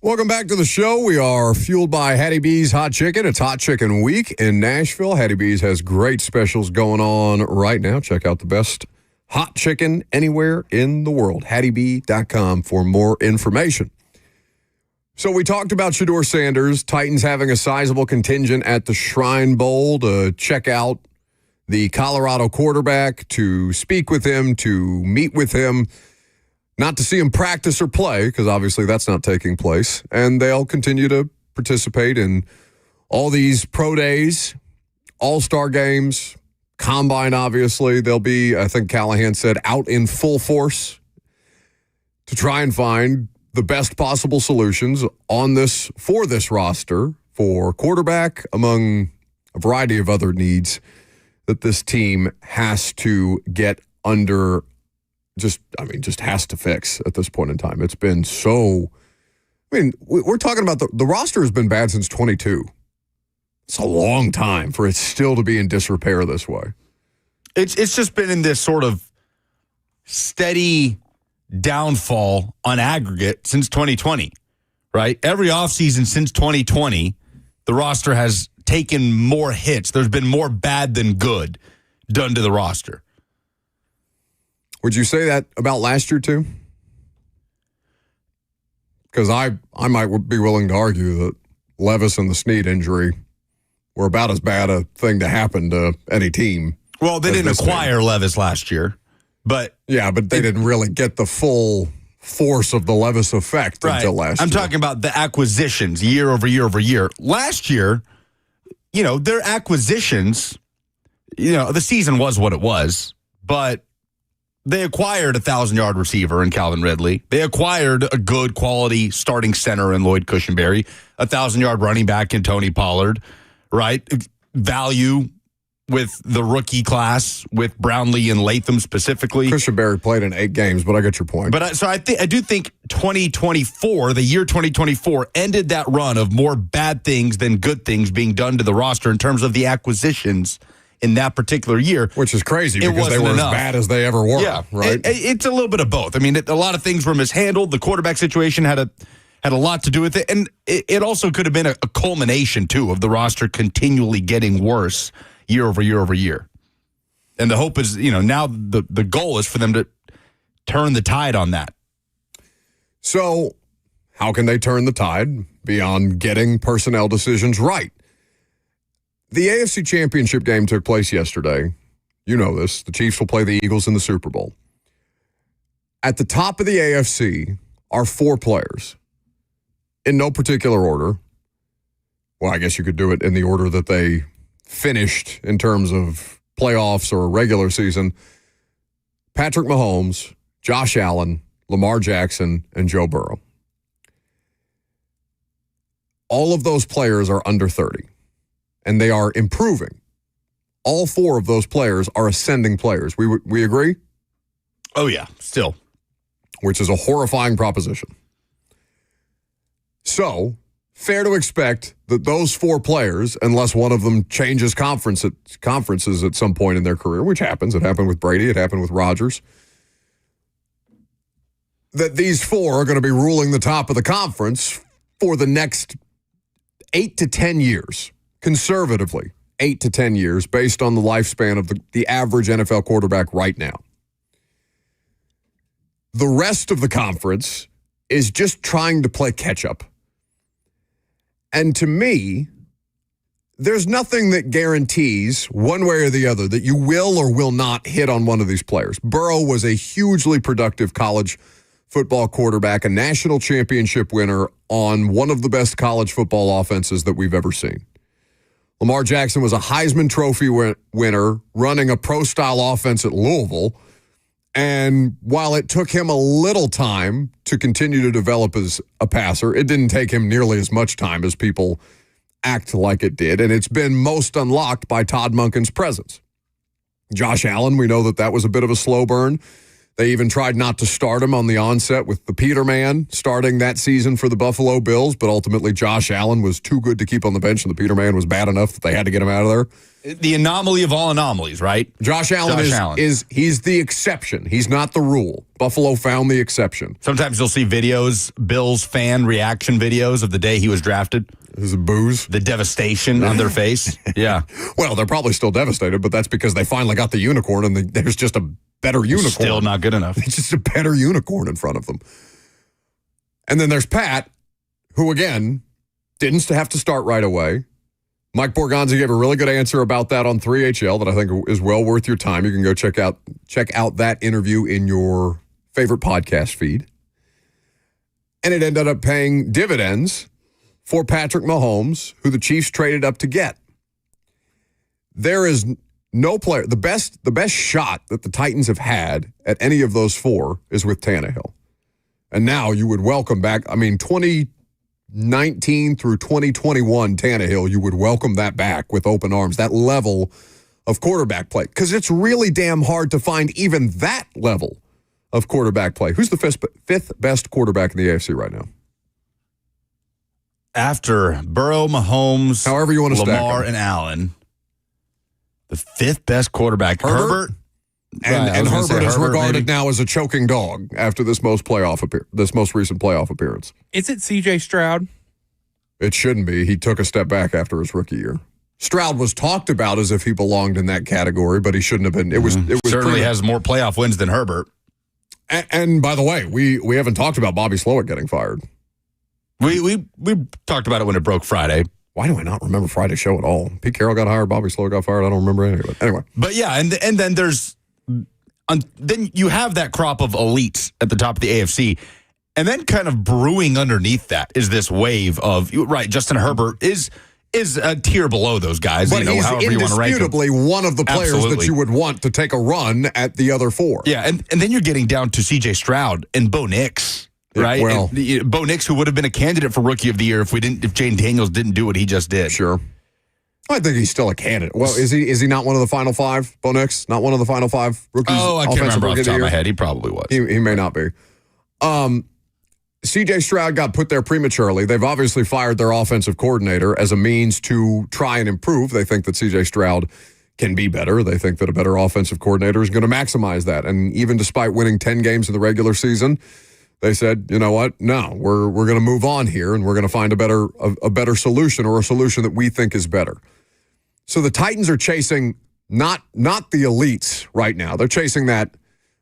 Welcome back to the show. We are fueled by Hattie B's Hot Chicken. It's Hot Chicken Week in Nashville. Hattie B's has great specials going on right now. Check out the best hot chicken anywhere in the world. HattieB.com for more information. So we talked about Shedeur Sanders, Titans having a sizable contingent at the Shrine Bowl to check out the Colorado quarterback, to speak with him, to meet with him, not to see him practice or play, because obviously that's not taking place. And they'll continue to participate in all these pro days, all-star games, combine, obviously. They'll be, I think Callahan said, out in full force to try and find the best possible solutions for this roster, for quarterback, among a variety of other needs that this team has to get under, just has to fix at this point in time. It's been so, we're talking about the roster has been bad since 22. It's a long time for it still to be in disrepair this way. It's just been in this sort of steady downfall on aggregate since 2020, right? Every offseason since 2020, the roster has taken more hits. There's been more bad than good done to the roster. Would you say that about last year too? Because I might be willing to argue that Levis and the Snead injury were about as bad a thing to happen to any team. Well, they didn't acquire Levis last year. But yeah, but they didn't really get the full force of the Levis effect until last year. I'm talking about the acquisitions year over year over year. Last year, their acquisitions, the season was what it was, but they acquired a 1,000-yard receiver in Calvin Ridley. They acquired a good quality starting center in Lloyd Cushenberry, a 1,000-yard running back in Tony Pollard, right? Value with the rookie class, with Brownlee and Latham specifically. Cushenberry played in 8 games, but I get your point. But I do think 2024, the year 2024, ended that run of more bad things than good things being done to the roster in terms of the acquisitions in that particular year. Which is crazy because they were as bad as they ever were. Yeah, right? It's a little bit of both. A lot of things were mishandled. The quarterback situation had a lot to do with it. And it also could have been a culmination, too, of the roster continually getting worse year over year over year. And the hope is, now the goal is for them to turn the tide on that. So how can they turn the tide beyond getting personnel decisions right? The AFC Championship game took place yesterday. You know this. The Chiefs will play the Eagles in the Super Bowl. At the top of the AFC are 4 players in no particular order. Well, I guess you could do it in the order that they finished in terms of playoffs or regular season. Patrick Mahomes, Josh Allen, Lamar Jackson, and Joe Burrow. All of those players are under 30, and they are improving. All 4 of those players are ascending players. We agree? Oh, yeah, still. Which is a horrifying proposition. So, fair to expect that those 4 players, unless one of them changes conferences at some point in their career, which happens. It happened with Brady. It happened with Rodgers. That these 4 are going to be ruling the top of the conference for the next 8 to 10 years. Conservatively, 8 to 10 years based on the lifespan of the average NFL quarterback right now. The rest of the conference is just trying to play catch-up. And to me, there's nothing that guarantees one way or the other that you will or will not hit on one of these players. Burrow was a hugely productive college football quarterback, a national championship winner on one of the best college football offenses that we've ever seen. Lamar Jackson was a Heisman Trophy winner running a pro-style offense at Louisville. And while it took him a little time to continue to develop as a passer, it didn't take him nearly as much time as people act like it did. And it's been most unlocked by Todd Monken's presence. Josh Allen, we know that was a bit of a slow burn. They even tried not to start him on the onset with the Peterman starting that season for the Buffalo Bills, but ultimately Josh Allen was too good to keep on the bench, and the Peterman was bad enough that they had to get him out of there. The anomaly of all anomalies, right? Josh Allen is the exception. He's not the rule. Buffalo found the exception. Sometimes you'll see videos, Bills fan reaction videos of the day he was drafted. Is it booze? The devastation on their face. Yeah. Well, they're probably still devastated, but that's because they finally got the unicorn, and there's just a better unicorn. Still not good enough. It's just a better unicorn in front of them. And then there's Pat, who, again, didn't have to start right away. Mike Borgonzi gave a really good answer about that on 3HL that I think is well worth your time. You can go check out that interview in your favorite podcast feed. And it ended up paying dividends for Patrick Mahomes, who the Chiefs traded up to get. There is no player. The best shot that the Titans have had at any of those four is with Tannehill. And now you would welcome back, 2019 through 2021 Tannehill, you would welcome that back with open arms, that level of quarterback play. Because it's really damn hard to find even that level of quarterback play. Who's the fifth best quarterback in the AFC right now? After Burrow, Mahomes, however you want to Lamar, and Allen, the fifth best quarterback, Herbert. And Herbert is regarded now as a choking dog after this most recent playoff appearance. Is it C.J. Stroud? It shouldn't be. He took a step back after his rookie year. Stroud was talked about as if he belonged in that category, but he shouldn't have been. It was certainly has more playoff wins than Herbert. And by the way, we haven't talked about Bobby Slowick getting fired. We talked about it when it broke Friday. Why do I not remember Friday's show at all? Pete Carroll got hired, Bobby Slowick got fired. I don't remember any of it. Anyway. But yeah, and then then you have that crop of elites at the top of the AFC, and then kind of brewing underneath that is this wave of Justin Herbert is a tier below those guys. But he's indisputably one of the players that you would want to take a run at the other four. Yeah, and then you're getting down to C.J. Stroud and Bo Nix, right? Yeah, well, Bo Nix, who would have been a candidate for Rookie of the Year if Jane Daniels didn't do what he just did. Sure. I think he's still a candidate. Well, is he not one of the final five, Bo Nix? Not one of the final five rookies? Oh, I can't remember off the top of my head. He probably was. He may not be. C.J. Stroud got put there prematurely. They've obviously fired their offensive coordinator as a means to try and improve. They think that C.J. Stroud can be better. They think that a better offensive coordinator is going to maximize that. And even despite winning 10 games in the regular season, they said, you know what? No, we're going to move on here, and we're going to find a better solution, or a solution that we think is better. So the Titans are chasing not the elites right now. They're chasing that.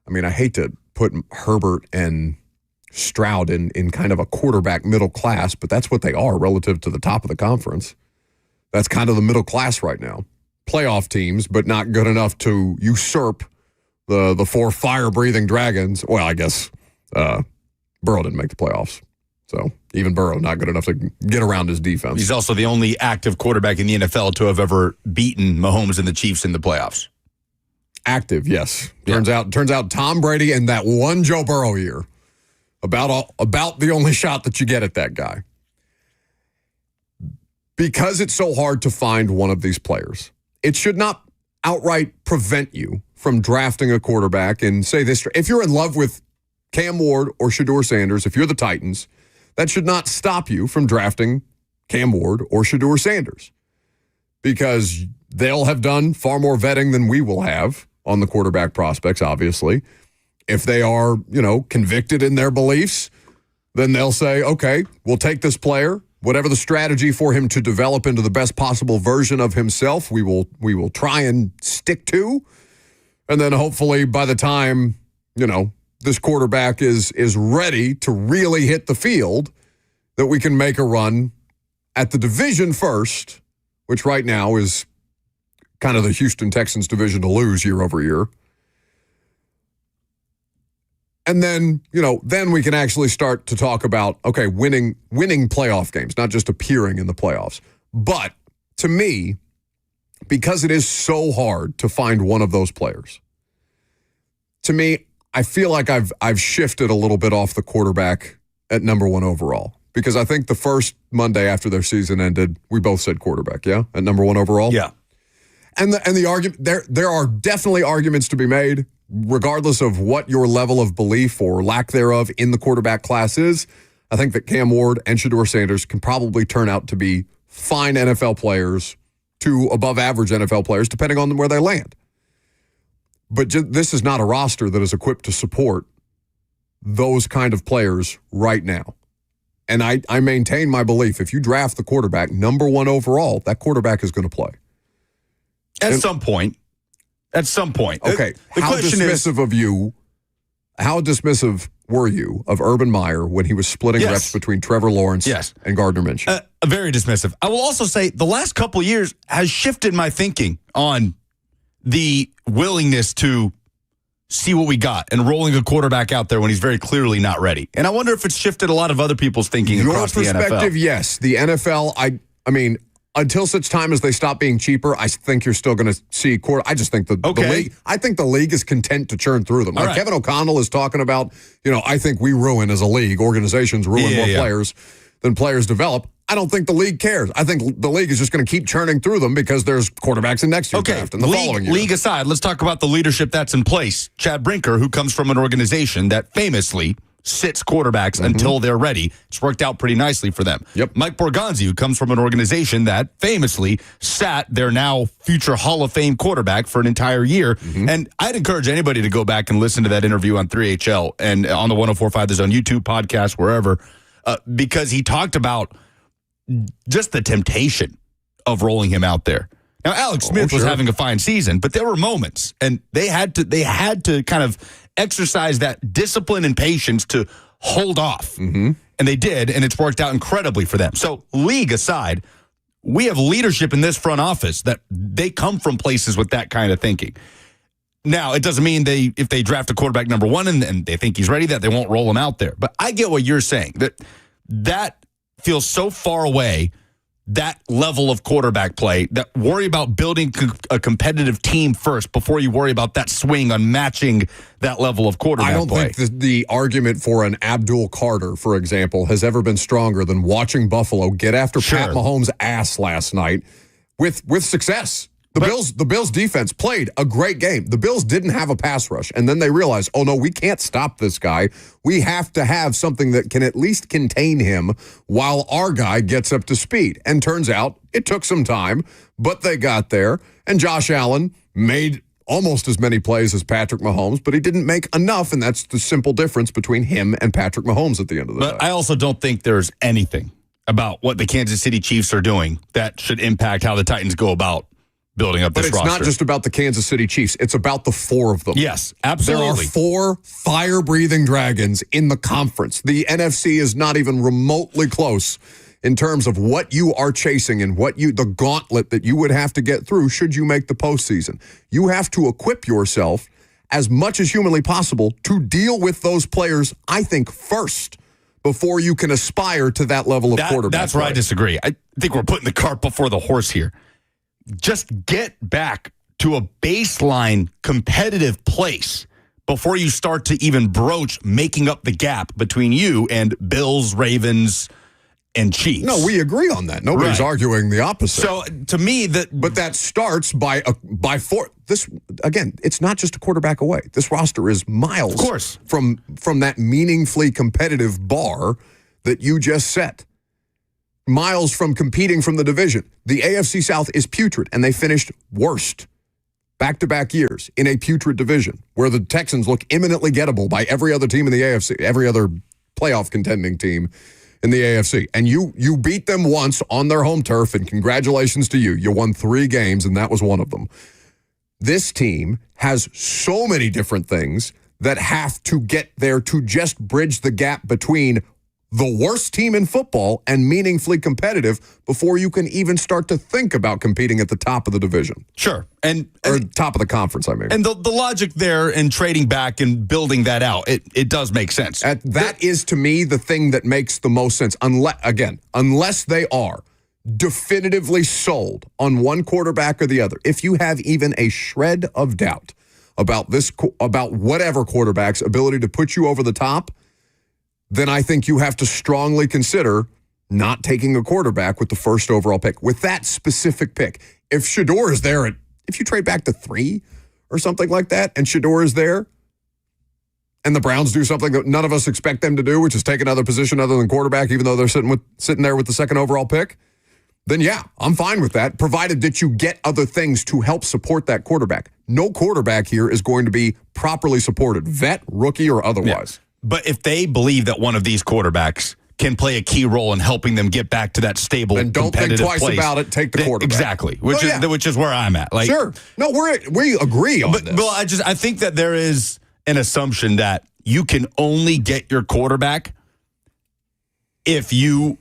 I hate to put Herbert and Stroud in kind of a quarterback middle class, but that's what they are relative to the top of the conference. That's kind of the middle class right now. Playoff teams, but not good enough to usurp the four fire-breathing dragons. Well, I guess Burrow didn't make the playoffs. So even Burrow not good enough to get around his defense. He's also the only active quarterback in the NFL to have ever beaten Mahomes and the Chiefs in the playoffs. Active, yes. Turns out Tom Brady and that one Joe Burrow year, about the only shot that you get at that guy. Because it's so hard to find one of these players, it should not outright prevent you from drafting a quarterback and say this. If you're in love with Cam Ward or Shedeur Sanders, if you're the Titans, that should not stop you from drafting Cam Ward or Shedeur Sanders, because they'll have done far more vetting than we will have on the quarterback prospects, obviously. If they are, convicted in their beliefs, then they'll say, okay, we'll take this player, whatever the strategy for him to develop into the best possible version of himself, we will try and stick to. And then hopefully by the time, this quarterback is ready to really hit the field, that we can make a run at the division first, which right now is kind of the Houston Texans division to lose year over year. And then, then we can actually start to talk about, okay, winning playoff games, not just appearing in the playoffs. But to me, because it is so hard to find one of those players, to me, I feel like I've shifted a little bit off the quarterback at number one overall, because I think the first Monday after their season ended, we both said quarterback, yeah, at number one overall. Yeah, and the argument there are definitely arguments to be made, regardless of what your level of belief or lack thereof in the quarterback class is. I think that Cam Ward and Shedeur Sanders can probably turn out to be fine NFL players to above average NFL players, depending on where they land. But this is not a roster that is equipped to support those kind of players right now. And I maintain my belief. If you draft the quarterback number 1 overall, that quarterback is going to play. At some point. Okay. The How question dismissive of you, how dismissive were you of Urban Meyer when he was splitting reps between Trevor Lawrence and Gardner Minshew? Very dismissive. I will also say the last couple of years has shifted my thinking on the willingness to see what we got and rolling a quarterback out there when he's very clearly not ready. And I wonder if it's shifted a lot of other people's thinking across the NFL. Your perspective, yes. The NFL, I mean, until such time as they stop being cheaper, I think you're still going to see I just think the league. I think the league is content to churn through them. Like Kevin O'Connell is talking about. I think we ruin as a league. Organizations ruin more players than players develop. I don't think the league cares. I think the league is just going to keep churning through them because there's quarterbacks in next year's draft and the following year. League aside, let's talk about the leadership that's in place. Chad Brinker, who comes from an organization that famously sits quarterbacks until they're ready. It's worked out pretty nicely for them. Yep. Mike Borgonzi, who comes from an organization that famously sat their now future Hall of Fame quarterback for an entire year. And I'd encourage anybody to go back and listen to that interview on 3HL and on the 104.5 The Zone YouTube podcast, wherever, because he talked about just the temptation of rolling him out there. Now, Alex Smith was having a fine season, but there were moments, and they had to kind of exercise that discipline and patience to hold off. And they did, and it's worked out incredibly for them. So, league aside, we have leadership in this front office that they come from places with that kind of thinking. Now, it doesn't mean if they draft a quarterback number 1 and they think he's ready, that they won't roll him out there. But I get what you're saying, that feels so far away, that level of quarterback play, that worry about building a competitive team first before you worry about that swing on matching that level of quarterback play. I don't think the argument for an Abdul Carter, for example, has ever been stronger than watching Buffalo get after Pat Mahomes' ass last night with success. The Bills defense played a great game. The Bills didn't have a pass rush, and then they realized, oh no, we can't stop this guy. We have to have something that can at least contain him while our guy gets up to speed. And turns out it took some time, but they got there. And Josh Allen made almost as many plays as Patrick Mahomes, but he didn't make enough, and that's the simple difference between him and Patrick Mahomes at the end of the day. But I also don't think there's anything about what the Kansas City Chiefs are doing that should impact how the Titans go about building up this roster. But it's not just about the Kansas City Chiefs. It's about the 4 of them. Yes, absolutely. There are 4 fire-breathing dragons in the conference. The NFC is not even remotely close in terms of what you are chasing and the gauntlet that you would have to get through should you make the postseason. You have to equip yourself as much as humanly possible to deal with those players, I think, first, before you can aspire to that level of quarterback. That's where I disagree. I think we're putting the cart before the horse here. Just get back to a baseline competitive place before you start to even broach making up the gap between you and Bills, Ravens, and Chiefs. No, we agree on that. Nobody's arguing the opposite. So to me, but that starts by 4. This again, it's not just a quarterback away. This roster is miles, of course, from that meaningfully competitive bar that you just set. Miles from competing from the division. The AFC South is putrid, and they finished worst back-to-back years in a putrid division where the Texans look imminently gettable by every other team in the AFC, every other playoff contending team in the AFC. And you beat them once on their home turf, and congratulations to you. You won 3 games, and that was one of them. This team has so many different things that have to get there to just bridge the gap between the worst team in football and meaningfully competitive before you can even start to think about competing at the top of the division. Sure. Or top of the conference, I mean. And the logic there in trading back and building that out, it does make sense. That is, to me, the thing that makes the most sense. Unless they are definitively sold on one quarterback or the other. If you have even a shred of doubt about whatever quarterback's ability to put you over the top, then I think you have to strongly consider not taking a quarterback with the first overall pick. With that specific pick, if Shedeur is there, if you trade back to 3 or something like that, and Shedeur is there, and the Browns do something that none of us expect them to do, which is take another position other than quarterback, even though they're sitting there with the second overall pick, then yeah, I'm fine with that, provided that you get other things to help support that quarterback. No quarterback here is going to be properly supported, vet, rookie, or otherwise. Yeah. But if they believe that one of these quarterbacks can play a key role in helping them get back to that stable, and don't think competitive twice place, about it. Take the quarterback. Exactly, which is where I'm at. Like, sure, no, we agree on this. Well, I think that there is an assumption that you can only get your quarterback if you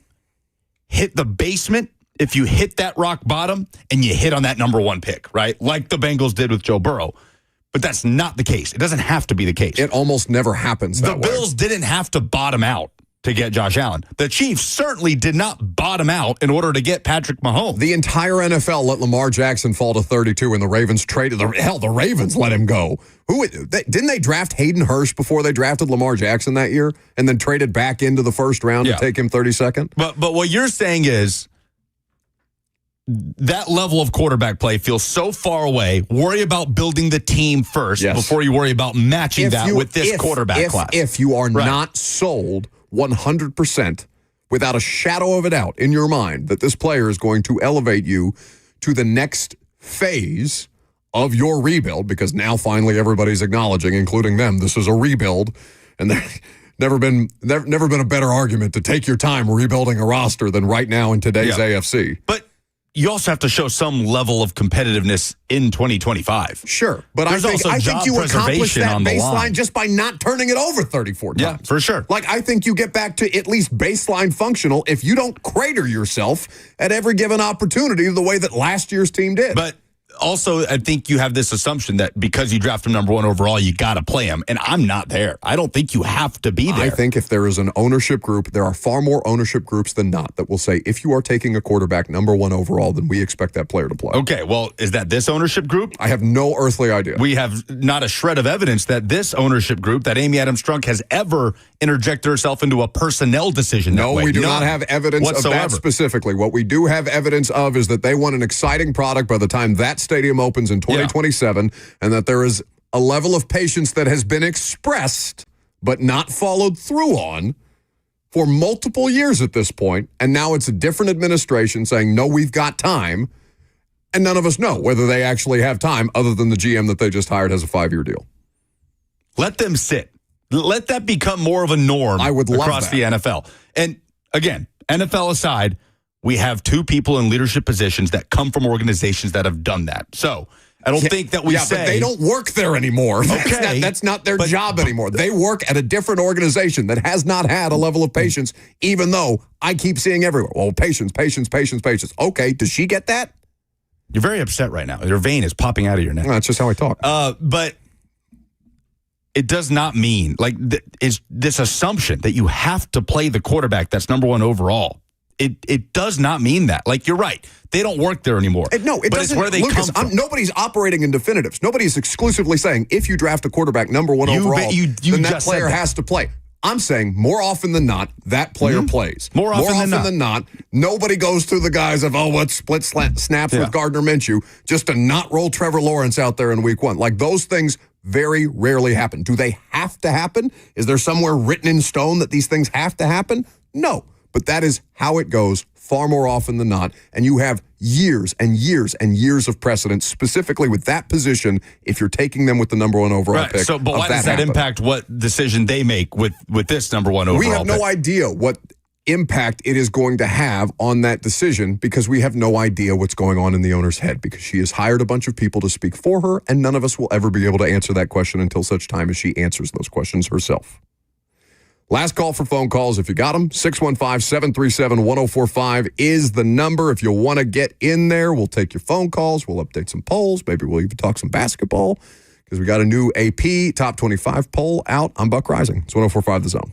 hit the basement, if you hit that rock bottom, and you hit on that number one pick, right? Like the Bengals did with Joe Burrow. But that's not the case. It doesn't have to be the case. It almost never happens that way. The Bills didn't have to bottom out to get Josh Allen. The Chiefs certainly did not bottom out in order to get Patrick Mahomes. The entire NFL let Lamar Jackson fall to 32, and the Ravens traded. The Ravens let him go. Didn't they draft Hayden Hurst before they drafted Lamar Jackson that year, and then traded back into the first round to take him 32nd? But what you're saying is that level of quarterback play feels so far away. Worry about building the team first before you worry about matching with this quarterback class. If you are not sold 100% without a shadow of a doubt in your mind that this player is going to elevate you to the next phase of your rebuild, because now finally everybody's acknowledging, including them, this is a rebuild, and there's never been a better argument to take your time rebuilding a roster than right now in today's AFC. But you also have to show some level of competitiveness in 2025. Sure, but I think you accomplish that baseline just by not turning it over 34 times. Yeah, for sure. Like, I think you get back to at least baseline functional if you don't crater yourself at every given opportunity the way that last year's team did. But also, I think you have this assumption that because you draft him number one overall, you got to play him. And I'm not there. I don't think you have to be there. I think if there is an ownership group, there are far more ownership groups than not that will say, if you are taking a quarterback number one overall, then we expect that player to play. Okay, well, is that this ownership group? I have no earthly idea. We have not a shred of evidence that this ownership group, that Amy Adams Strunk, has ever interjected herself into a personnel decision. No, we do not have evidence whatsoever of that specifically. What we do have evidence of is that they want an exciting product by the time that stadium opens in 2027, and that there is a level of patience that has been expressed but not followed through on for multiple years at this point. And now it's a different administration saying, no, we've got time. And none of us know whether they actually have time other than the GM that they just hired has a 5-year deal. Let them sit. Let that become more of a norm across the NFL. And again, NFL aside, we have two people in leadership positions that come from organizations that have done that. So I don't think that we say... but they don't work there anymore. Okay. That's not their job anymore. They work at a different organization that has not had a level of patience, even though I keep seeing everywhere. Well, patience. Okay, does she get that? You're very upset right now. Your vein is popping out of your neck. Well, that's just how I talk. But it does not mean, like, it's this assumption that you have to play the quarterback that's number one overall. It does not mean that. Like, you're right. They don't work there anymore. No, it doesn't. It's where they come from. Nobody's operating in definitives. Nobody's exclusively saying, if you draft a quarterback number one overall, then that player has to play. I'm saying more often than not, that player plays. More often than not, nobody goes through the guise of, let's split snaps with Gardner Minshew just to not roll Trevor Lawrence out there in week one. Like, those things very rarely happen. Do they have to happen? Is there somewhere written in stone that these things have to happen? No. But that is how it goes far more often than not. And you have years and years and years of precedent, specifically with that position, if you're taking them with the number one overall pick. So, but why does that impact what decision they make with this number one overall pick? We have no idea what impact it is going to have on that decision, because we have no idea what's going on in the owner's head, because she has hired a bunch of people to speak for her, and none of us will ever be able to answer that question until such time as she answers those questions herself. Last call for phone calls. If you got them, 615-737-1045 is the number. If you want to get in there, we'll take your phone calls. We'll update some polls. Maybe we'll even talk some basketball, because we got a new AP Top 25 poll out on Buck Rising. It's 1045 The Zone.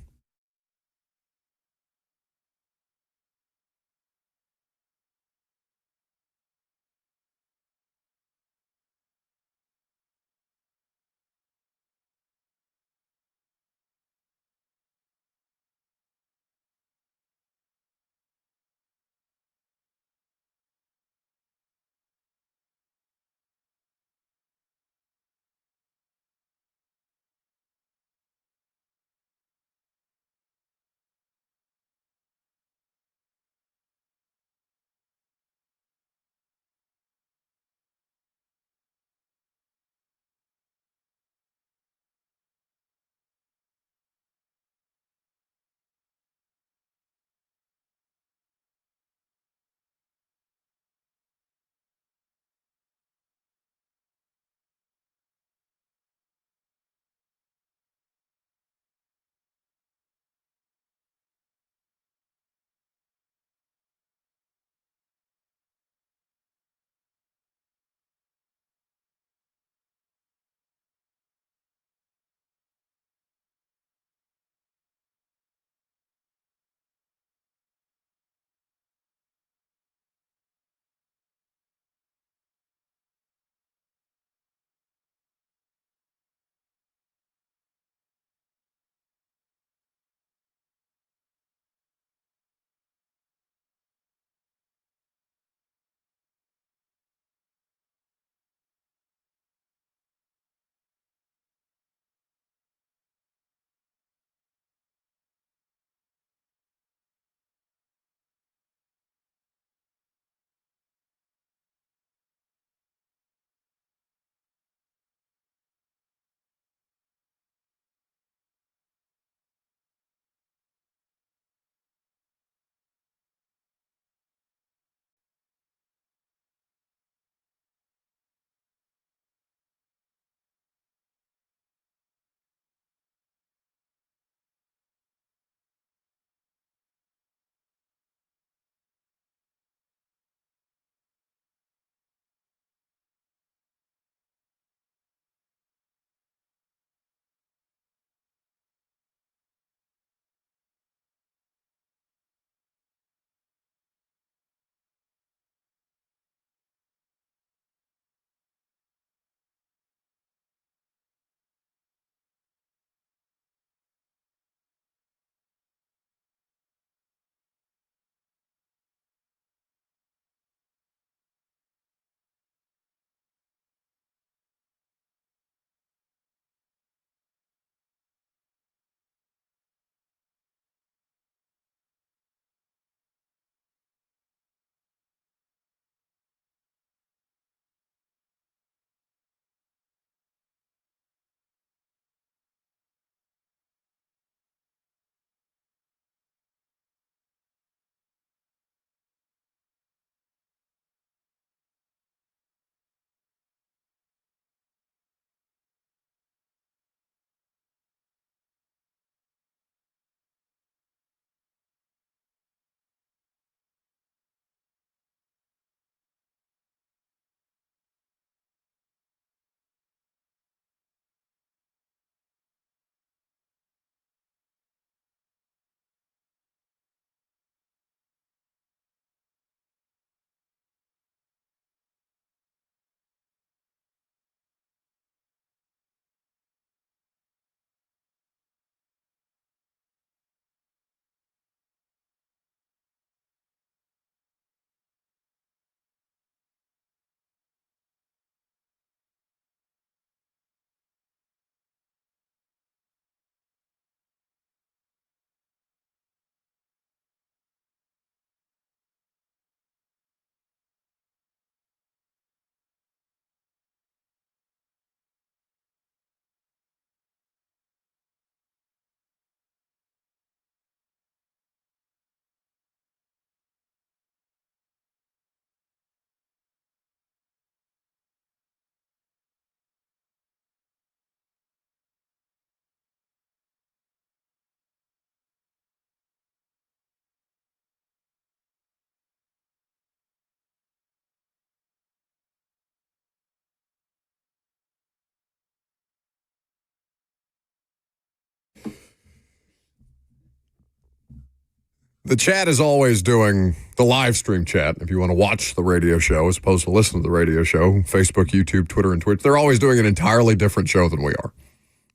The chat is always doing the live stream chat. If you want to watch the radio show as opposed to listen to the radio show, Facebook, YouTube, Twitter, and Twitch, they're always doing an entirely different show than we are.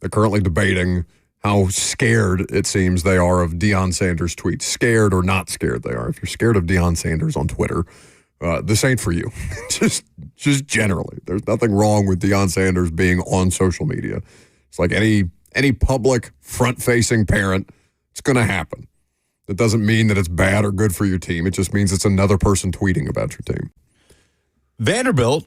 They're currently debating how scared it seems they are of Deion Sanders' tweets. Scared or not scared they are. If you're scared of Deion Sanders on Twitter, this ain't for you. just generally. There's nothing wrong with Deion Sanders being on social media. It's like any public front-facing parent, it's going to happen. That doesn't mean that it's bad or good for your team. It just means it's another person tweeting about your team. Vanderbilt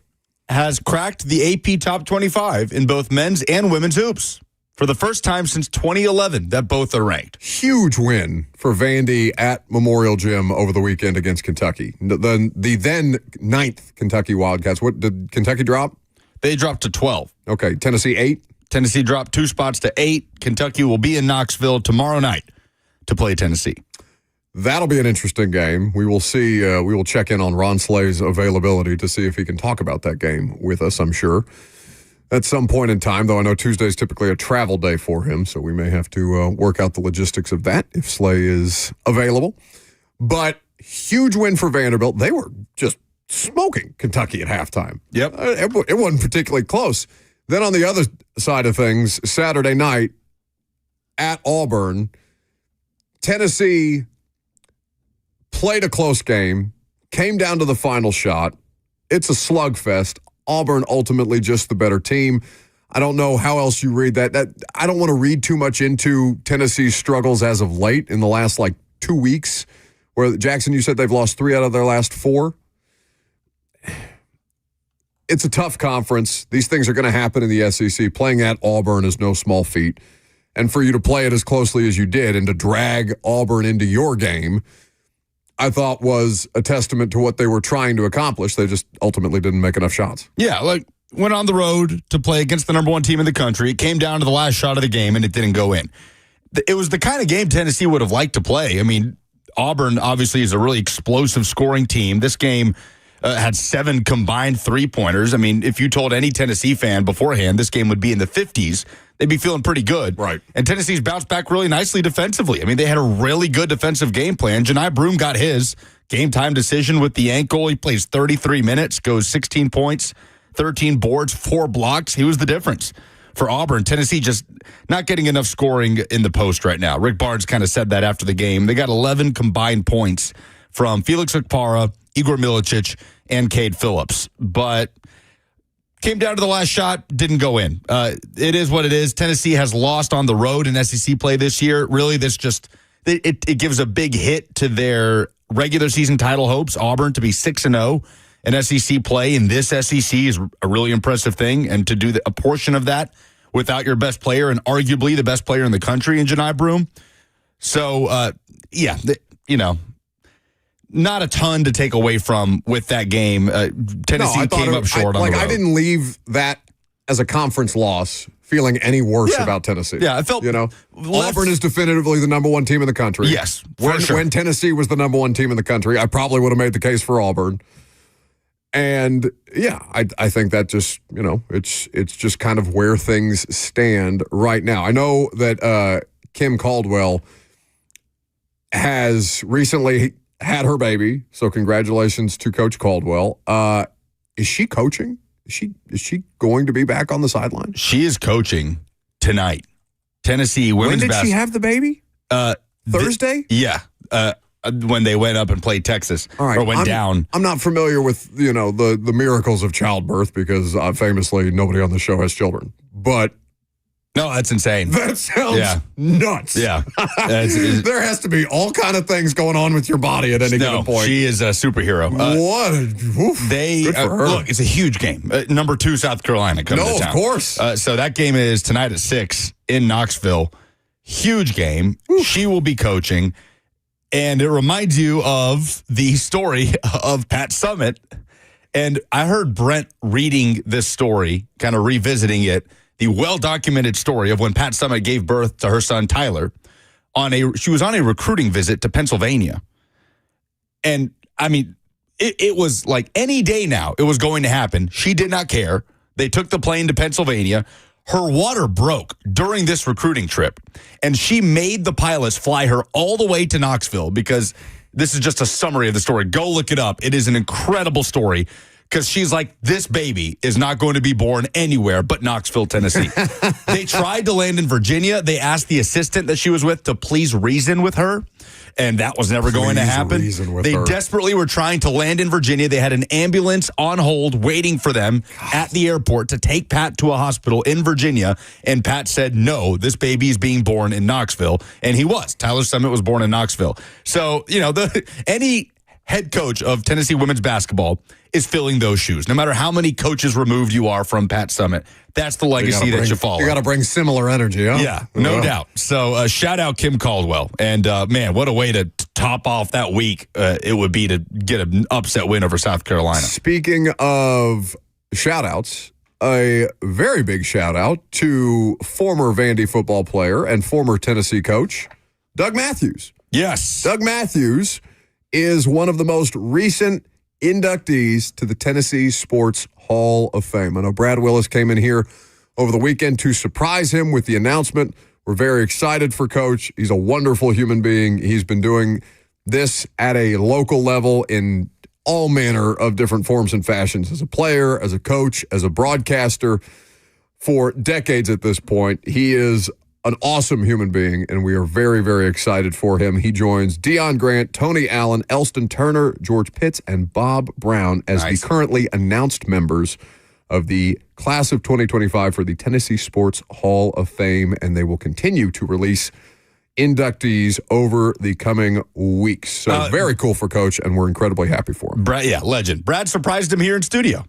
has cracked the AP Top 25 in both men's and women's hoops for the first time since 2011 that both are ranked. Huge win for Vandy at Memorial Gym over the weekend against Kentucky. The then ninth Kentucky Wildcats. What did Kentucky drop? They dropped to 12. Okay, Tennessee 8? Tennessee dropped 2 spots to 8. Kentucky will be in Knoxville tomorrow night to play Tennessee. That'll be an interesting game. We will see. We will check in on Ron Slay's availability to see if he can talk about that game with us, I'm sure, at some point in time, though I know Tuesday is typically a travel day for him, so we may have to work out the logistics of that if Slay is available. But huge win for Vanderbilt. They were just smoking Kentucky at halftime. Yep. It wasn't particularly close. Then on the other side of things, Saturday night at Auburn, Tennessee played a close game, came down to the final shot. It's a slugfest. Auburn ultimately just the better team. I don't know how else you read that. I don't want to read too much into Tennessee's struggles as of late in the last 2 weeks, where Jackson, you said they've lost 3 out of their last 4. It's a tough conference. These things are going to happen in the SEC. Playing at Auburn is no small feat. And for you to play it as closely as you did and to drag Auburn into your game, I thought was a testament to what they were trying to accomplish. They just ultimately didn't make enough shots. Yeah, went on the road to play against the number 1 team in the country. It came down to the last shot of the game, and it didn't go in. It was the kind of game Tennessee would have liked to play. I mean, Auburn obviously is a really explosive scoring team. This game had 7 combined three-pointers. I mean, if you told any Tennessee fan beforehand this game would be in the 50s, they'd be feeling pretty good. Right. And Tennessee's bounced back really nicely defensively. I mean, they had a really good defensive game plan. Janai Broome got his game-time decision with the ankle. He plays 33 minutes, goes 16 points, 13 boards, 4 blocks. He was the difference for Auburn. Tennessee just not getting enough scoring in the post right now. Rick Barnes kind of said that after the game. They got 11 combined points from Felix Okpara, Igor Milicic, and Cade Phillips. But came down to the last shot, didn't go in. It is what it is. Tennessee has lost on the road in SEC play this year. Really, this just it gives a big hit to their regular season title hopes. Auburn to be 6-0 in SEC play in this SEC is a really impressive thing. And to do a portion of that without your best player and arguably the best player in the country in Janai Broome. So, not a ton to take away from with that game. Tennessee came up short on the road. I didn't leave that as a conference loss feeling any worse about Tennessee. Yeah, I felt Auburn is definitively the number 1 team in the country. Yes, for sure. When Tennessee was the number 1 team in the country, I probably would have made the case for Auburn. And yeah, I think that just it's just kind of where things stand right now. I know that Kim Caldwell has recently had her baby, so congratulations to Coach Caldwell. Is she coaching? Is she going to be back on the sideline? She is coaching tonight. Tennessee women's basketball. When did she have the baby? Thursday? When they went up and played Texas, all right, or went down. I'm not familiar with the miracles of childbirth because famously nobody on the show has children. But no, that's insane. That sounds nuts. Yeah, there has to be all kind of things going on with your body at any given point. She is a superhero. Good for her. Look, it's a huge game. Number 2 South Carolina coming to town. No, of course. So that game is tonight at 6 in Knoxville. Huge game. She will be coaching. And it reminds you of the story of Pat Summitt. And I heard Brent reading this story, kind of revisiting it, the well-documented story of when Pat Summitt gave birth to her son, Tyler. She was on a recruiting visit to Pennsylvania. And, I mean, it was like any day now it was going to happen. She did not care. They took the plane to Pennsylvania. Her water broke during this recruiting trip, and she made the pilots fly her all the way to Knoxville because this is just a summary of the story. Go look it up. It is an incredible story because she's like, this baby is not going to be born anywhere but Knoxville, Tennessee. They tried to land in Virginia. They asked the assistant that she was with to please reason with her, and that was never going to happen. They desperately were trying to land in Virginia. They had an ambulance on hold waiting for them at the airport to take Pat to a hospital in Virginia, and Pat said, no, this baby is being born in Knoxville, and he was. Tyler Summit was born in Knoxville. So, any head coach of Tennessee women's basketball is filling those shoes. No matter how many coaches removed you are from Pat Summit, that's the legacy that you follow. You got to bring similar energy, huh? Yeah, no doubt. So shout out Kim Caldwell. And, man, what a way to top off that week it would be to get an upset win over South Carolina. Speaking of shout-outs, a very big shout-out to former Vandy football player and former Tennessee coach, Doug Matthews. Yes. Doug Matthews is one of the most recent inductees to the Tennessee Sports Hall of Fame. I know Brad Willis came in here over the weekend to surprise him with the announcement. We're very excited for Coach. He's a wonderful human being. He's been doing this at a local level in all manner of different forms and fashions, as a player, as a coach, as a broadcaster, for decades at this point. He is an awesome human being, and we are very, very excited for him. He joins Deion Grant, Tony Allen, Elston Turner, George Pitts, and Bob Brown as the currently announced members of the class of 2025 for the Tennessee Sports Hall of Fame, and they will continue to release inductees over the coming weeks. So very cool for Coach, and we're incredibly happy for him. Brad, yeah, legend. Brad surprised him here in studio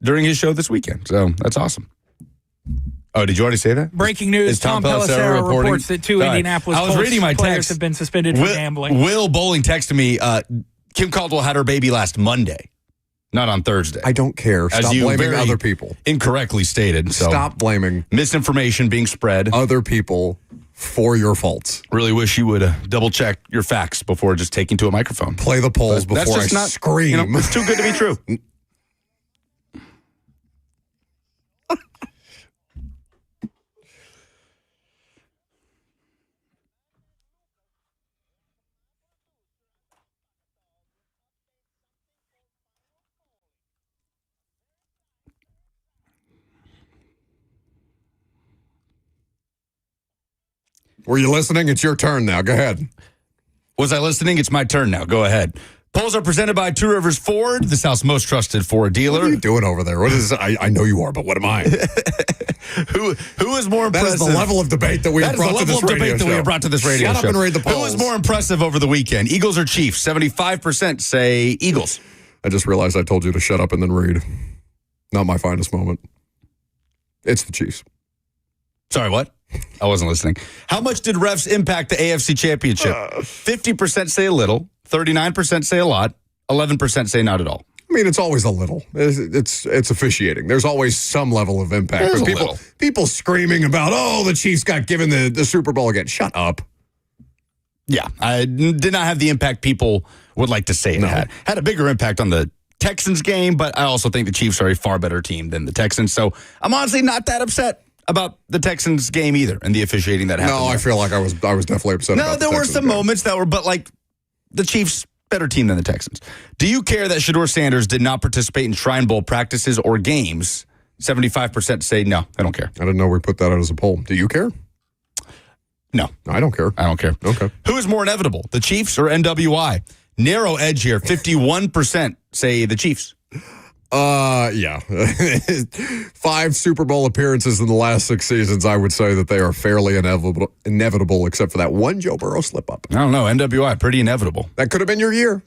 during his show this weekend, so that's awesome. Oh, did you already say that? Breaking news, Tom Pelissero reports that two Indianapolis Colts players have been suspended for gambling. Will Bowling texted me, Kim Caldwell had her baby last Monday, not on Thursday. I don't care. Stop blaming other people. Incorrectly stated. So stop blaming. Misinformation being spread. Other people for your faults. Really wish you would double check your facts before just taking to a microphone. Play the polls before I scream. It's too good to be true. Were you listening? It's your turn now. Go ahead. Was I listening? It's my turn now. Go ahead. Polls are presented by Two Rivers Ford, the South's most trusted Ford dealer. What are you doing over there? What is? I know you are, but what am I? Who is more impressive? That is the level of debate that we have brought to this radio show. Shut up and read the polls. Who is more impressive over the weekend? Eagles or Chiefs? 75% say Eagles. I just realized I told you to shut up and then read. Not my finest moment. It's the Chiefs. Sorry, what? I wasn't listening. How much did refs impact the AFC Championship? 50% say a little, 39% say a lot, 11% say not at all. I mean, it's always a little. It's officiating. There's always some level of impact. People screaming about, the Chiefs got given the Super Bowl again. Shut up. Yeah, I did not have the impact people would like to say it had. Had a bigger impact on the Texans game, but I also think the Chiefs are a far better team than the Texans. So I'm honestly not that upset about the Texans game either and the officiating that happened. No, I feel like I was definitely upset about the there were some moments that were, but like the Chiefs, better team than the Texans. Do you care that Shedeur Sanders did not participate in Shrine Bowl practices or games? 75% say no, I don't care. I didn't know we put that out as a poll. Do you care? No. I don't care. I don't care. Okay. Who is more inevitable, the Chiefs or NWI? Narrow edge here, 51% say the Chiefs. Yeah. 5 Super Bowl appearances in the last 6 seasons, I would say that they are fairly inevitable, except for that one Joe Burrow slip-up. I don't know. NWI, pretty inevitable. That could have been your year.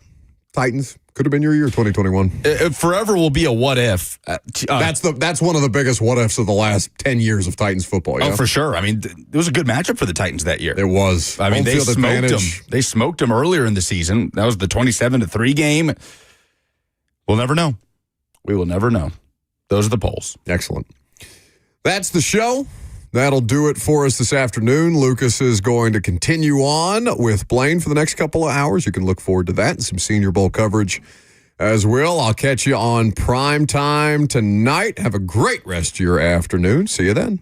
Titans. Could have been your year, 2021. It forever will be a what if. That's one of the biggest what ifs of the last 10 years of Titans football. Oh, for sure. I mean, it was a good matchup for the Titans that year. It was. I mean, they smoked them. They smoked them earlier in the season. That was the 27-3 game. We'll never know. We will never know. Those are the polls. Excellent. That's the show. That'll do it for us this afternoon. Lucas is going to continue on with Blaine for the next couple of hours. You can look forward to that and some Senior Bowl coverage As will. I'll catch you on Prime Time tonight. Have a great rest of your afternoon. See you then.